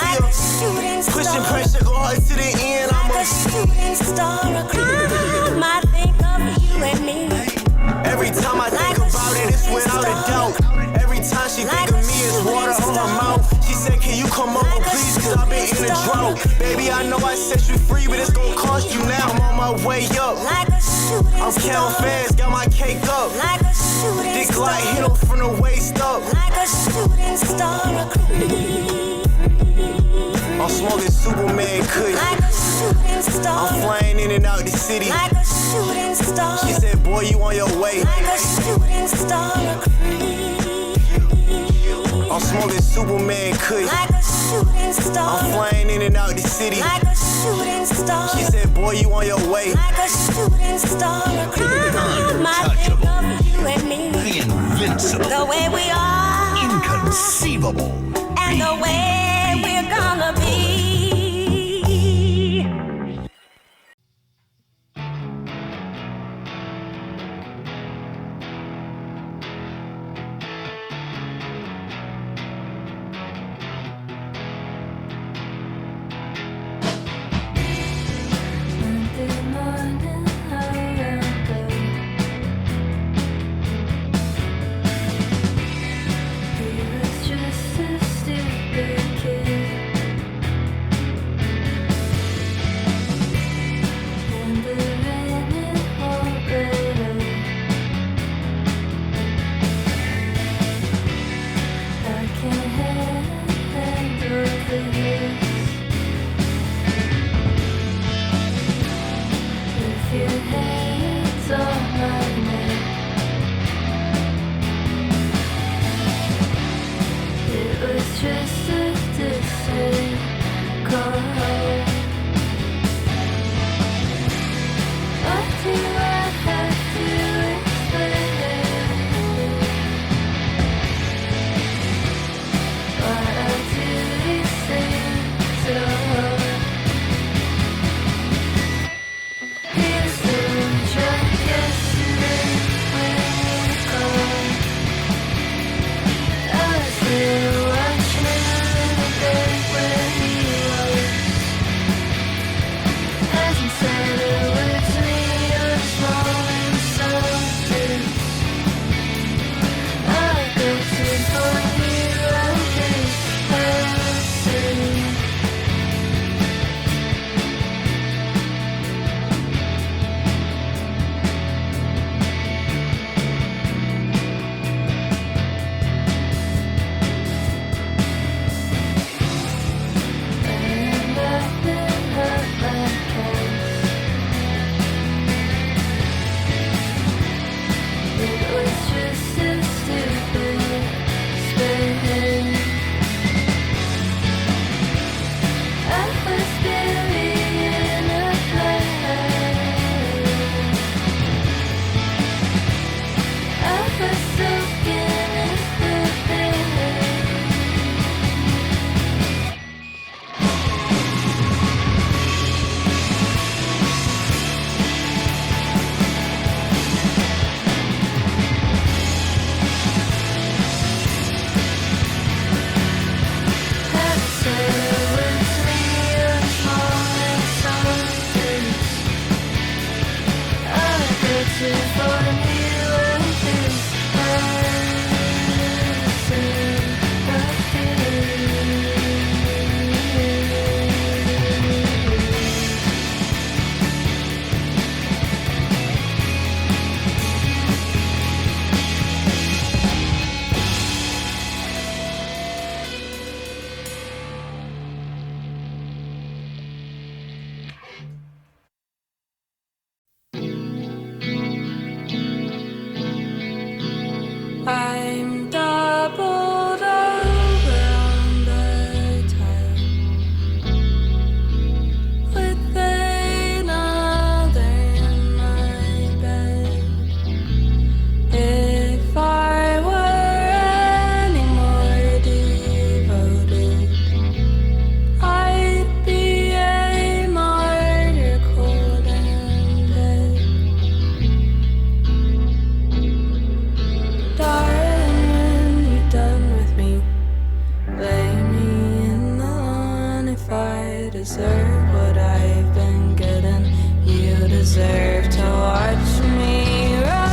Pushing pressure, go hard to the end. I'm a
shooting star. I think of you and me.
Every time I think about it, it's without a doubt. Every time she think of me, it's water on her mouth. She said, can you come over, please, cause I've been in a drought. Baby, I know I set you free, but it's gon' cost you now. I'm on my way up. I'm counting fast, got my cake up. Dick like hit him from the waist up.
Like a shooting star.
I'm smoking Superman kush.
Like a shooting star.
I'm flying in and out the city.
Like a shooting star.
She said, boy, you on your way.
Like a shooting star.
I'm smoking Superman kush.
Like a shooting star.
I'm flying in and out the city.
Like a shooting star.
She said, boy, you on your way.
Like a shooting star. I think of you and me.
The invincible.
The way we are.
Inconceivable.
And the way we're gonna be.
deserve what I've been getting. You deserve to watch me run.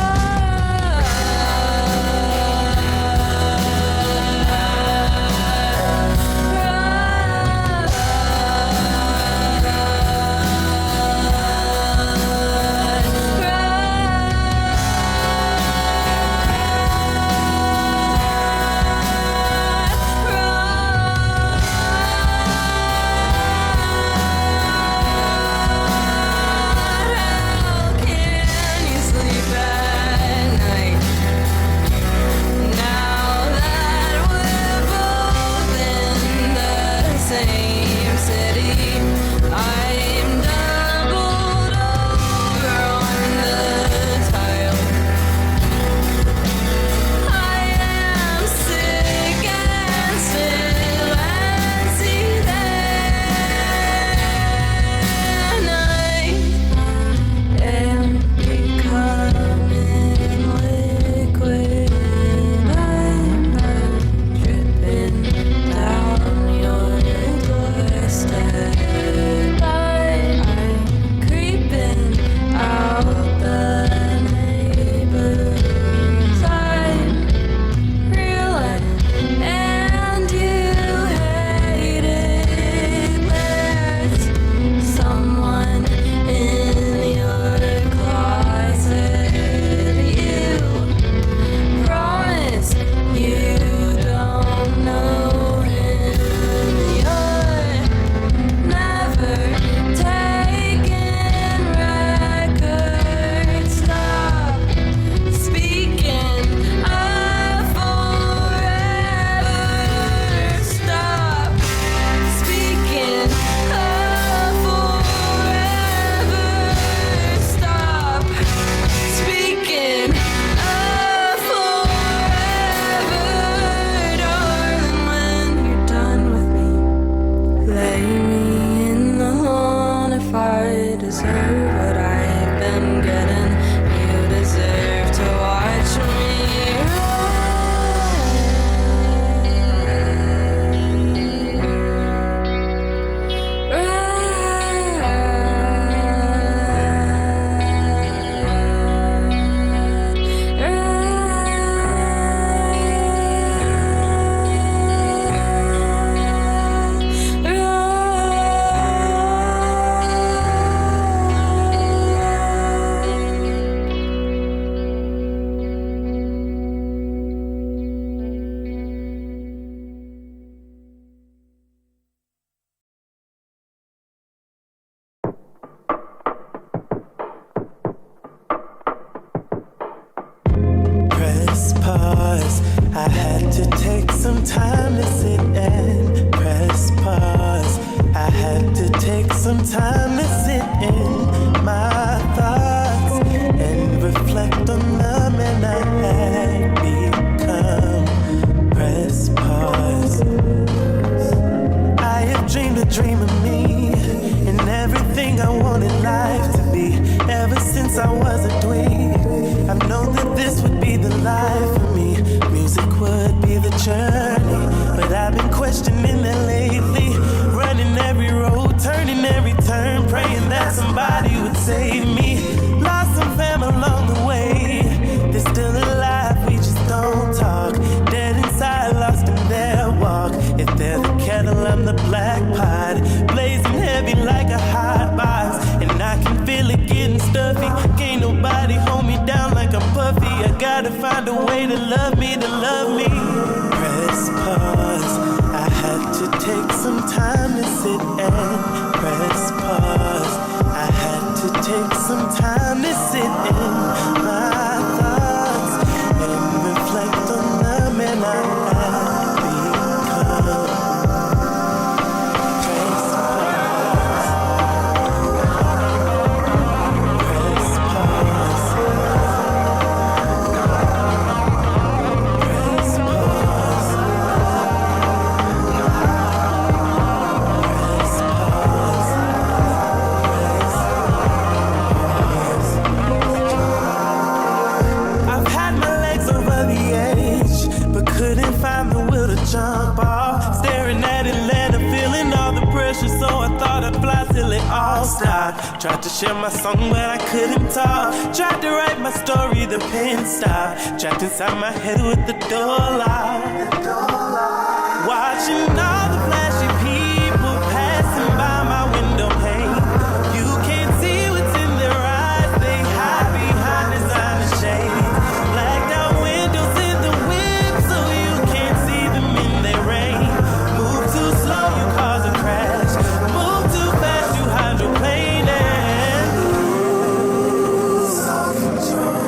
I had to take some time to sit and press pause. I had to take some time to sit in my thoughts and reflect on the man I had become. Press pause. I have dreamed a dream of me and everything I wanted life to be. Ever since I was a dweeb, I've known that this would be the life for me. Music would be the journey, but I've been questioning it lately. Running every road, turning every turn, praying that somebody would save me. Lost some fam along the way, they're still alive, we just don't talk. Dead inside, lost in their walk. If they're the kettle, I'm the black pot, blazing heavy like a hot box. And I can feel it getting stuffy, can't nobody hold me down like I'm puffy. I gotta find a way to love me, to love me. Press pause, I had to take some time to sit and press pause. I had to take some time to sit in my thoughts and reflect on the man I have become. Press pause, press pause, press pause, press pause.
I thought I'd fly till it all stopped. Tried to share my song, but I couldn't talk. Tried to write my story, the pen stopped. Trapped inside my head with the door locked. Watching all the flashy people passing by my window pane. You can't see what's in their eyes. They hide behind designer shades. Blacked out windows in the whip, so you can't see them in their rain. Move too slow, you cause a crash. Move too fast, you hydroplane and lose control.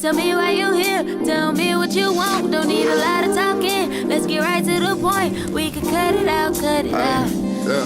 Tell me why you here, tell me what you want. Don't need a lot of talking, let's get right to the point. We can cut it out, cut it out.
Yeah,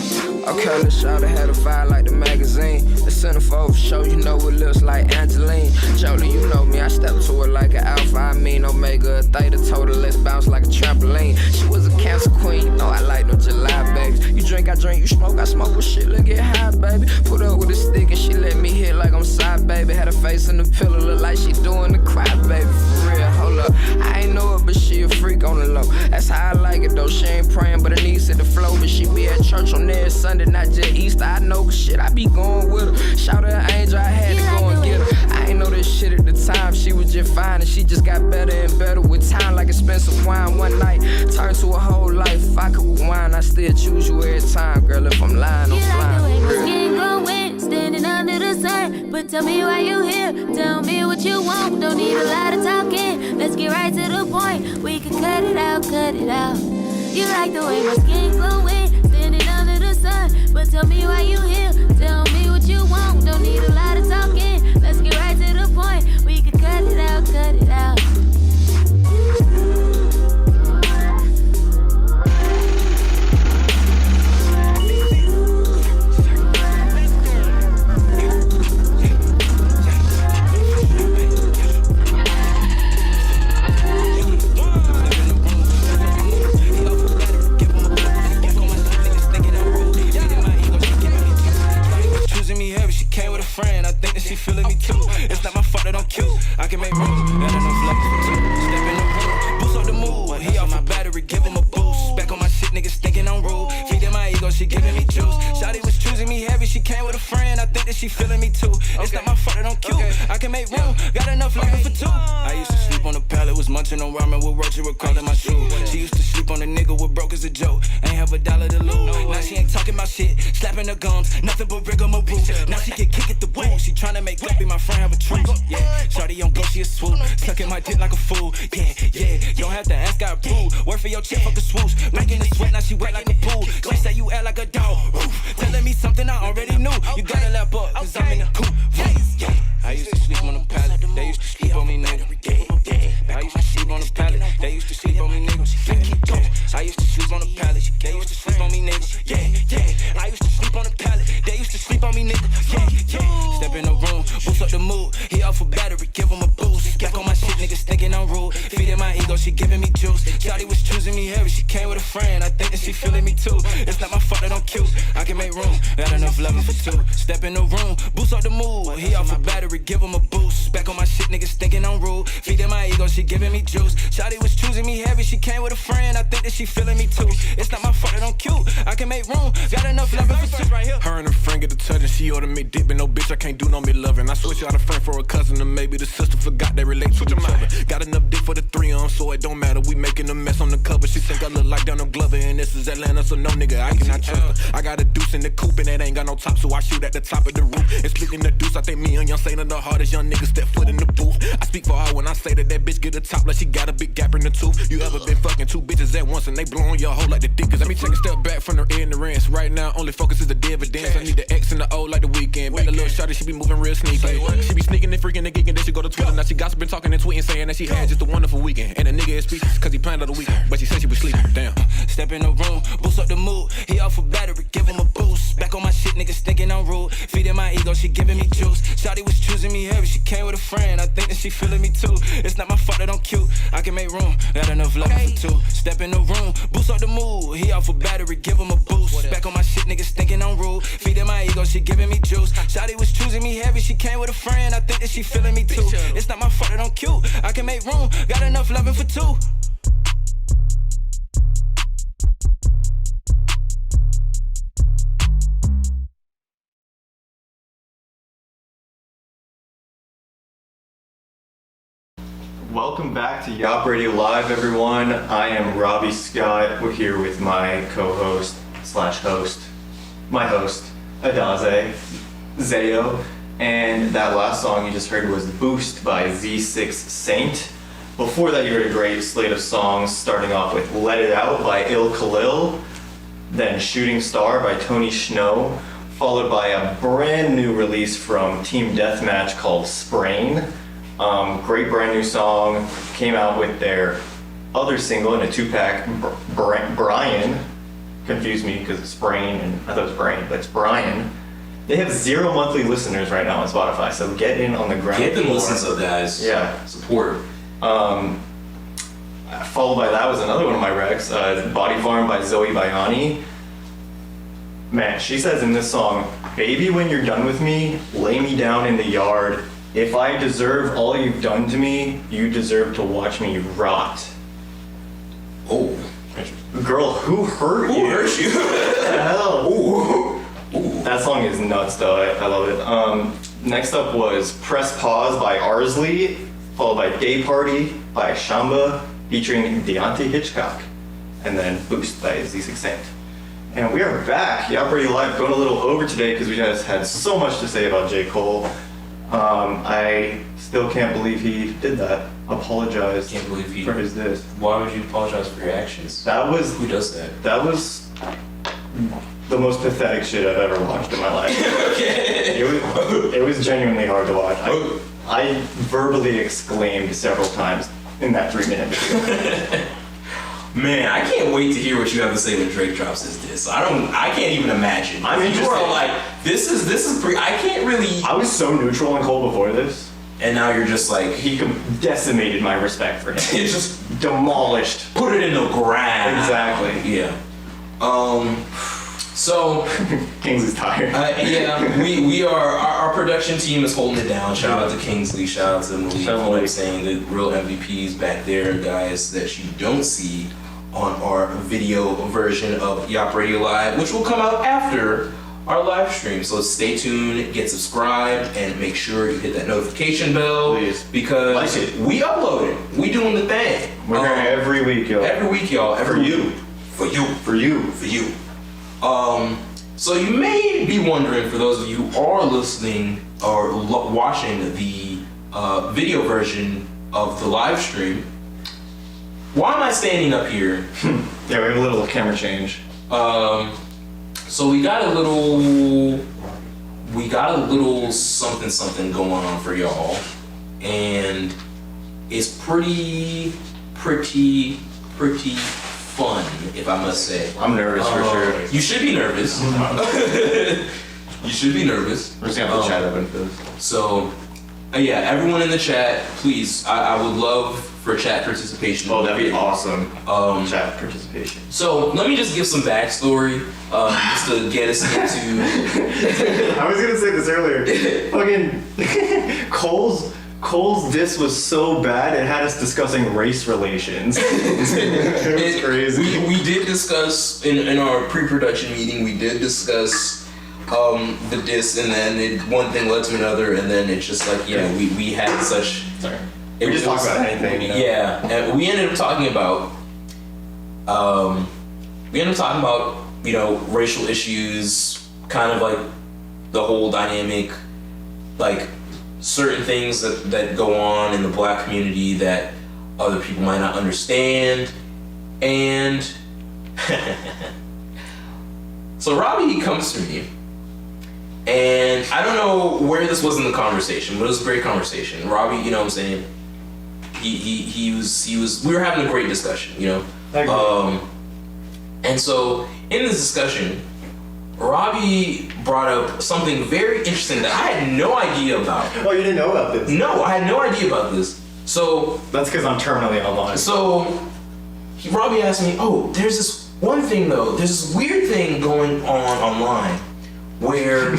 I kinda shout, I had a fire like the magazine. The centerfold show, you know it looks like Angeline. Jolie, you know me, I step to it like an alpha. I mean omega, theta, total, let's bounce like a trampoline. She was a cancer queen, you know I like no July babies. You drink, I drink, you smoke, I smoke with shit, look get high, baby. Put up with a stick and she let me hit like I'm side, baby. Had her face in the pillow, look like she doing the cry, baby. For real, hold up, I ain't know it, but she a freak on the low. That's how I like it though, she ain't praying, but her knees hit the flow. But she be at church on every Sunday, not just Easter. I know shit, I be going with her. Shout her an angel, I had to go and get her. I ain't know this shit shit at the time. She was just fine and she just got better and better with time, like expensive wine. One night turned to a whole life. If I could rewind, I still choose you every time, girl. If I'm lying, I'm flying.
My skin glowing, standing under the sun. But tell me why you here. Tell me what you want. Don't need a lot of talking. Let's get right to the point. We can cut it out, cut it out. You like the way my skin glowing, standing under the sun. But tell me why you here. Tell me what you want. Don't need a lot of talking. Let's get right to the point. We can cut it out, cut it out.
Friend, I think that she feeling me too. It's not my fault that I'm cute. I can make room, got enough left for two. Step in the room, boost up the mood. He off my battery, give him a boost. Back on my shit, niggas thinking I'm rude. Feeding my ego, she giving me juice. Shawty was choosing me heavy, she came with a friend. I think that she feeling me too. It's not my fault that I'm cute. I can make room, got enough left for two. I used to sleep on the pallet, was munching on ramen with roaches, recalling my shoe. She used to sleep on a nigga with broke as a joke. Ain't have $1 to lose. Now she ain't talking about shit, slapping her gums, nothing but rigmarole. Now she can kick it the woo. She tryna make up, be my friend, have a truth. Yeah, shawty on go, she a swoop. Sucking my dick like a fool. Yeah, yeah, you don't have to ask, got boo. Work for your chick, fuck a swoosh. Making it sweat, now she wet like a pool. She say you act like a dog. Oof. Telling me something I already knew. You gotta lap up, cause I'm in the coop. Yeah. I used to sleep on the pallet. They used to sleep on me, nigga. I used to sleep on the pallet. They used to sleep on me, nigga. I used to sleep on the pallet. They used to sleep on me, nigga. Yeah. I used to sleep on the pallet. They used to sleep on me, nigga. Yeah. Step in the room, boost up the mood. He off a battery, give him a boost. Back on my shit, niggas thinking I'm rude. Feeding my ego, she giving me juice. Shawty was choosing me heavy, she came with a friend. I think that she feeling me too. It's not my fault that I'm cute. I can make room, got enough loving for two. Step in the room, boost up the mood. He off a battery, give him a boost. Back on my shit, niggas thinking I'm rude. Feeding my ego, she giving me juice. Shawty was choosing me heavy, she came with a friend. I think that she feeling me too. It's not my fault that I'm cute. I can make room, got enough loving for two. Right here.
Her and her friend get to touching, she ordered me dick, but no bitch, I can't do no me loving. I switch out a friend for a cousin, and maybe the sister forgot they relate to each other. Got enough dick for the three of them, so it don't matter. We making a mess on the cover. She think I look like Donald Glover, and this is Atlanta, so no nigga, I cannot trust her. I got a deuce in the coupe, and it ain't got no top, so I shoot at the top of the roof. And splitting the deuce, I think me and Young Saint are the hardest young niggas step foot in the booth. I speak for her when I say that bitch get a top like she got a big gap in the tooth. You ever been fucking two bitches at once, and they blow on your hoe like the dick? Let me take a step back from the ignorance. Right now, only focus is the dividends. I need the X and the O like the weekend. Back the little shawty, she be moving real sneaky. She be sneaking and freaking and geeking, then she go to Twitter. Now she gossiping, talking and tweeting, saying that she had just a wonderful weekend. And the nigga is speechless, cause he planned all the weekend. But she said she was sleeping, damn.
Step in the room, boost up the mood. He off a battery, give him a boost. Back on my shit, niggas thinking I'm rude. Feeding my ego, she giving me juice. Shawty was choosing me heavy, she came with a friend. I think that she feeling me too. It's not my fault that I'm cute. I can make room, got enough love for two. Step in the room, boost up the mood. He off a battery, give him a boost. Back on my shit, niggas thinking I'm rude. Feeding my ego, she giving me juice. Shawty was choosing me heavy, she came with a friend. I think that she feeling me too. It's not my fault that I'm cute. I can make room, got enough loving for two.
Welcome back to Yop Radio Live, everyone. I am Robby Scott. We're here with my co-host / host, my host, Adaze, ZayOH. And that last song you just heard was Boost by Z6 Saint. Before that, you heard a great slate of songs, starting off with Let It Out by ILL KALIL, then Shooting Star by Tony Shhnow, followed by a brand new release from Team Deathmatch called Sprain. Great brand new song, came out with their other single in a 2-pack, Brian. Confused me because it's Sprain and I thought it was Brain, but it's Brian. They have 0 monthly listeners right now on Spotify, so get in on the ground.
Get them listens though, guys.
Yeah.
Support.
Followed by that was another one of my recs, Body Farm by Bayani. Man, she says in this song, "Baby, when you're done with me, lay me down in the yard. If I deserve all you've done to me, you deserve to watch me rot."
Oh.
Girl, who hurt you?
Who hurt you?
What the hell? Ooh. That song is nuts though, I love it. Next up was Press Pause by ARZLEE, followed by Day Party by Shamba, featuring Deontay Hitchcock, and then Boost by Z6 And we are back. Yop Radio Live, going a little over today because we just had so much to say about J. Cole. I still can't believe he did that. Apologize.
Can't believe he
for his diss.
Why would you apologize for your actions?
That was
who does that?
That was the most pathetic shit I've ever watched in my life. It was genuinely hard to watch. I verbally exclaimed several times in that 3-minute video.
Man, I can't wait to hear what you have to say when Drake drops his diss. I can't even imagine.
I'm interested.
You are like, this is I can't really.
I was so neutral on Cole before this.
And now you're just like,
he decimated my respect for him. It just demolished.
Put it in the ground.
Exactly.
Yeah. So
Kingsley's tired.
Yeah, we are. Our production team is holding it down. Shout out to Kingsley. Shout out to Malik. I'm saying the real MVPs back there, guys, that you don't see on our video version of Yop Radio Live, which will come out after our live stream. So stay tuned, get subscribed, and make sure you hit that notification bell. Please. Because we upload it. We doing the thing.
We're here every week, y'all.
Every week, y'all.
For you.
So you may be wondering, for those of you who are listening or watching the video version of the live stream, why am I standing up here?
Yeah, we have a little camera change.
So we got a little something going on for y'all, and it's pretty fun, if I must say.
I'm nervous for sure.
You should be nervous. You should be nervous.
We're just gonna have the chat open for this.
So, yeah, everyone in the chat, please, I would love for chat participation.
Oh, that'd be awesome. Chat participation.
So, let me just give some backstory, just to get us into...
I was gonna say this earlier. Fucking Cole's diss was so bad it had us discussing race relations. It was crazy.
We did discuss in our pre-production meeting. We did discuss the diss, and then one thing led to another, and then it's just like we had such.
Sorry. We just talked about anything. You know?
Yeah, and we ended up talking about racial issues, kind of like the whole dynamic, like certain things that go on in the black community that other people might not understand. And so Robby comes to me, and I don't know where this was in the conversation, but it was a great conversation. Robby, you know what I'm saying? He was we were having a great discussion, you know? And so in this discussion, Robby brought up something very interesting that I had no idea about.
Oh, you didn't know about this?
No, I had no idea about this. So
that's because I'm terminally online.
So Robby asked me, "Oh, there's this one thing though. There's this weird thing going on online, where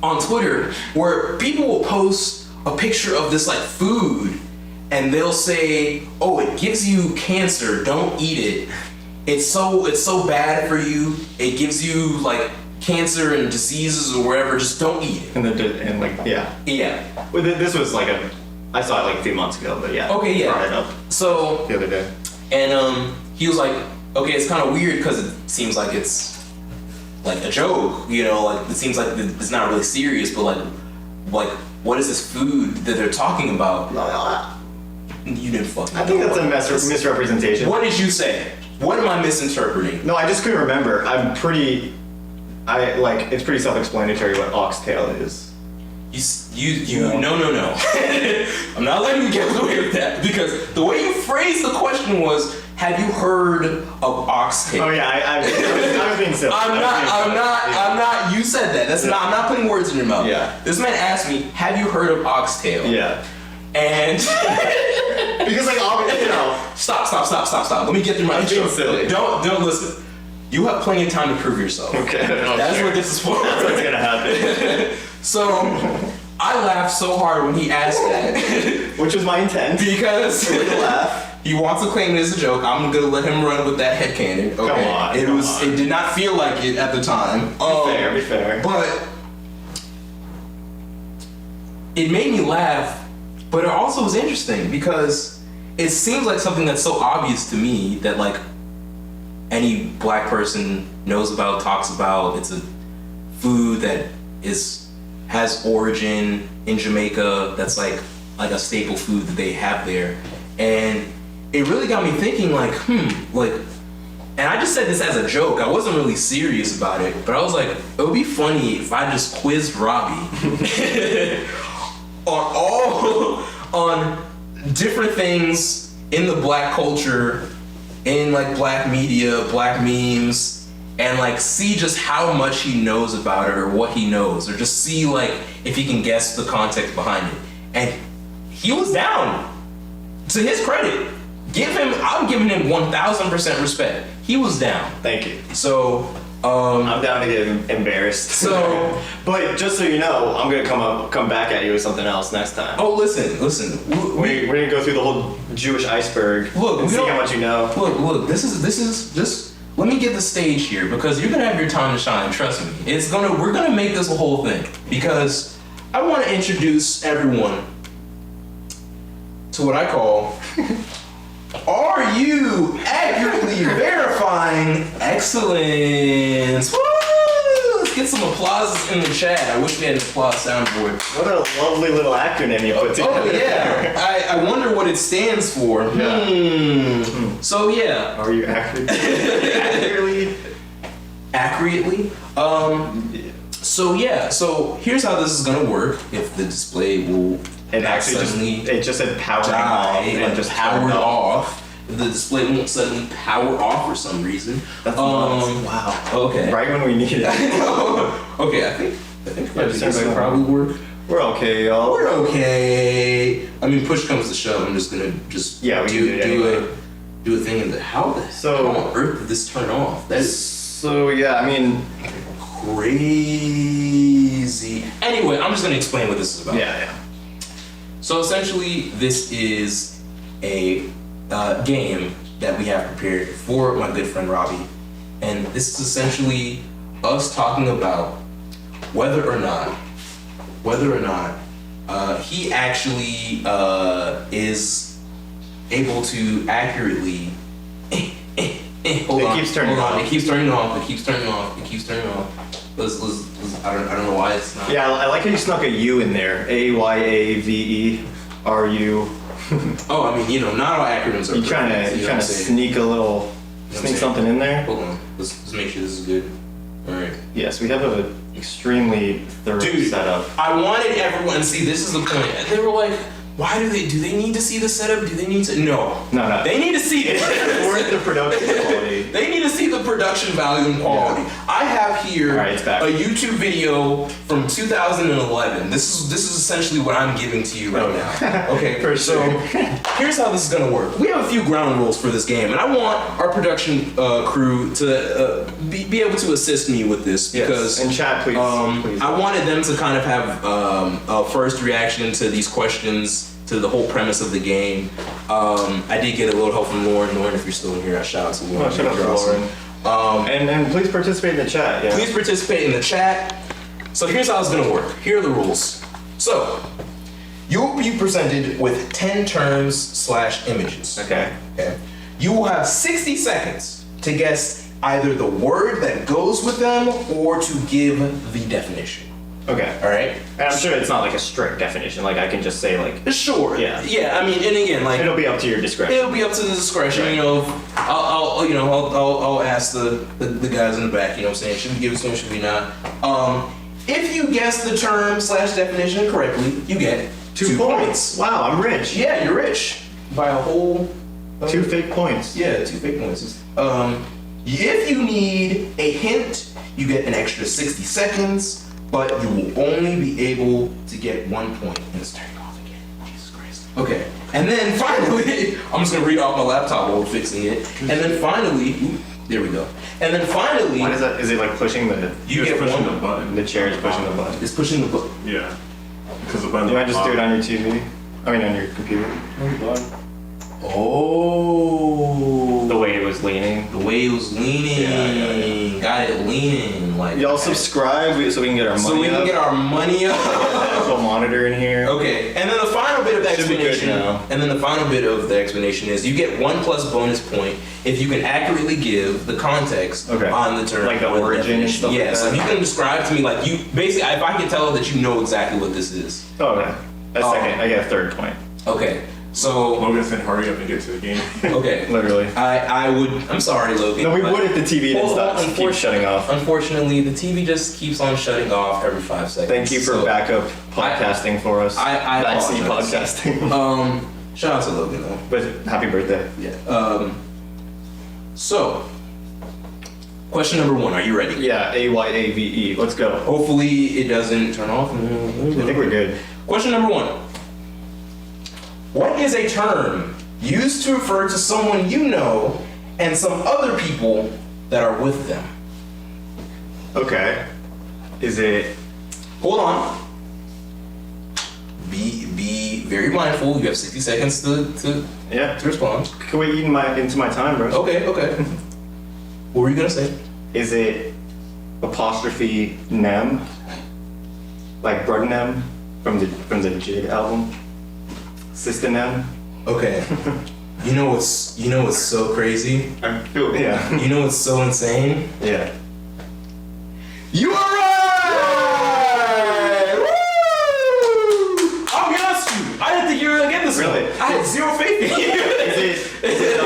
on Twitter, where people will post a picture of this like food, and they'll say, "Oh, it gives you cancer. Don't eat it. It's so bad for you. It gives you like cancer and diseases or whatever. Just don't eat it."
And like yeah. Well, this was like I saw it like a few months ago, but yeah.
Okay, yeah.
Brought it up
so
the other day,
and he was like, "Okay, it's kind of weird because it seems like it's like a joke, you know, like it seems like it's not really serious, but like what is this food that they're talking about?" You didn't fucking.
I think that's a misrepresentation.
What did you say? What am I misinterpreting?
No, I just couldn't remember. it's pretty self-explanatory what oxtail is.
No. I'm not letting you get away with that, because the way you phrased the question was, have you heard of oxtail?
Oh yeah, I was being silly.
I'm not, you said that. I'm not putting words in your mouth.
Yeah.
This man asked me, have you heard of oxtail?
Yeah.
And
because like obviously, you know.
Stop. Let me get through my intro.
Silly.
Don't listen. You have plenty of time to prove yourself.
Okay.
That's what this is for.
That's what's gonna happen.
So I laughed so hard when he asked that.
Which was my intent.
Because
to laugh.
He wants to claim it as a joke. I'm gonna let him run with that headcanon. Okay.
Come on.
It did not feel like it at the time.
Be fair.
But it made me laugh, but it also was interesting because it seems like something that's so obvious to me that like any black person knows about, talks about. It's a food that has origin in Jamaica. That's like a staple food that they have there, and it really got me thinking like, and I just said this as a joke. I wasn't really serious about it, but I was like, it would be funny if I just quizzed Robby on different things in the black culture, in like black media, black memes, and like see just how much he knows about it or what he knows, or just see like if he can guess the context behind it. And he was down. To his credit, I'm giving him 1,000% respect. He was down.
Thank you.
So
I'm down to get embarrassed.
So,
but just so you know, I'm gonna come back at you with something else next time.
Oh, listen.
We're gonna go through the whole Jewish iceberg. Look, and see how much you know.
Look. This is just. Let me get the stage here because you're gonna have your time to shine. Trust me. We're gonna make this a whole thing because I want to introduce everyone to what I call. Are you accurately verifying excellence? Woo! Let's get some applause in the chat. I wish we had an applause soundboard.
What a lovely little acronym you put together.
Oh yeah. I wonder what it stands for.
Yeah.
So yeah.
Are you accurately?
Accurately? So yeah. So here's how this is gonna work. If the display will.
It just said powering off and just
powered off. The display won't suddenly power off for some reason.
That's wow.
Okay.
Right when we need it.
Okay, I think this will probably work.
We're okay, y'all.
We're okay. I mean, push comes to shove. I'm just gonna do a thing in the how on earth did this turn off? That is crazy. Anyway, I'm just gonna explain what this is about.
Yeah.
So essentially, this is a game that we have prepared for my good friend Robby, and this is essentially us talking about whether or not he actually is able to accurately. Hold on. It keeps turning off. I don't know why it's not.
Yeah, I like how you snuck a U in there. AYAVERU.
Oh, I mean, not all acronyms are.
You trying to sneak something in there?
Hold on. Let's make sure this is good. All right.
Yes, we have an extremely thorough setup.
I wanted everyone to see. This is the point. And they were like, "Why do they need to see the setup? Do they need to?" No. They need to see it.
For the production quality.
They need to see the production value and quality. Yeah. I have here a YouTube video from 2011. This is essentially what I'm giving to you right now. Okay. So here's how this is gonna work. We have a few ground rules for this game, and I want our production crew to be able to assist me with this because
in chat, please.
I wanted them to kind of have a first reaction to these questions. To the whole premise of the game. I did get a little help from Lauren. Lauren, if you're still in here, I shout out to Lauren.
Shout out to Lauren. And please participate in the chat. Yeah.
Please participate in the chat. So here's how it's gonna work. Here are the rules. So you will be presented with 10 terms/images.
Okay.
You will have 60 seconds to guess either the word that goes with them or to give the definition.
Okay.
All right.
And I'm sure it's not like a strict definition. Like I can just say like.
Sure.
Yeah.
Yeah. I mean, and again, like
it'll be up to your discretion.
It'll be up to the discretion. Right. I'll ask the guys in the back. You know what I'm saying? Should we give it to them? Should we not? If you guess the term/definition correctly, you get 2 points.
Wow, I'm rich.
Yeah, you're rich by a whole.
2 fake points.
Yeah, 2 fake points. If you need a hint, you get an extra 60 seconds. But you will only be able to get 1 point. And it's turning off again. Jesus Christ. Okay. And then finally, I'm just gonna read off my laptop while we're fixing it. And then finally, there we go. And then finally,
what is that? Is it like pushing the?
You get pushing the button.
The chair is pushing the button.
It's pushing the button.
Yeah. Because the button.
You might just do it on your TV. I mean, on your computer.
Oh.
The way it was leaning.
Yeah. Got it leaning. Like
y'all subscribe so we can get our money up.
So we can get our money up.
virtual monitor in here.
Okay, and then the final bit of the explanation is you get 1 plus bonus point if you can accurately give the context on the term.
Like the origin and stuff.
Yeah, so if you can describe to me, like, you basically, if I can tell that you know exactly what this is.
Oh, okay. That's second. I get a third point.
Okay. So
Logan said, "Hurry up and get to the game."
Okay.
Literally.
I'm sorry, Logan.
No, we would if the TV didn't stop. Keep shutting off.
Unfortunately, the TV just keeps on shutting off every 5 seconds.
Thank you for backup podcasting for us.
I
Backseat
apologize.
podcasting.
Shout out to Logan though.
But happy birthday.
Yeah. So, question number 1. Are you ready?
Yeah. AYAVE. Let's go.
Hopefully it doesn't turn off.
I think we're good.
Question number 1. What is a term used to refer to someone you know and some other people that are with them?
Okay. Is it?
Hold on. Be very mindful. You have 60 seconds to respond.
Can we eat into my time, bro?
Okay. What were you gonna say?
Is it apostrophe nem? Like Brudnem from the Jig album? Sister Nem?
Okay. You know what's so crazy?
Yeah.
You know what's so insane?
Yeah.
You are right! Woo! I'll be honest with you. I didn't think you were gonna get this
Really?
one. I had zero faith in you.
Is it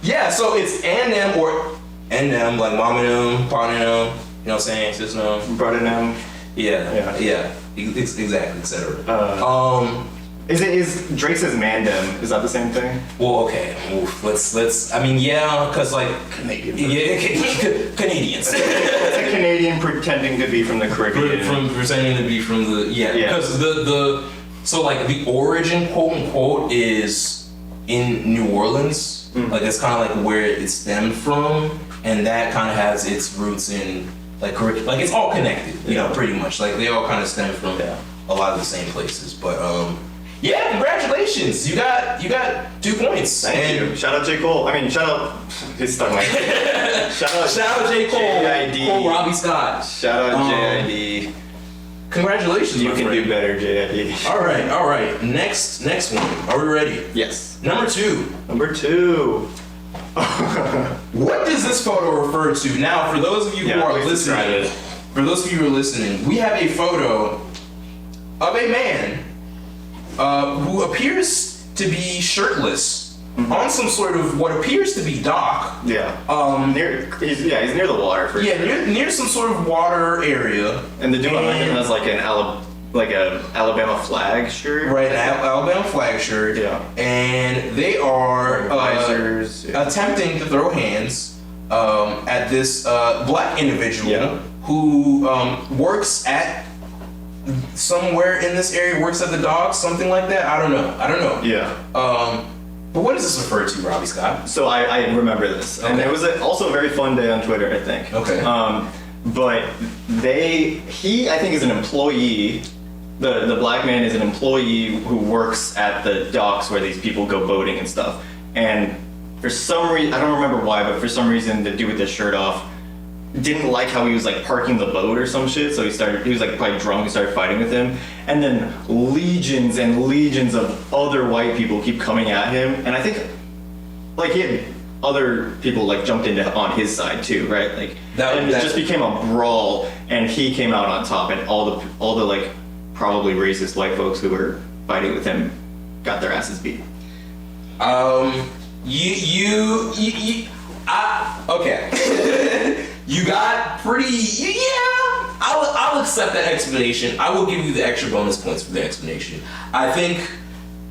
Yeah, so it's and them or and them, like mom and them, pa and them, you know what I'm saying? Sister them.
Brother Nem?
Yeah. Exactly, etc.
Is Drake says Mandem? Is that the same thing?
Well, okay. Oof, let's. I mean, yeah, because like
Canadian.
Yeah, Canadians.
It's a Canadian pretending to be from the Caribbean.
From pretending to be from the because the so like the origin quote unquote is in New Orleans. Like that's kind of like where it stemmed from, and that kind of has its roots in like it's all connected. You know, pretty much. Like they all kind of stem from a lot of the same places, but yeah, congratulations! You got 2 points.
Thank you. Shout out J. Cole. I mean, shout out. He's stuck like. Shout out
J. Cole.
JID.
Cole Robby Scott.
Shout out JID.
Congratulations,
you
my
can
friend.
do better, JID.
All right. Next one. Are we ready?
Yes.
Number 2. What does this photo refer to? Now, for those of you who are listening, we have a photo of a man who appears to be shirtless on some sort of what appears to be dock.
Yeah. He's near the water for sure.
near some sort of water area.
And the dude behind him has like a Alabama flag shirt.
Right, an Alabama flag shirt.
Yeah.
And they are
visors,
attempting to throw hands at this black individual who works at somewhere in this area, works at the docks, something like that. I don't know.
Yeah.
But what does this refer to, Robby Scott?
So I remember this, and it was also a very fun day on Twitter, I think.
Okay.
But he I think is an employee. The black man is an employee who works at the docks where these people go boating and stuff. And for some reason, I don't remember why, but for some reason, the dude with the shirt off didn't like how he was like parking the boat or some shit. So he was like probably drunk and started fighting with him. And then legions and legions of other white people keep coming at him. And I think like he had other people like jumped on his side too, right? Like it just became a brawl, and he came out on top, and all the like probably racist white folks who were fighting with him got their asses beat.
Okay. You got pretty, I'll accept that explanation. I will give you the extra bonus points for the explanation. I think,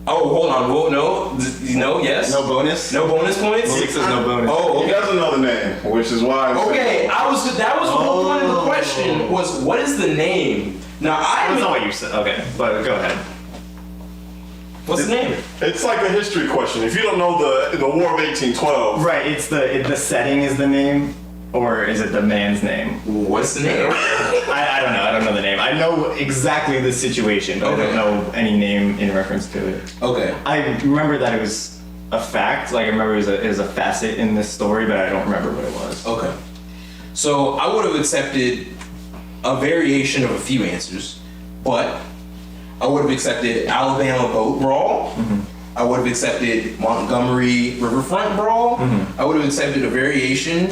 hold on, yes?
No bonus?
No bonus points?
Malik says no bonus.
Oh, okay.
He doesn't know the name, which is why I'm
okay, that was the whole point of the question, was what is the name? Now,
That's not what you said, okay, but go ahead.
What's the name?
It's like a history question. If you don't know the War of 1812.
Right, it's the setting is the name, or is it the man's name?
What's the name?
I don't know. I don't know the name. I know exactly the situation, but I don't know any name in reference to it.
Okay.
I remember that it was a fact. Like I remember it was a facet in this story, but I don't remember what it was.
Okay. So I would have accepted a variation of a few answers, but I would have accepted Alabama Boat Brawl. I would have accepted Montgomery Riverfront Brawl. I would have accepted a variation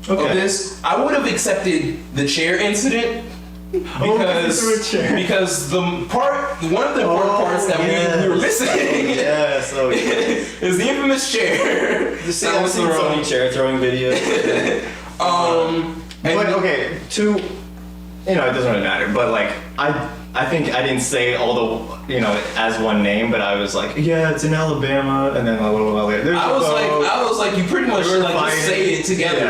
of this. I would have accepted the chair incident because one of the important parts that we were missing is the infamous chair.
I've seen so many chair throwing videos. But okay, it doesn't really matter. But like, I think I didn't say all the, as one name, but I was like, yeah, it's in Alabama, and then a little while later,
I was like, you pretty much like just say it together,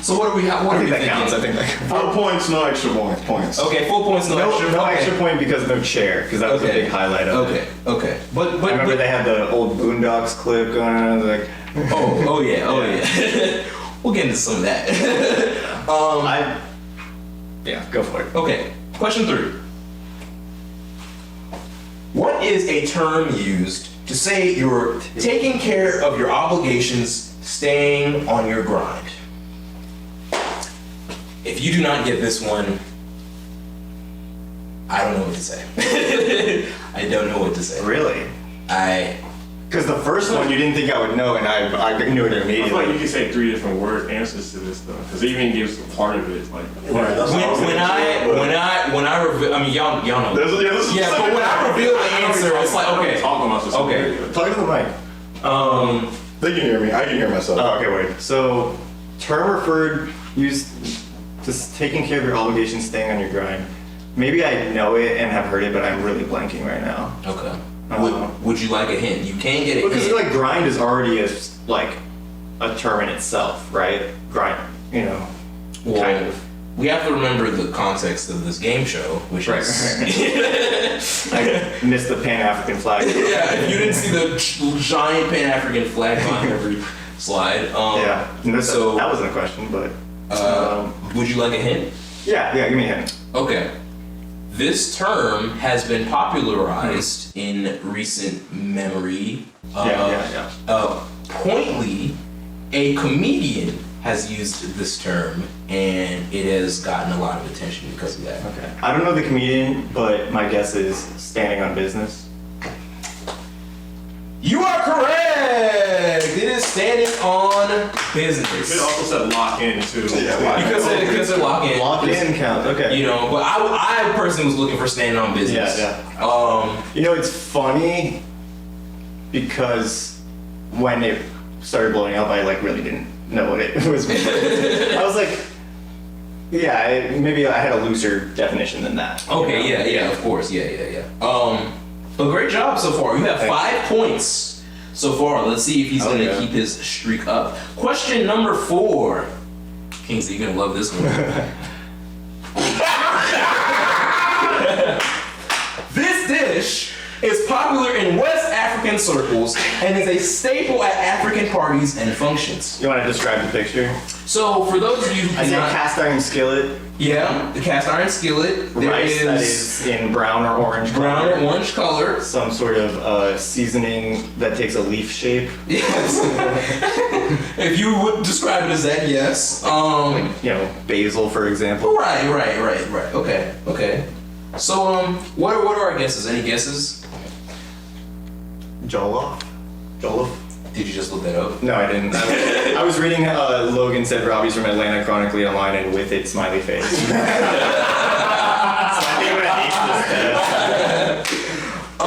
So what are we? What are we thinking?
Counts. I think that
4 points, no extra points.
Okay, 4 points, no extra.
No extra point because no chair, because that was a big highlight of it.
Okay. But
I remember they had the old Boondocks clip going on. I was like,
oh yeah. We'll get into some of that.
Go for it.
Okay. Question 3. What is a term used to say you're taking care of your obligations, staying on your grind? If you do not get this one, I don't know what to say. I don't know what to say.
Really? Because the first one you didn't think I would know, and I knew it immediately.
I feel like you could say 3 different answers to this though, because it even gives part of it. Like
when I reveal, I mean y'all know. But when I reveal the answer, it's like okay.
Talk to the mic.
They can hear me. I can hear myself.
Oh, okay, wait. So, term referred used to taking care of your obligations, staying on your grind. Maybe I know it and have heard it, but I'm really blanking right now.
Okay. Would you like a hint? You can get a hint.
Because like grind is already a term in itself, right? Grind, kind of.
We have to remember the context of this game show, which is...
I missed the Pan-African flag.
Yeah, if you didn't see the giant Pan-African flag on every slide.
So that wasn't a question, but...
would you like a hint?
Yeah, give me a hint.
Okay. This term has been popularized in recent memory. Pointly, a comedian has used this term, and it has gotten a lot of attention because of that.
Okay. I don't know the comedian, but my guess is standing on business.
You are correct! It is standing on business.
It also said lock in too.
Because it lock in.
Lock in counts, okay.
But I personally was looking for standing on business.
It's funny because when it started blowing up, I really didn't know what it was. I was like, maybe I had a looser definition than that.
Okay, yeah, of course, yeah. But great job so far. You have 5 points so far. Let's see if he's going to keep his streak up. Question number 4. Kingsley, you're going to love this one. This dish is popular in West African circles and is a staple at African parties and functions.
You want to describe the picture?
So, for those of you who
I see a cast iron skillet.
Yeah, the cast iron skillet.
Rice that is in brown or orange
color.
Some sort of seasoning that takes a leaf shape.
Yes. If you would describe it as that, yes.
Basil, for example.
Right. Okay. So, what are our guesses? Any guesses?
Jollof.
Did you just look that up?
No, I didn't. I was reading Logan said Robby's from Atlanta chronically online and with it smiley face. So I think I'm gonna hate this test. Is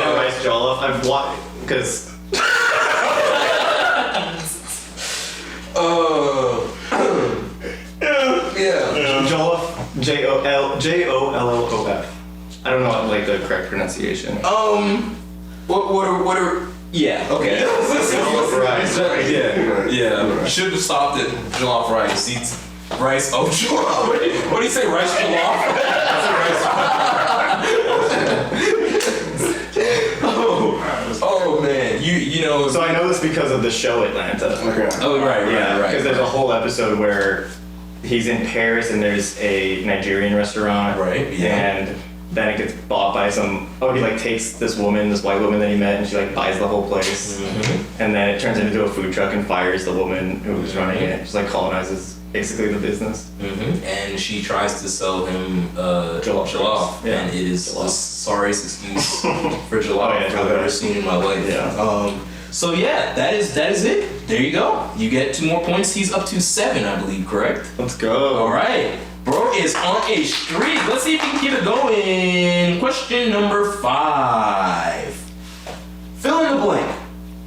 that rice jollof? I've watched because. Jollof. Jollof. I don't know the correct pronunciation.
What are yeah, okay.
Jollof rice.
Yeah. Should have stopped at jollof rice. Eats rice. Oh, jollof. What do you say? Rice jollof? Oh man, you know.
So I know this because of the show Atlanta.
Oh right.
Because there's a whole episode where he's in Paris and there's a Nigerian restaurant.
Right. Yeah.
And then it gets bought by he takes this white woman that he met, and she buys the whole place. Mm-hmm. And then it turns into a food truck and fires the woman who was running it. Just colonizes basically the business.
And she tries to sell him jollof, and it is the sorriest excuse for jollof I've ever seen in my life. So yeah, that is it. There you go. You get 2 more points. He's up to 7, I believe. Correct?
Let's go.
All right. Bro is on a streak. Let's see if he can keep it going. Question number 5. Fill in the blank.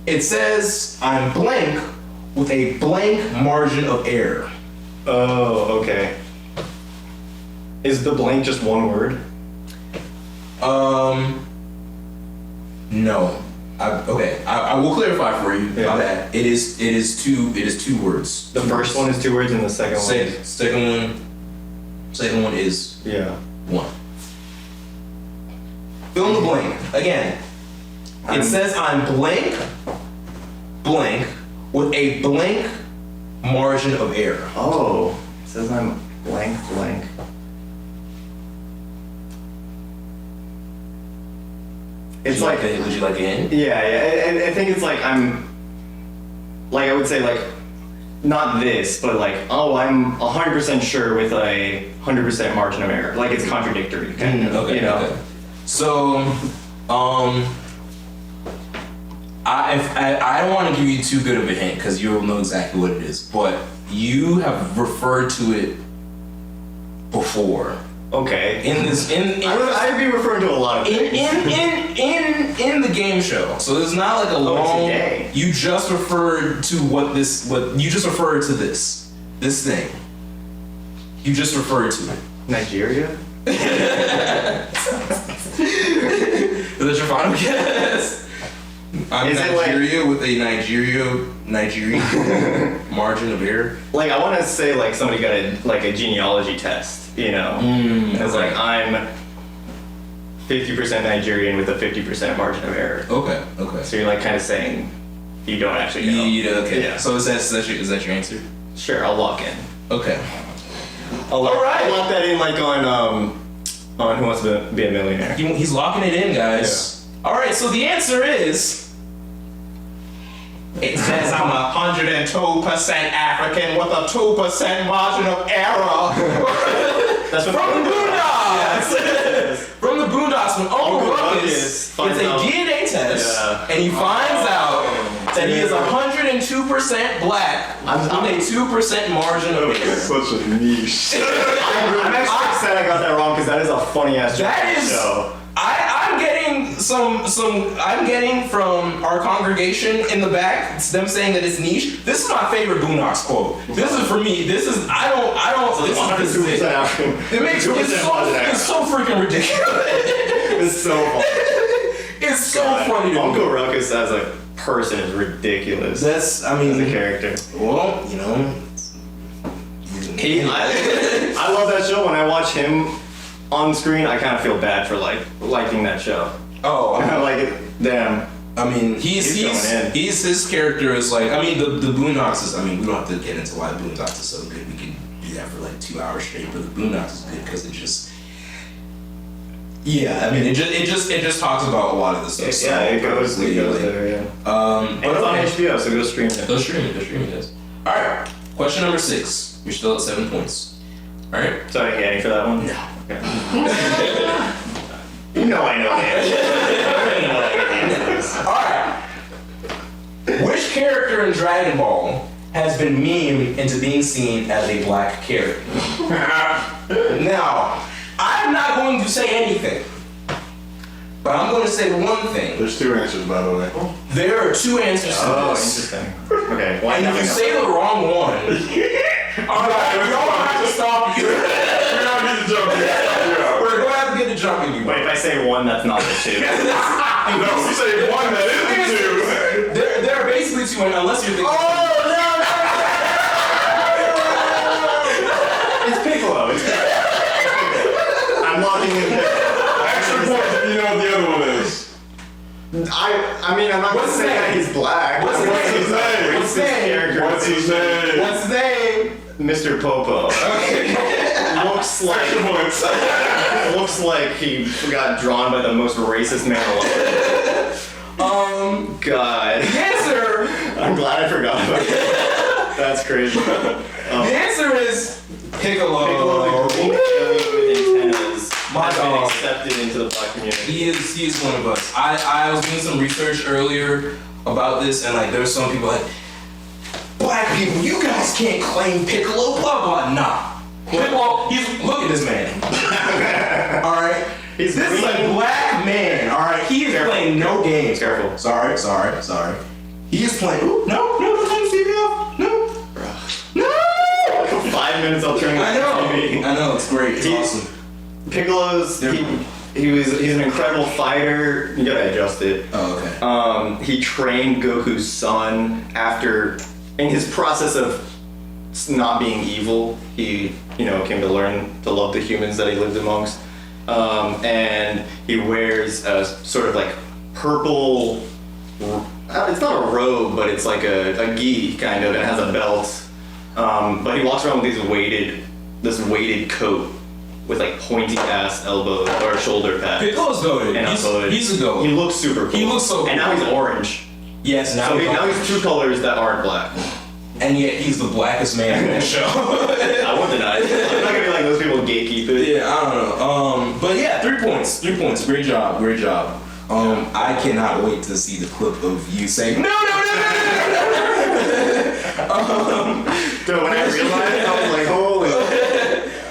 It says, I'm blank with a blank margin of error.
Oh, okay. Is the blank just one word?
No. I will clarify for you. My bad. It is 2 words.
The first one is 2 words and the second one.
Second one is 1. Fill in the blank. Again. It says I'm blank with a blank margin of error.
Oh, it says I'm blank. It's like,
would you like a hint?
Yeah. I think it's like I would say like, not this, but like, I'm 100% sure with a 100% margin of error. Like it's contradictory, kind of.
Okay. So, I don't want to give you too good of a hint because you'll know exactly what it is, but you have referred to it before.
Okay.
I'd be referring to a lot of things. In the game show. So it's not like a long. You just referred to you just referred to this thing. You just referred to it.
Nigeria?
Is that your final guess? I'm Nigeria with a Nigerian margin of error.
Like I want to say like somebody got a genealogy test, It's like I'm 50% Nigerian with a 50% margin of error.
Okay.
So you're like kind of saying you don't actually know.
Okay.
Yeah.
So is that your answer?
Sure, I'll lock in.
Okay.
I'll lock that in like on Who Wants to Be a Millionaire.
He's locking it in, guys. Yeah. All right. So the answer is. It says I'm 102% African with a 2% margin of error.
That's what
from the Boondocks. From the Boondocks, when Uncle Ruckus gets a DNA test and he finds out that he is 102% black with a 2% margin of error.
Such a niche. I'm actually upset I got that wrong because that is a funny ass joke.
That is. I'm getting from our congregation in the back, it's them saying that it's niche. This is my favorite Boondocks quote. This is for me. This is, I don't, this is it. It makes it's so freaking ridiculous.
It's so funny.
It's so funny to me.
Uncle Ruckus as a person is ridiculous.
As a character. Well,
I love that show. When I watch him on screen, I kind of feel bad for liking that show.
Oh,
I like it. Damn.
I mean, his character is like. I mean, the Boondocks is. I mean, we don't have to get into why the Boondocks is so good. We can do that for 2 hours straight. But the Boondocks is good because it just. Yeah, I mean, it just talks about a lot of the stuff.
It goes there. Yeah. And it's on HBO, so go stream it.
Go stream it, guys. All right. Question number 6. You're still at 7 points. All right.
So I get any for that one?
No.
Okay. I know the answer.
Alright. Which character in Dragon Ball has been memed into being seen as a black character? Now, I'm not going to say anything, but I'm going to say one thing.
There's 2 answers, by the way.
There are 2 answers to this.
Interesting. Okay.
And if you say the wrong one, alright, we don't have to stop you.
We don't need to jump in.
We're going to have to get to jumping you.
Wait, if I say 1, that's not the 2.
No, if you say 1, that is the 2.
There are basically 2, unless you're thinking.
Oh, no! It's Piccolo. I'm locking in Piccolo.
Extra points if you know what the other one is.
I mean, I'm not going to say that he's black.
What's his name?
Mr. Popo.
Okay.
Looks like he got drawn by the most racist man alive. God.
The answer.
I'm glad I forgot about that. That's crazy.
The answer is Piccolo.
Piccolo, the green alien with antennas,
My
has been
dog.
accepted into the black community.
He is one of us. I was doing some research earlier about this, and like there's some people like, black people, you guys can't claim Piccolo, blah blah. Nah, Piccolo, look at this man. All right, this is a black man. All right, he is playing no games.
Careful.
Sorry. He is playing. Ooh, no, don't turn the TV off. No.
5 minutes I'll turn
I know, it's great. It's awesome.
Piccolo's he's an incredible fighter. You gotta adjust it.
Oh, okay.
He trained Goku's son after, in his process of not being evil, he came to learn to love the humans that he lived amongst. And he wears a sort of like purple. It's not a robe, but it's like a gi kind of, and it has a belt. But he walks around with this weighted coat with like pointy ass elbow or shoulder pads.
Piccolo's goated. He's a goat.
He looks super cool.
He looks so cool.
And now he's orange.
Yes,
now he's two colors that aren't black.
And yet he's the blackest man in that show.
I won't deny it. I'm not gonna be like those people gatekeep it.
Yeah, I don't know. But yeah, 3 points. Great job. I cannot wait to see the clip of you saying no.
Dude, when I realized, I was like, holy.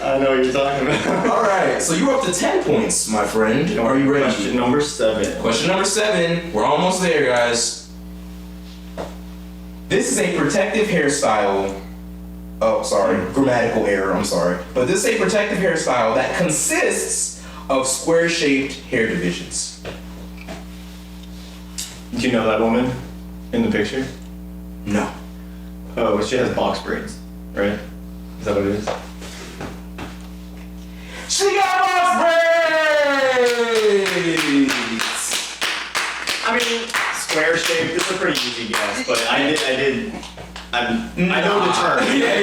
I know what you're talking about.
All right, so you're up to 10 points, my friend. Are you ready?
Question number 7.
Question number 7. We're almost there, guys. This is a protective hairstyle. Oh, sorry. Grammatical error, I'm sorry. But this is a protective hairstyle that consists of square-shaped hair divisions.
Do you know that woman in the picture?
No.
Oh, she has box braids, right? Is that what it is?
She got box braids!
I mean, square shape, this is a pretty easy guess, but I know the term.
Yeah.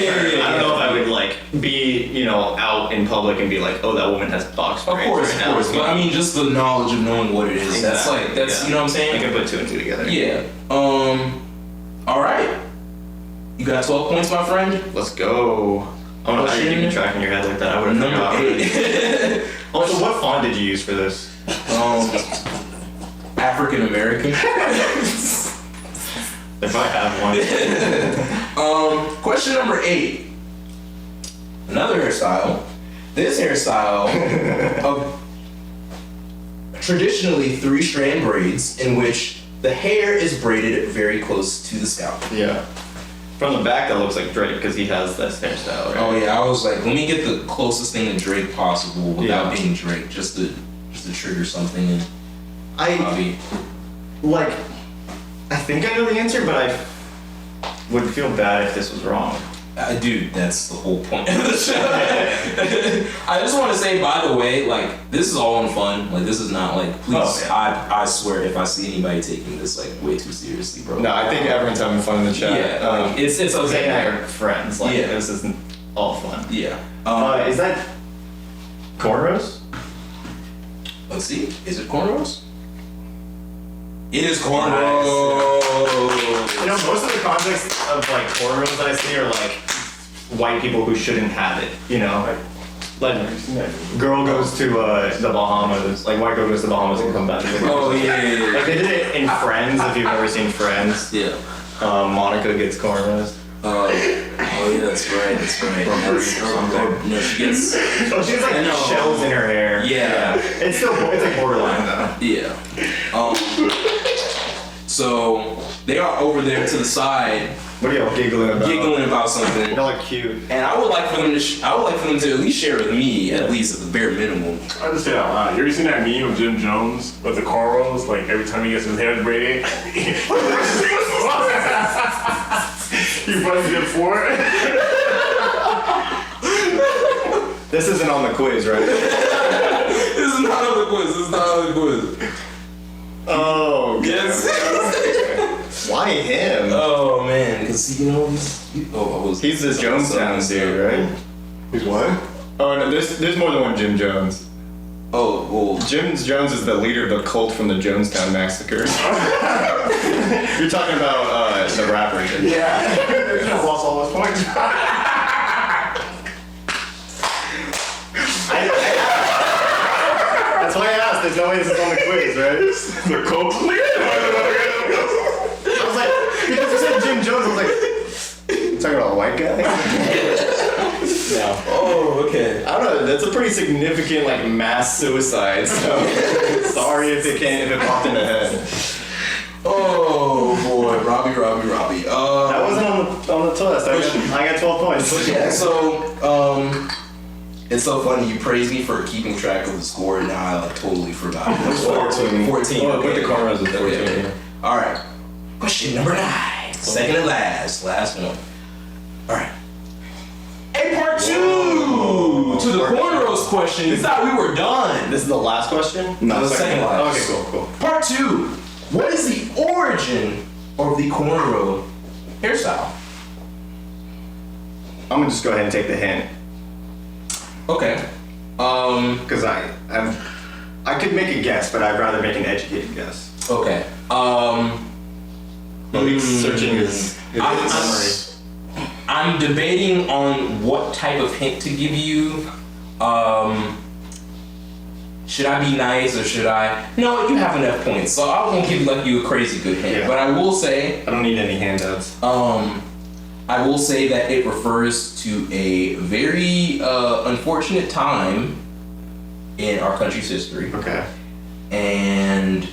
I don't know if I would like be, out in public and be like, oh, that woman has box braids.
Of course. But I mean, just the knowledge of knowing what it is.
Exactly.
That's you know what I'm saying?
I can put 2 and 2 together.
Yeah. All right. You got 12 points, my friend?
Let's go. I don't know how you're keeping track in your head like that. I would have forgotten. Also, what font did you use for this?
African American.
If I have one.
Question number 8. Another hairstyle. This hairstyle of traditionally 3-strand braids in which the hair is braided very close to the scalp.
Yeah. From the back, that looks like Drake because he has that hairstyle, right?
Oh yeah, I was like, let me get the closest thing to Drake possible without being Drake, just to trigger something. And
I think I know the answer, but I would feel bad if this was wrong.
Dude, that's the whole point of the show. I just want to say, by the way, like, this is all in fun. Like, this is not like, please, I swear, if I see anybody taking this like way too seriously, bro.
No, I think everyone's having fun in the chat.
Yeah, it's okay.
Zay and I are friends. Like, this isn't all fun.
Yeah.
Is that cornrows?
Let's see. Is it cornrows? It is cornrows.
Most of the context of like cornrows that I see are like white people who shouldn't have it. Like girl goes to the Bahamas. Like white girl goes to the Bahamas and come back.
Oh yeah.
Like they did it in Friends. If you've ever seen Friends.
Yeah.
Monica gets cornrows.
Oh yeah, that's right. No, she gets.
Oh, she has like shells in her hair.
Yeah.
It's like borderline though.
Yeah. So they are over there to the side.
What are y'all giggling about?
Giggling about something.
Y'all are cute.
And I would like for them to at least share with me, at least at the bare minimum.
I just say that out loud. You ever seen that meme of Jim Jones with the cornrows? Like every time he gets his hair braided, he runs it for it.
This isn't on the quiz, right?
This is not on the quiz.
Oh,
yes.
Why him?
Oh man, because he's
the Jonestown dude, right?
He's what?
Oh no, there's more than one Jim Jones.
Oh, well,
Jim Jones is the leader of the cult from the Jonestown massacre. You're talking about the rapper.
Yeah. Lost all his points.
There's no way this is on the quiz, right?
The cold clear?
I was like, because you said Jim Jones, I was like, talking about a white guy? No.
Oh, okay.
I don't know. That's a pretty significant like mass suicide. So sorry if it popped in the head.
Oh boy, Robby.
That wasn't on the test. I got 12 points.
Yeah. So it's so funny. You praise me for keeping track of the score, and now I like totally forgot. 14.
Oh, put the corners at 14.
Okay. All right. Question number 9. Second and last one. All right. Hey, part 2 to the cornrows question. You thought we were done.
This is the last question?
No, the second last.
Okay, cool.
Part 2. What is the origin of the cornrow hairstyle?
I'm gonna just go ahead and take the hint.
Okay.
Because I could make a guess, but I'd rather make an educated guess.
Okay.
Malik's searching his memory.
I'm debating on what type of hint to give you. Should I be nice or should I? No, you have enough points, so I won't give you a crazy good hint. Yeah. But I will say
I don't need any handouts.
I will say that it refers to a very unfortunate time in our country's history.
Okay.
And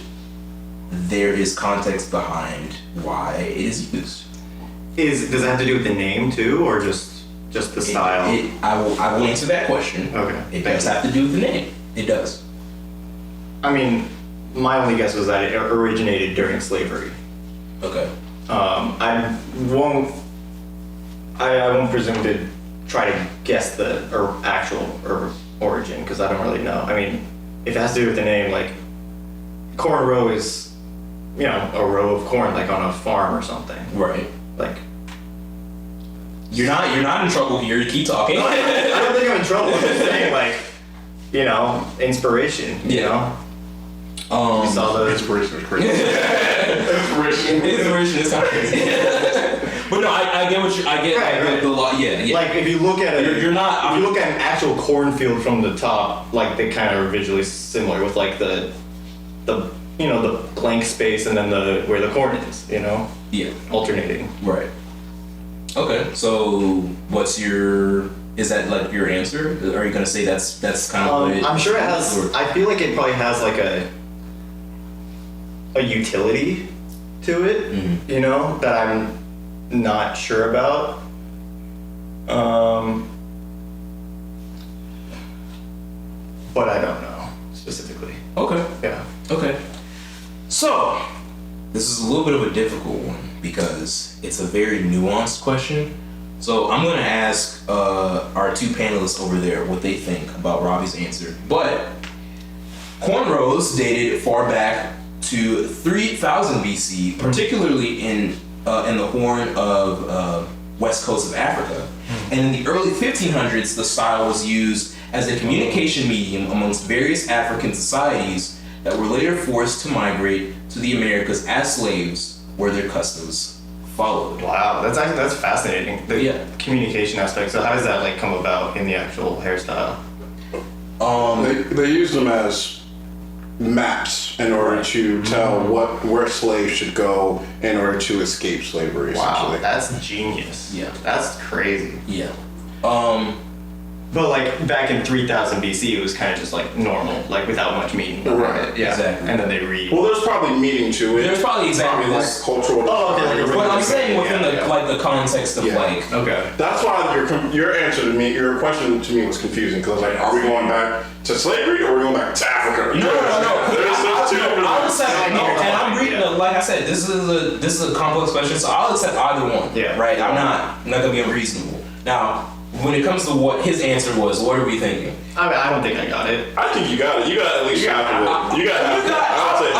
there is context behind why it is used.
Does it have to do with the name too, or just the style?
I will answer that question.
Okay.
It does have to do with the name. It does.
I mean, my only guess was that it originated during slavery.
Okay.
I won't presume to try to guess the actual origin because I don't really know. I mean, if it has to do with the name, like corn row is, a row of corn like on a farm or something.
Right.
Like.
You're not in trouble here. You keep talking.
No, I don't think I'm in trouble. I'm just saying, like, inspiration. You know. You saw the
inspiration is crazy.
Inspiration is kind of crazy. But no, I get what I get. Right. The law. Yeah.
Like if you look at it,
you're not.
If you look at an actual cornfield from the top, like they kind of are visually similar with like the blank space and then where the corn is. Yeah. Alternating.
Right. Okay. So is that like your answer? Are you gonna say that's kind of what it
I'm sure it has. I feel like it probably has like a utility to it, that I'm not sure about. But I don't know specifically.
Okay.
Yeah.
Okay. So, this is a little bit of a difficult one because it's a very nuanced question. So I'm gonna ask our two panelists over there what they think about Robby's answer. But cornrows dated far back to 3000 BC, particularly in the Horn of west coast of Africa. And in the early 1500s, the style was used as a communication medium amongst various African societies that were later forced to migrate to the Americas as slaves, where their customs followed.
Wow, that's fascinating. The communication aspect. So how does that like come about in the actual hairstyle?
They used them as maps in order to tell where slaves should go in order to escape slavery.
Wow, that's genius.
Yeah,
that's crazy.
Yeah.
But like back in 3000 BC, it was kind of just like normal, like without much meaning.
Right.
Yeah.
Exactly.
And then they read.
Well, there's probably meaning to it.
There's probably exactly
like
this.
cultural.
Oh, okay.
But I'm saying within the context of like.
Okay.
That's why your answer to me, your question to me was confusing because like, are we going back to slavery or are we going back to Africa?
No.
There's two different.
I'll accept. And I'm reading. Like I said, this is a complex question, so I'll accept either one.
Yeah.
Right. I'm not gonna be unreasonable. Now, when it comes to what his answer was, what are we thinking?
I mean, I don't think I got it.
I think you got it. You got at least half of it. You got half of it.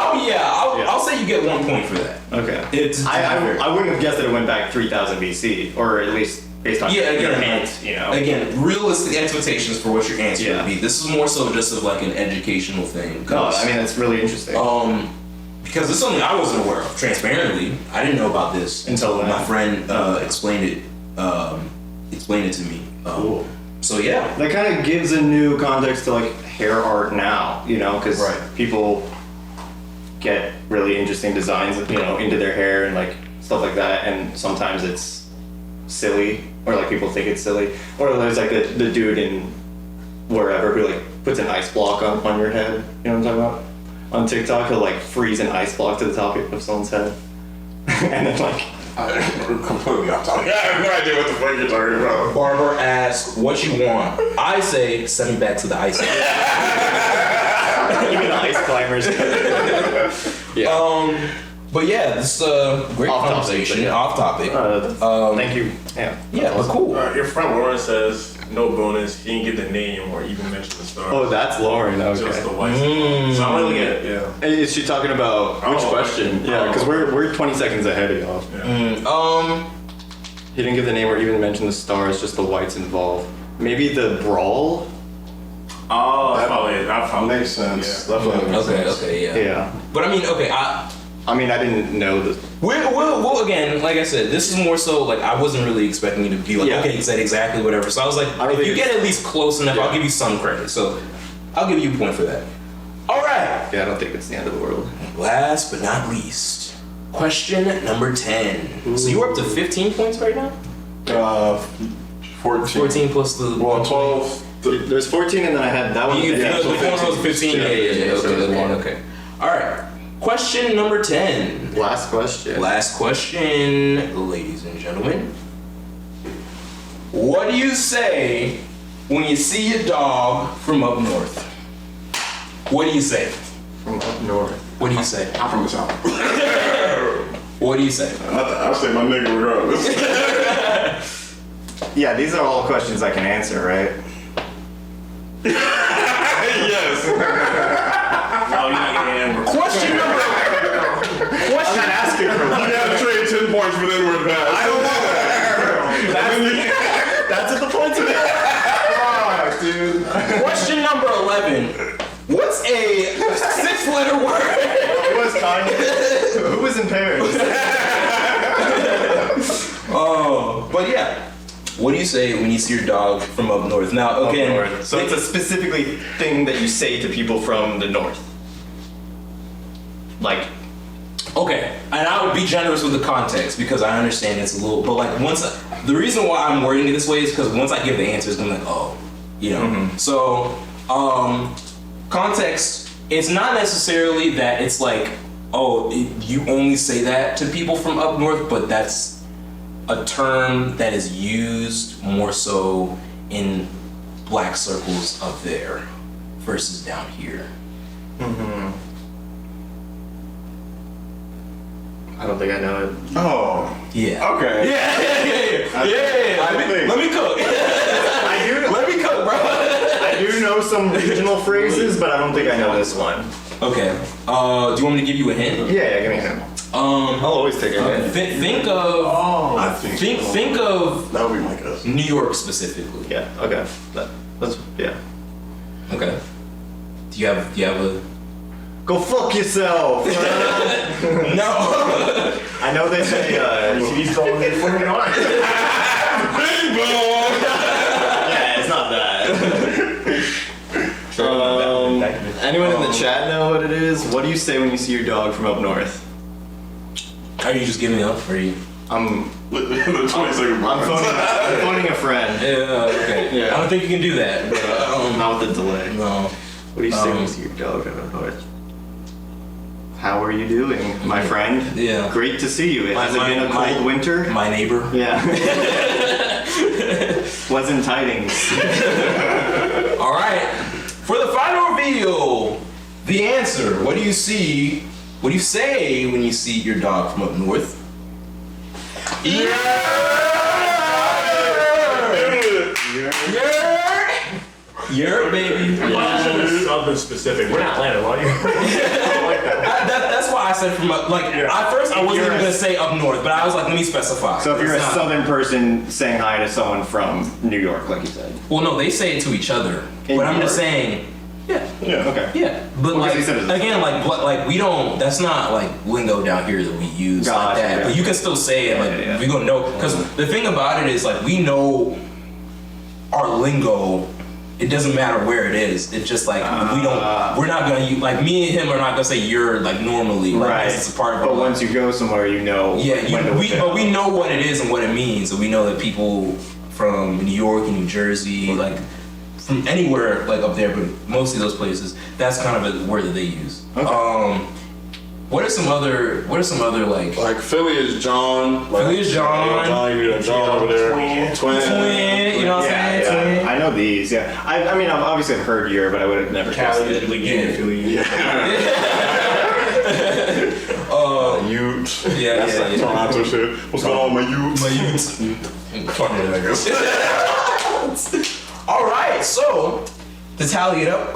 I'll say you get 1 point for that.
Okay.
I
wouldn't have guessed that it went back 3000 BC, or at least based on your hint,
Again, realistic expectations for what your answer would be. This is more so just of like an educational thing.
No, I mean, that's really interesting.
Because it's something I wasn't aware of, transparently. I didn't know about this
until
my friend explained it to me.
Cool.
So yeah,
that kind of gives a new context to like hair art now, you know, because people get really interesting designs, you know, into their hair and like stuff like that, and sometimes it's silly or like people think it's silly, or there's like the dude in wherever who like puts an ice block on your head, you know what I'm talking about? On TikTok, he'll like freeze an ice block to the top of someone's head, and then like
completely off topic. I have no idea what the fuck you're talking about.
Barber asks, "What you want?" I say, "Send me back to the ice."
Even the ice climbers.
Yeah. But yeah, this is a great conversation. Off topic.
Thank you.
Yeah, but cool.
Your friend Lauren says no bonus. He didn't get the name or even mention the star.
Oh, that's Lauren. Okay.
Just the white. So I'm really good. Yeah.
Is she talking about which question? Yeah, because we're 20 seconds ahead of y'all.
Yeah.
He didn't give the name or even mention the stars. Just the whites involved. Maybe the brawl.
Oh, that probably
makes sense.
Yeah.
Okay, yeah. But I mean, okay,
I mean, I didn't know this.
Well, again, like I said, this is more so like I wasn't really expecting you to be like, okay, you said exactly whatever. So I was like, if you get at least close enough, I'll give you some credit. So I'll give you a point for that. All right.
Yeah, I don't think it's the end of the world.
Last but not least, question number 10. So you're up to 15 points right now?
14.
14 plus the...
Well, 12.
There's 14 and then I had that one.
The corner was 15. Yeah. Okay. All right. Question number 10.
Last question,
ladies and gentlemen. What do you say when you see your dog from up north? What do you say?
From up north.
What do you say?
I'm from the south.
What do you say?
I'll say my nigga regardless.
Yeah, these are all questions I can answer, right?
Yes.
Question number.
I'm not asking for one.
You gotta trade 10 points for the N-word pass.
I don't know that. That's what the points are. Fuck, dude.
Question number 11. What's a 6-letter word?
It was Kanye. Who was in Paris?
But yeah. What do you say when you see your dog from up north? Now, again,
so it's a specifically thing that you say to people from the north. Like,
okay, and I would be generous with the context because I understand it's a little, but like the reason why I'm wording it this way is because once I give the answers, I'm like, oh, you know. Mm-hmm. So, context, it's not necessarily that it's like, oh, you only say that to people from up north, but that's a term that is used more so in black circles up there versus down here.
Mm-hmm. I don't think I know it.
Oh.
Yeah.
Okay.
Yeah. Let me cook. Let me cook, bro.
I do know some regional phrases, but I don't think I know this one.
Okay. Do you want me to give you a hint?
Yeah, give me a hint. I'll always take a hint.
Think of. Think of.
That would be my guess.
New York specifically.
Yeah. Okay. That's yeah.
Okay. Do you have a?
Go fuck yourself.
No.
I know they say
he's going in for me on.
Bing bong. Yeah, it's not that. Anyone in the chat know what it is? What do you say when you see your dog from up north?
Are you just giving me up? Or are you?
I'm
20-second
I'm phoning a friend.
Yeah. Okay.
Yeah.
I don't think you can do that. But,
not with the delay.
No.
What do you say when you see your dog from up north? How are you doing, my friend?
Yeah.
Great to see you. Has it been a cold winter?
My neighbor.
Yeah. Pleasant tidings.
All right. For the final reveal, the answer. What do you see? What do you say when you see your dog from up north? Yeah. Yeah, baby.
Something specific. We're not landing, are you?
That's why I said from up. Like at first, I wasn't even gonna say up north, but I was like, let me specify.
So if you're a southern person saying hi to someone from New York, like you said.
Well, no, they say it to each other. But I'm just saying. Yeah.
Yeah. Okay.
Yeah. But like again, like we don't. That's not like lingo down here that we use like that. Yeah. But you can still say it. Like we gonna know because the thing about it is like we know our lingo. It doesn't matter where it is. It's just like we're not gonna use, like me and him are not gonna say you're like normally. Like,
right.
It's a part of
but
our
once you go somewhere, you know.
Yeah, but we know what it is and what it means. So we know that people from New York and New Jersey, like from anywhere like up there, but mostly those places, that's kind of a word that they use.
Okay.
What are some other like
Philly is John. Like,
Philly is John.
You got John over there. Twin.
You know what I'm saying? Twin.
I know these. Yeah. I mean, I've obviously heard your, but I would have never guessed it.
Philly.
Ute.
Yeah,
that's like Toronto shit. What's going on, my Ute? Fucking niggas.
All right, so to tally it up,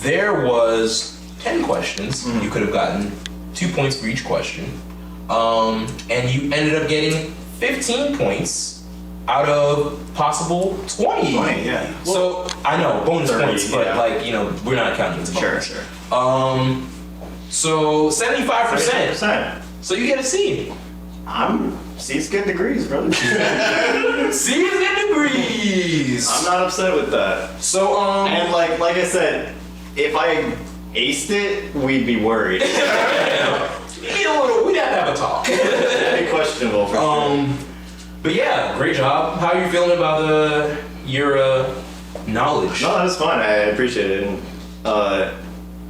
there was 10 questions. You could have gotten 2 points for each question, and you ended up getting 15 points out of possible 20.
20, yeah.
So I know bonus
30,
points, but like we're not counting it as a bonus.
Sure.
So 75%. So you get a C.
C's good degrees, brother.
C's good degrees.
I'm not upset with that.
So
and like I said, if I aced it, we'd be worried.
We'd have to have a talk.
That'd be questionable for sure.
But yeah, great job. How are you feeling about your knowledge?
No, that's fine. I appreciate it. And,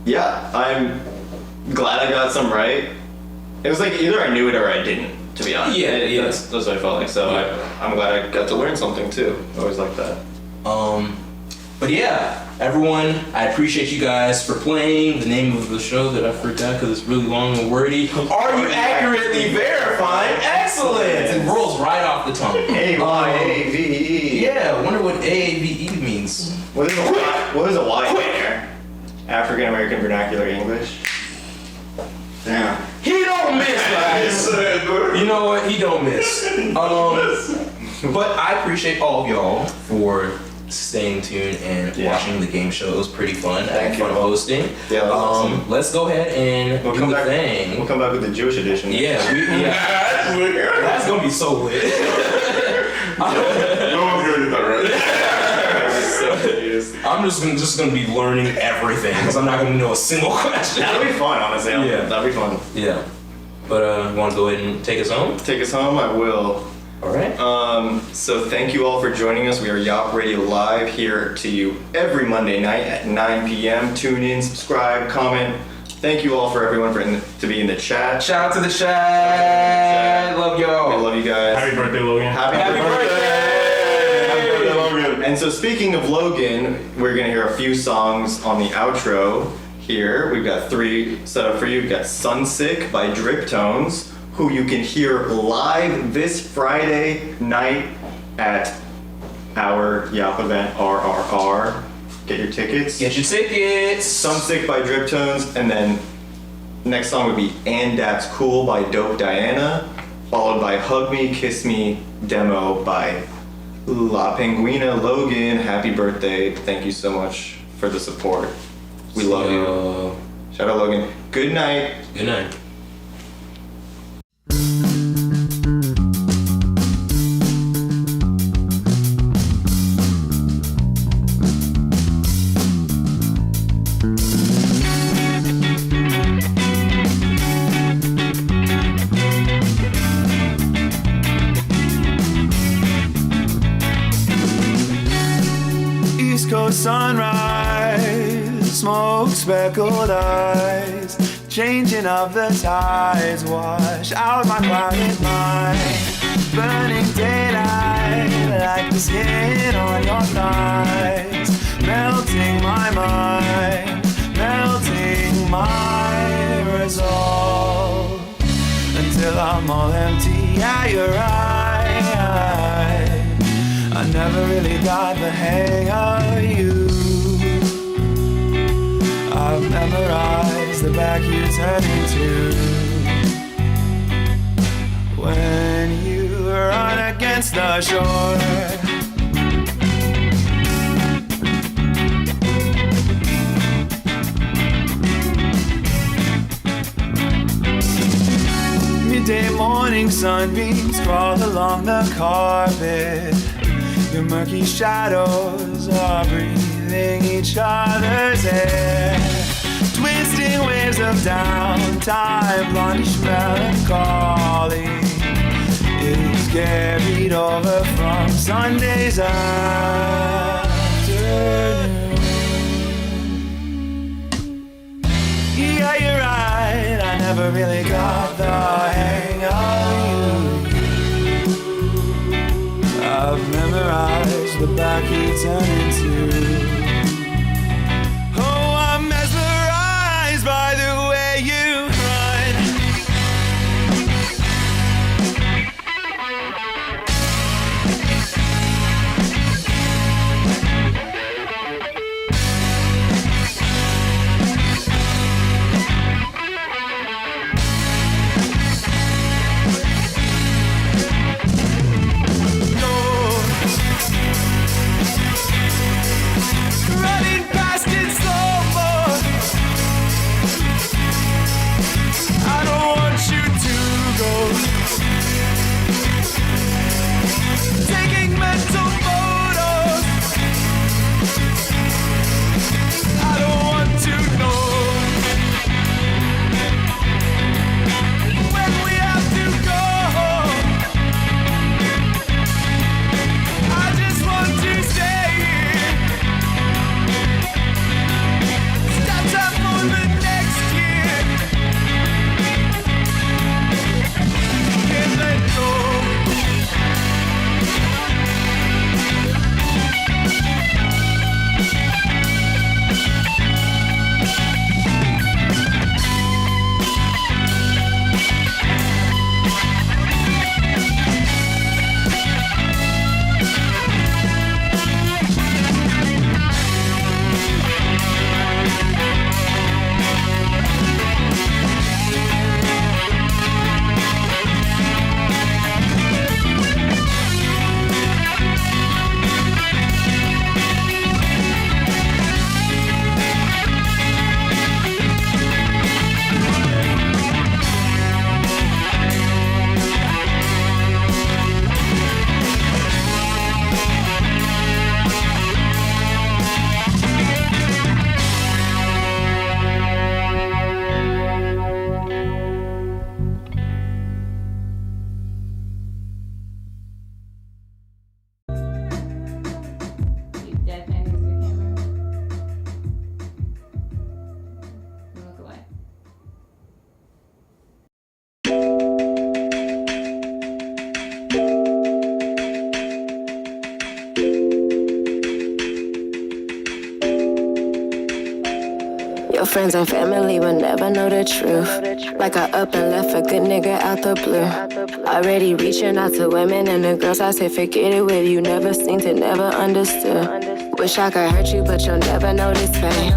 yeah, I'm glad I got some right. It was like either I knew it or I didn't, to be honest.
Yeah.
That's what I felt like. So I'm glad I got to learn something too. I always like that.
But yeah, everyone, I appreciate you guys for playing. The name of the show that I forgot because it's really long and wordy. Are you accurately verifying? Excellent! It rolls right off the tongue.
AAVE.
Yeah, I wonder what AAVE means.
What is a Y there? African American Vernacular English. Damn.
He don't miss, guys. You know what? He don't miss. But I appreciate all of y'all for staying tuned and watching the game show. It was pretty fun. I had fun hosting.
Yeah, that was awesome.
Let's go ahead and do the thing.
We'll come back with the Jewish edition.
Yeah, that's gonna be so lit.
No one's gonna get that right.
I'm just gonna be learning everything because I'm not gonna know a single question.
That'll be fun, honestly.
Yeah,
that'll be fun.
Yeah, but you want to go ahead and take us home?
Take us home. I will.
All right.
So thank you all for joining us. We are Yop Radio Live, here to you every Monday night at 9 p.m. Tune in, subscribe, comment. Thank you all for everyone to be in the chat.
Shout out to the chat. Love y'all.
I love you guys.
Happy birthday, Logan.
Happy birthday. And so speaking of Logan, we're gonna hear a few songs on the outro here. We've got 3 set up for you. We've got Sunsick by Driptones, who you can hear live this Friday night at our Yop event, RRR. Get your tickets.
Get your tickets.
Sunsick by Driptones, and then next song would be And That's Cool by Dope Diana, followed by Hug Me, Kiss Me demo by La Penguina. Logan, happy birthday. Thank you so much for the support. We love you. Shout out Logan. Good night.
Good night.
Sunrise, smoke speckled eyes, changing of the tides, wash out my quiet mind, burning daylight like the skin on your thighs, melting my mind, melting my resolve, until I'm all empty at your eye. I never really got the hang of you. I've memorized the back you turn into when you run against the shore. midday morning sunbeams crawl along the carpet. Your murky shadows are breathing each other's air. Twisting waves of downtime, blondish melancholy is carried over from Sunday's afternoon. Yeah, you're right, I never really got the hang of you. I've memorized the back you turn into. Oh, I'm mesmerized by the way you run. Running past in slow-mo. I don't want you to go. Taking mental photos. I don't want to know when we have to go. I just want to stay here. Stop time for the next year. Can't let go.
Your friends and family will never know the truth. Like I up and left a good nigga out the blue. Already reaching out to women and the girls, I said forget it with you. Never seen it, never understood. Wish I could hurt you, but you'll never notice pain.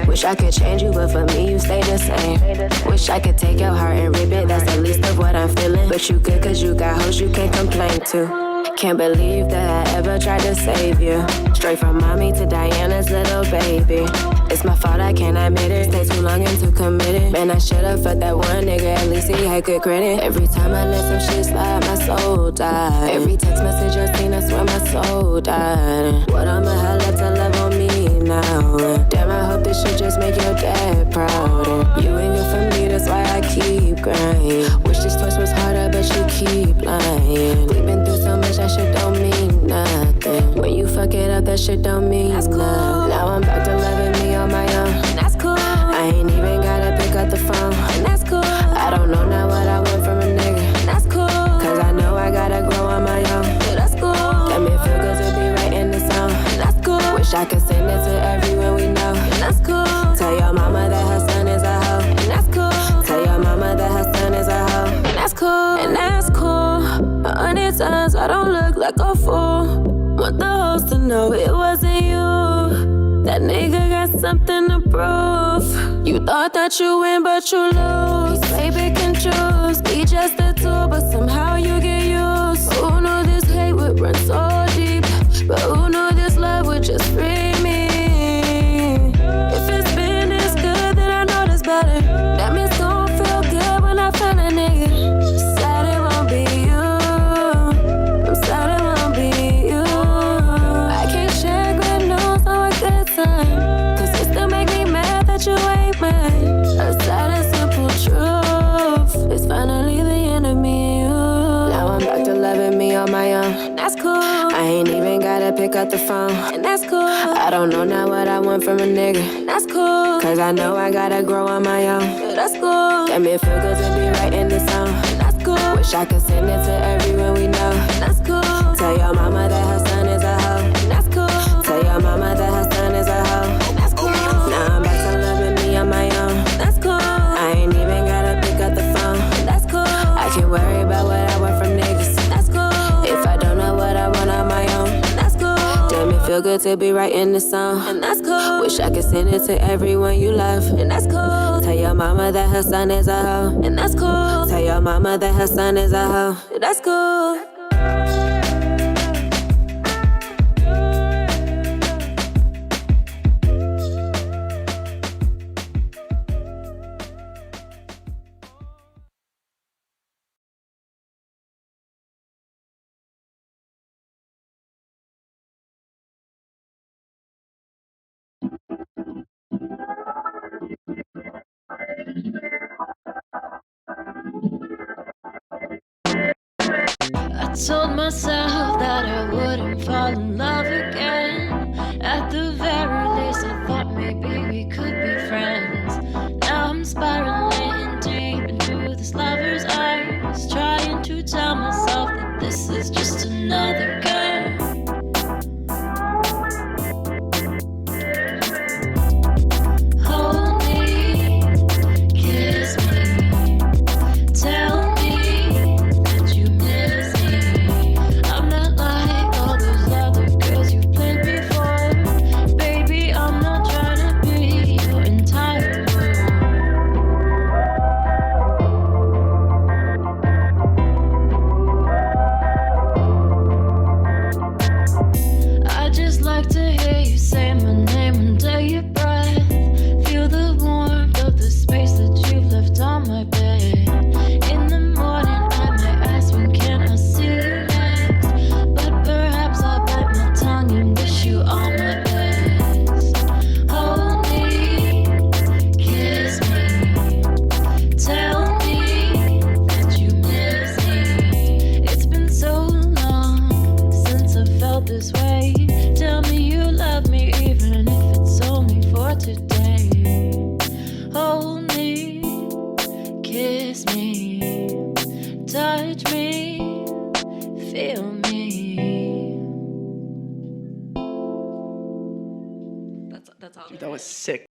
Wish I could change you, but for me you stay the same. Wish I could take your heart and rip it, that's the least of what I'm feeling. But you good cause you got hoes you can't complain to. Can't believe that I ever tried to save you. Straight from mommy to Diana's little baby. It's my fault, I can't admit it. Stay too long and too committed. Man, I should've fucked that one nigga, at least he had good credit. Every time I let some shit slide, my soul died. Every text message I seen, I swear my soul died. What I'ma have left to love on me now? Damn, I hope this shit just make your dad proud. You ain't good for me, that's why I keep grinding. Wish this choice was harder, but you keep lying. We've been through so much, that shit don't mean nothing. When you fuck it up, that shit don't mean nothing. Now I'm back to loving me on my own. That's cool. I ain't even gotta pick up the phone. That's cool. I don't know now what I want from a nigga. That's cool. Cause I know I gotta grow on my own. Yeah, that's cool. Let me feel good to be right in the zone. That's cool. Wish I could send it to everyone we know. That's cool. Tell your mama that her son is a hoe. And that's cool. Tell your mama that her son is a hoe. And that's cool. And that's cool. 100 times I don't look like a fool. Want the hoes to know it wasn't you. That nigga got something to prove. You thought that you win, but you lose. Baby can choose, be just a tool, but somehow you get used. Who knew this hate would run so deep? But who knew this love would just free me? If it's been this good, then I know this better. That means gon' feel good when I find a nigga. pick up the phone, and that's cool. I don't know now what I want from a nigga, and that's cool. Cause I know I gotta grow on my own, yeah, that's cool. Got me feel good to be writing this song, and that's cool. Wish I could send it to everyone we know, and that's cool. Tell your mama that her son is a hoe, and that's cool. Tell your mama that her son is a hoe, and that's cool. Now I'm back to loving me on my own, that's cool. I ain't even gotta pick up the phone, and that's cool. I can worry about what I want from niggas, that's cool. If I don't know what I want on my own, that's cool. Damn, it feel good to be writing this song, and that's cool. Wish I could send it to everyone you love, and that's cool. Tell your mama that her son is a hoe, and that's cool. Tell your mama that her son is a hoe, that's cool.
I told myself that I wouldn't fall in love again. At the very least, I thought maybe we could be friends. Now I'm spiraling deep into this lover's eyes, trying to tell myself that this is just another game. Hold me, kiss me, tell me that you miss me. I'm not like all those other girls you've played before. Baby, I'm not trying to be your entire world. I just like to hear you say my name under your breath. Feel the warmth of the space that you've left on my bed. In the morning I might ask, when can I see you next? But perhaps I'll bite my tongue and wish you all my best. Hold me, kiss me, tell me that you miss me. It's been so long since I felt this way. Tell me you love me even if it's only for today. Hold me, kiss me, touch me, feel me.
That was sick.